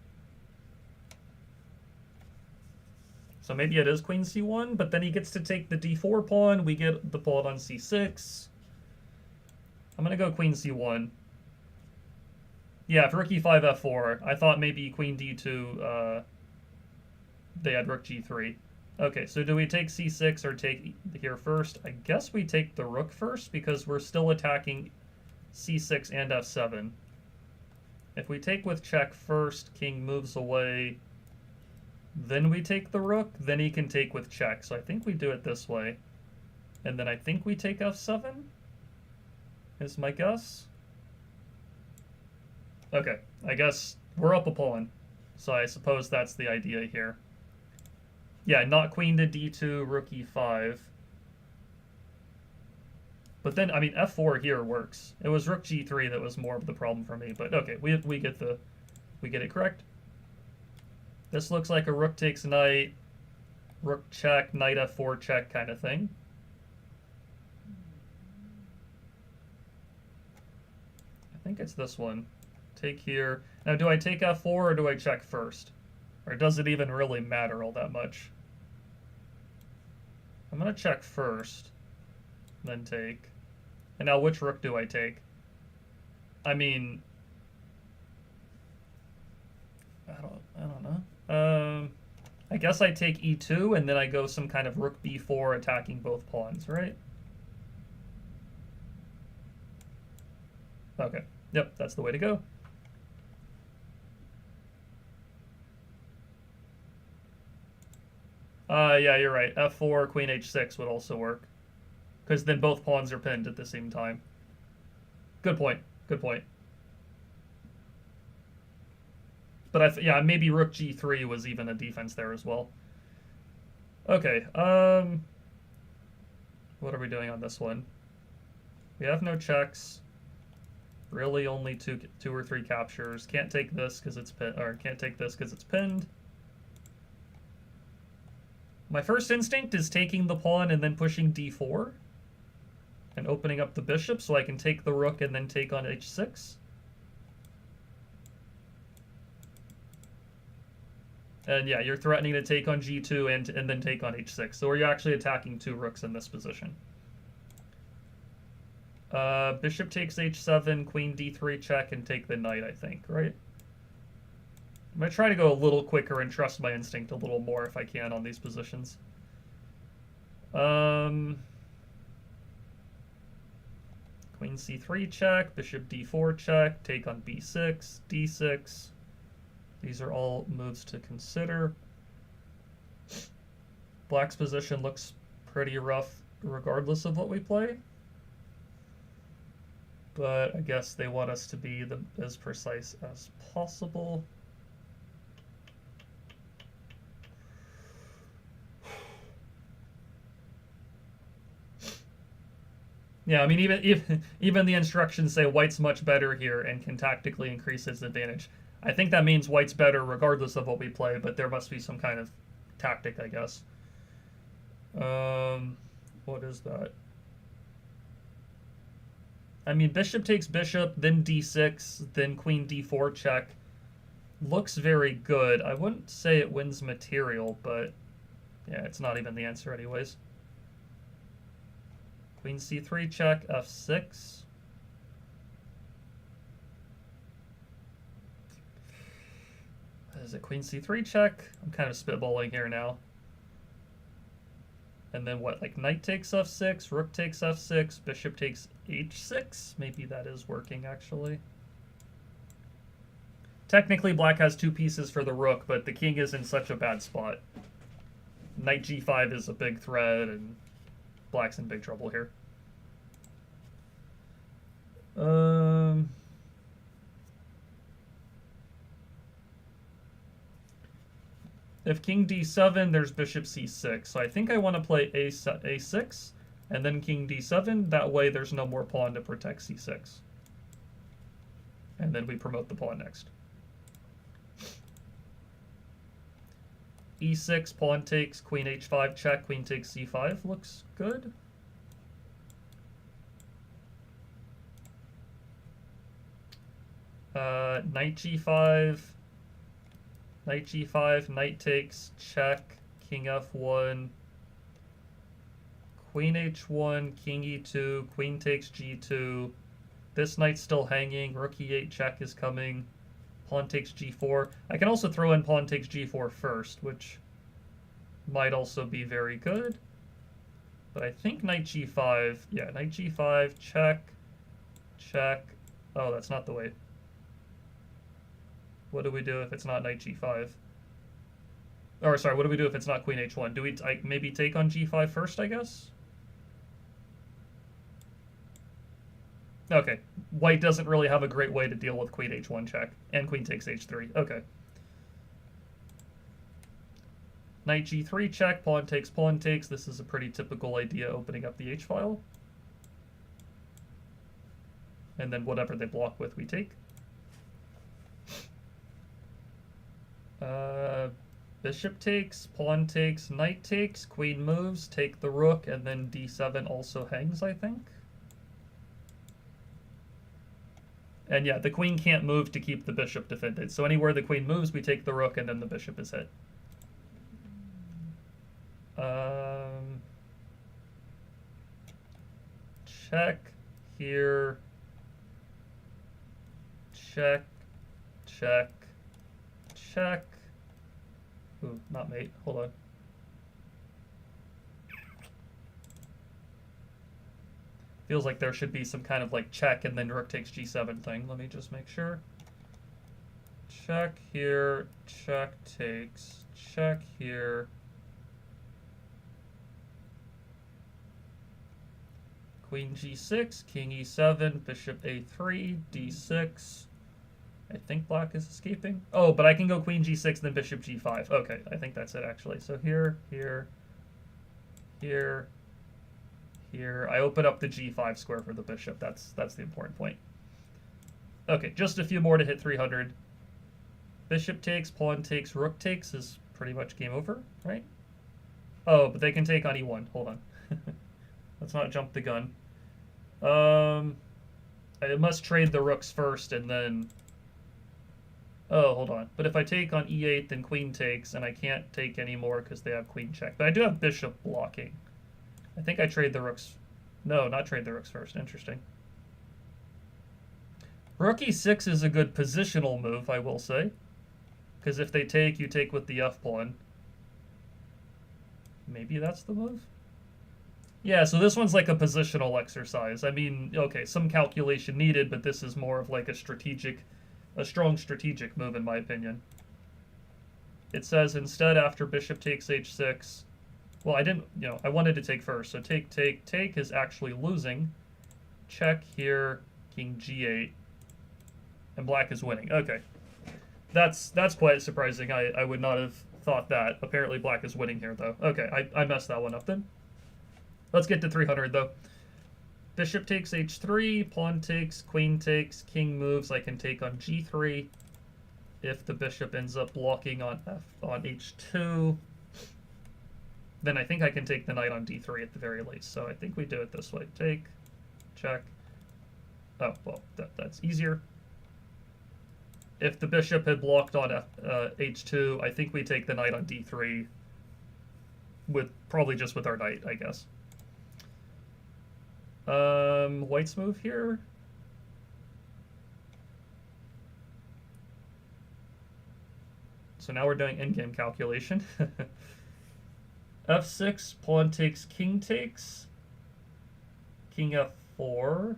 So maybe it is queen c1, but then he gets to take the d4 pawn. We get the pawn on c6. I'm going to go queen c1. Yeah, if rook e5, f4, I thought maybe queen d2, they had rook g3. Okay, so do we take c6 or take here first? I guess we take the rook first because we're still attacking c6 and f7. If we take with check first, king moves away, then we take the rook, then he can take with check. So I think we do it this way. And then I think we take f7, is my guess. Okay, I guess we're up a pawn, so I suppose that's the idea here. Yeah, not queen to d2, rook e5. But then, I mean, f4 here works. It was rook g3 that was more of the problem for me, but okay, we get it correct. This looks like a rook takes knight. rook check, knight f4 check kind of thing. I think it's this one. Take here. Now, do I take f4 or do I check first? Or does it even really matter all that much? I'm going to check first, then take. And now which rook do I take? I mean, I don't know. I guess I take e2 and then I go some kind of rook b4 attacking both pawns, right? Okay. Yep, that's the way to go. Yeah, you're right. f4, queen h6 would also work. Because then both pawns are pinned at the same time. Good point. Good point. But yeah, maybe rook g3 was even a defense there as well. Okay, what are we doing on this one? We have no checks. Really only two or three captures. Can't take this because it's pinned, or can't take this because it's pinned. My first instinct is taking the pawn and then pushing d4 and opening up the bishop so I can take the rook and then take on h6. And yeah, you're threatening to take on g2 and then take on h6. So you're actually attacking two rooks in this position. Bishop takes h7, queen d3 check, and take the knight, I think, right? I'm going to try to go a little quicker and trust my instinct a little more if I can on these positions. Queen c3 check, bishop d4 check, take on b6, d6. These are all moves to consider. Black's position looks pretty rough regardless of what we play. But I guess they want us to be as precise as possible. Yeah, I mean, even the instructions say white's much better here and can tactically increase its advantage. I think that means white's better regardless of what we play, but there must be some kind of tactic, I guess. What is that? I mean, bishop takes bishop, then d6, then queen d4 check. Looks very good. I wouldn't say it wins material, but yeah, it's not even the answer anyways. Queen c3 check, f6. Is it queen c3 check? I'm kind of spitballing here now. And then what, like knight takes f6, rook takes f6, bishop takes h6? Maybe that is working, actually. Technically, black has two pieces for the rook, but the king is in such a bad spot. Knight g5 is a big threat, and black's in big trouble here. If king d7, there's bishop c6. So I think I want to play a6 and then king d7. That way there's no more pawn to protect c6. And then we promote the pawn next. e6, pawn takes, queen h5 check, queen takes c5. Looks good. Knight g5. Knight g5, knight takes, check, king f1, queen h1, king e2, queen takes g2. This knight's still hanging, rook e8 check is coming, pawn takes g4. I can also throw in pawn takes g4 first, which might also be very good. But I think knight g5, yeah, knight g5, check, check. Oh, that's not the way. What do we do if it's not knight g5? Or, sorry, what do we do if it's not queen h1? Do we maybe take on g5 first, I guess? Okay. White doesn't really have a great way to deal with queen h1 check. And queen takes h3. Okay. Knight g3 check, pawn takes, pawn takes. This is a pretty typical idea, opening up the h-file. And then whatever they block with, we take. Bishop takes, pawn takes, knight takes, queen moves, take the rook, and then d7 also hangs, I think. And yeah, the queen can't move to keep the bishop defended. So anywhere the queen moves, we take the rook, and then the bishop is hit. Check here. Check, check, check. Ooh, not mate. Hold on. Feels like there should be some kind of like check and then rook takes g7 thing. Let me just make sure. Check here, check takes, check here. Queen g6, king e7, bishop a3, d6. I think black is escaping. Oh, but I can go queen g6, then bishop g5. Okay, I think that's it actually. So here, here, here, here. I open up the g5 square for the bishop. That's the important point. Okay, just a few more to hit 300. Bishop takes, pawn takes, rook takes is pretty much game over, right? Oh, but they can take on e1. Hold on. Let's not jump the gun. I must trade the rooks first and then... Oh, hold on. But if I take on e8, then queen takes, and I can't take anymore because they have queen check. But I do have bishop blocking. I think I trade the rooks... No, not trade the rooks first. Interesting. Rook e6 is a good positional move, I will say. Because if they take, you take with the f-pawn. Maybe that's the move? Yeah, so this one's like a positional exercise. I mean, okay, some calculation needed, but this is more of like a strong strategic move in my opinion. It says instead after bishop takes h6, well, I didn't, I wanted to take first, so take is actually losing. Check here, king g8, and black is winning. Okay, that's quite surprising. I would not have thought that. Apparently black is winning here, though. Okay, I messed that one up then. Let's get to 300, though. Bishop takes h3, pawn takes, queen takes, king moves. I can take on g3 if the bishop ends up blocking on h2. Then I think I can take the knight on d3 at the very least. So I think we do it this way. Take, check. Oh, well, that's easier. If the bishop had blocked on h2, I think we take the knight on d3 probably just with our knight, I guess. White's move here. So now we're doing endgame calculation. f6, pawn takes, king takes. King f4.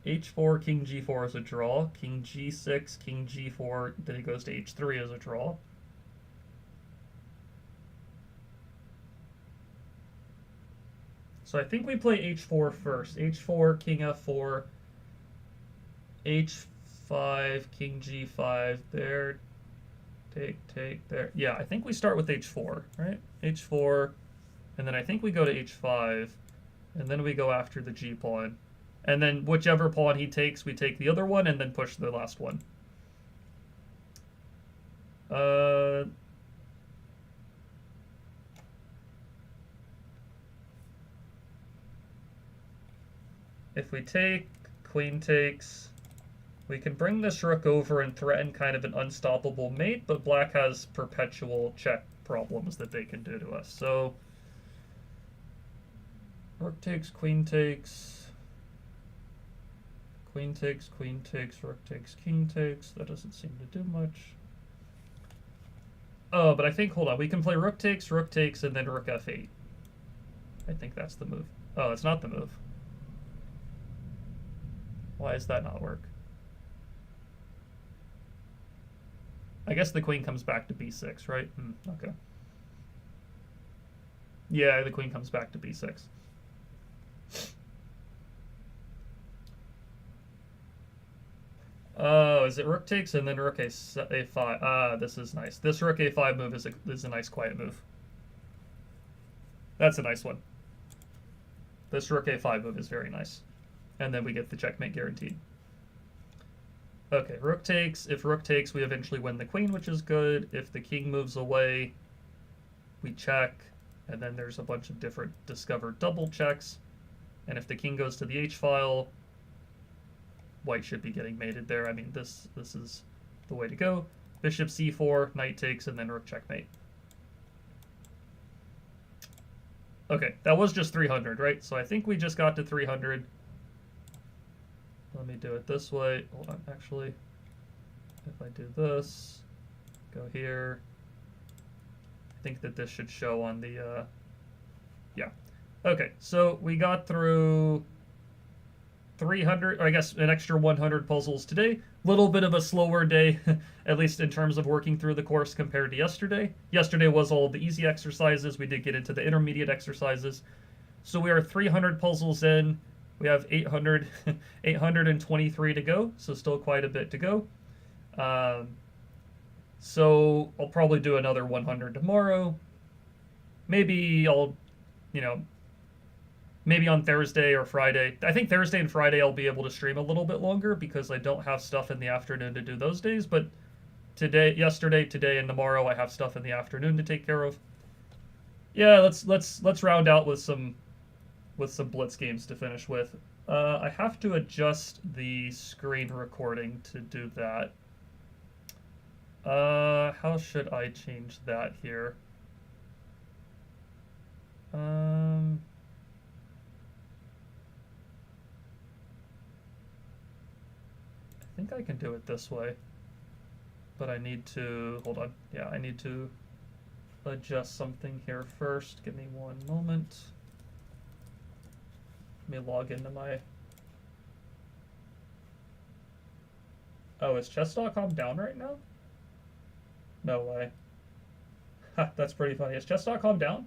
h4, king g4 is a draw. King g6, king g4, then it goes to h3 as a draw. So I think we play h4 first. h4, king f4, h5, king g5, there, take, there. Yeah, I think we start with h4, right? h4, and then I think we go to h5, and then we go after the g-pawn. And then whichever pawn he takes, we take the other one, and then push the last one. If we take, queen takes, we can bring this rook over and threaten kind of an unstoppable mate, but black has perpetual check problems that they can do to us. So, rook takes, queen takes, queen takes, queen takes, rook takes, king takes. That doesn't seem to do much. Oh, but I think, hold on, we can play rook takes, and then rook f8. I think that's the move. Oh, it's not the move. Why does that not work? I guess the queen comes back to b6, right? Okay. Yeah, the queen comes back to b6. Oh, is it rook takes and then rook a5? Ah, this is nice. This rook a5 move is a nice quiet move. That's a nice one. This rook a5 move is very nice. And then we get the checkmate guaranteed. Okay, rook takes. If rook takes, we eventually win the queen, which is good. If the king moves away, we check, and then there's a bunch of different discovered double checks. And if the king goes to the h-file, white should be getting mated there. I mean, this is the way to go. Bishop c4, knight takes, and then rook checkmate. Okay, that was just 300, right? So I think we just got to 300. Let me do it this way. Hold on, actually. If I do this, go here. I think that this should show on the, yeah. Okay, so we got through 300, or I guess an extra 100 puzzles today. Little bit of a slower day, at least in terms of working through the course compared to yesterday. Yesterday was all the easy exercises. We did get into the intermediate exercises. So we are 300 puzzles in. We have 823 to go, so still quite a bit to go. So I'll probably do another 100 tomorrow. Maybe I'll, maybe on Thursday or Friday. I think Thursday and Friday I'll be able to stream a little bit longer because I don't have stuff in the afternoon to do those days. But yesterday, today, and tomorrow I have stuff in the afternoon to take care of. Yeah, let's round out with some blitz games to finish with. I have to adjust the screen recording to do that. How should I change that here? I think I can do it this way, but I need to, hold on. Yeah, I need to adjust something here first. Give me one moment. Let me log into my... Oh, is chess.com down right now? No way. Ha, that's pretty funny. Is chess.com down?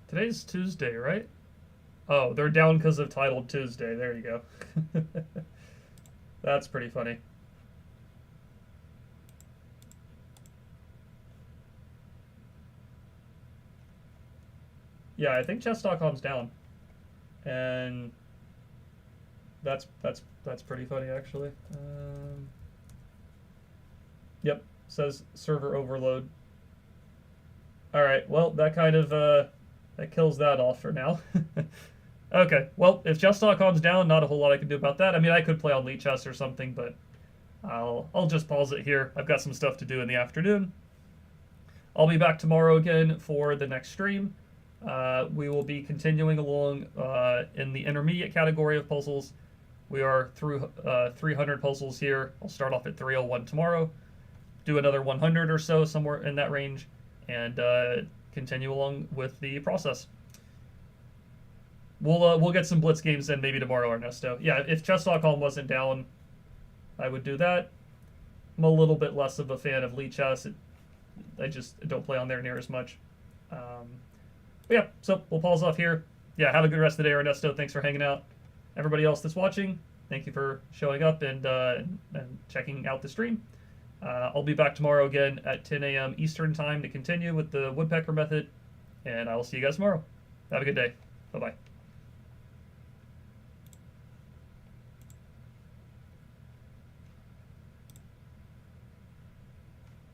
Today's Tuesday, right? Oh, they're down because of Titled Tuesday. There you go. That's pretty funny. Yeah, I think chess.com's down. And that's pretty funny, actually. Yep, says server overload. All right, well, that kind of that kills that off for now. Okay, well, if chess.com's down, not a whole lot I can do about that. I mean, I could play on Lead Chess or something, but I'll just pause it here. I've got some stuff to do in the afternoon. I'll be back tomorrow again for the next stream. We will be continuing along in the intermediate category of puzzles. We are through 300 puzzles here. I'll start off at 301 tomorrow, do another 100 or so, somewhere in that range, and continue along with the process. We'll get some blitz games in maybe tomorrow, Ernesto. Yeah, if chess.com wasn't down, I would do that. I'm a little bit less of a fan of Lead Chess. I just don't play on there near as much. But yeah, so we'll pause off here. Yeah, have a good rest of the day, Ernesto. Thanks for hanging out. Everybody else that's watching, thank you for showing up and checking out the stream. I'll be back tomorrow again at 10 a.m. Eastern time to continue with the Woodpecker method, and I will see you guys tomorrow. Have a good day. Bye-bye.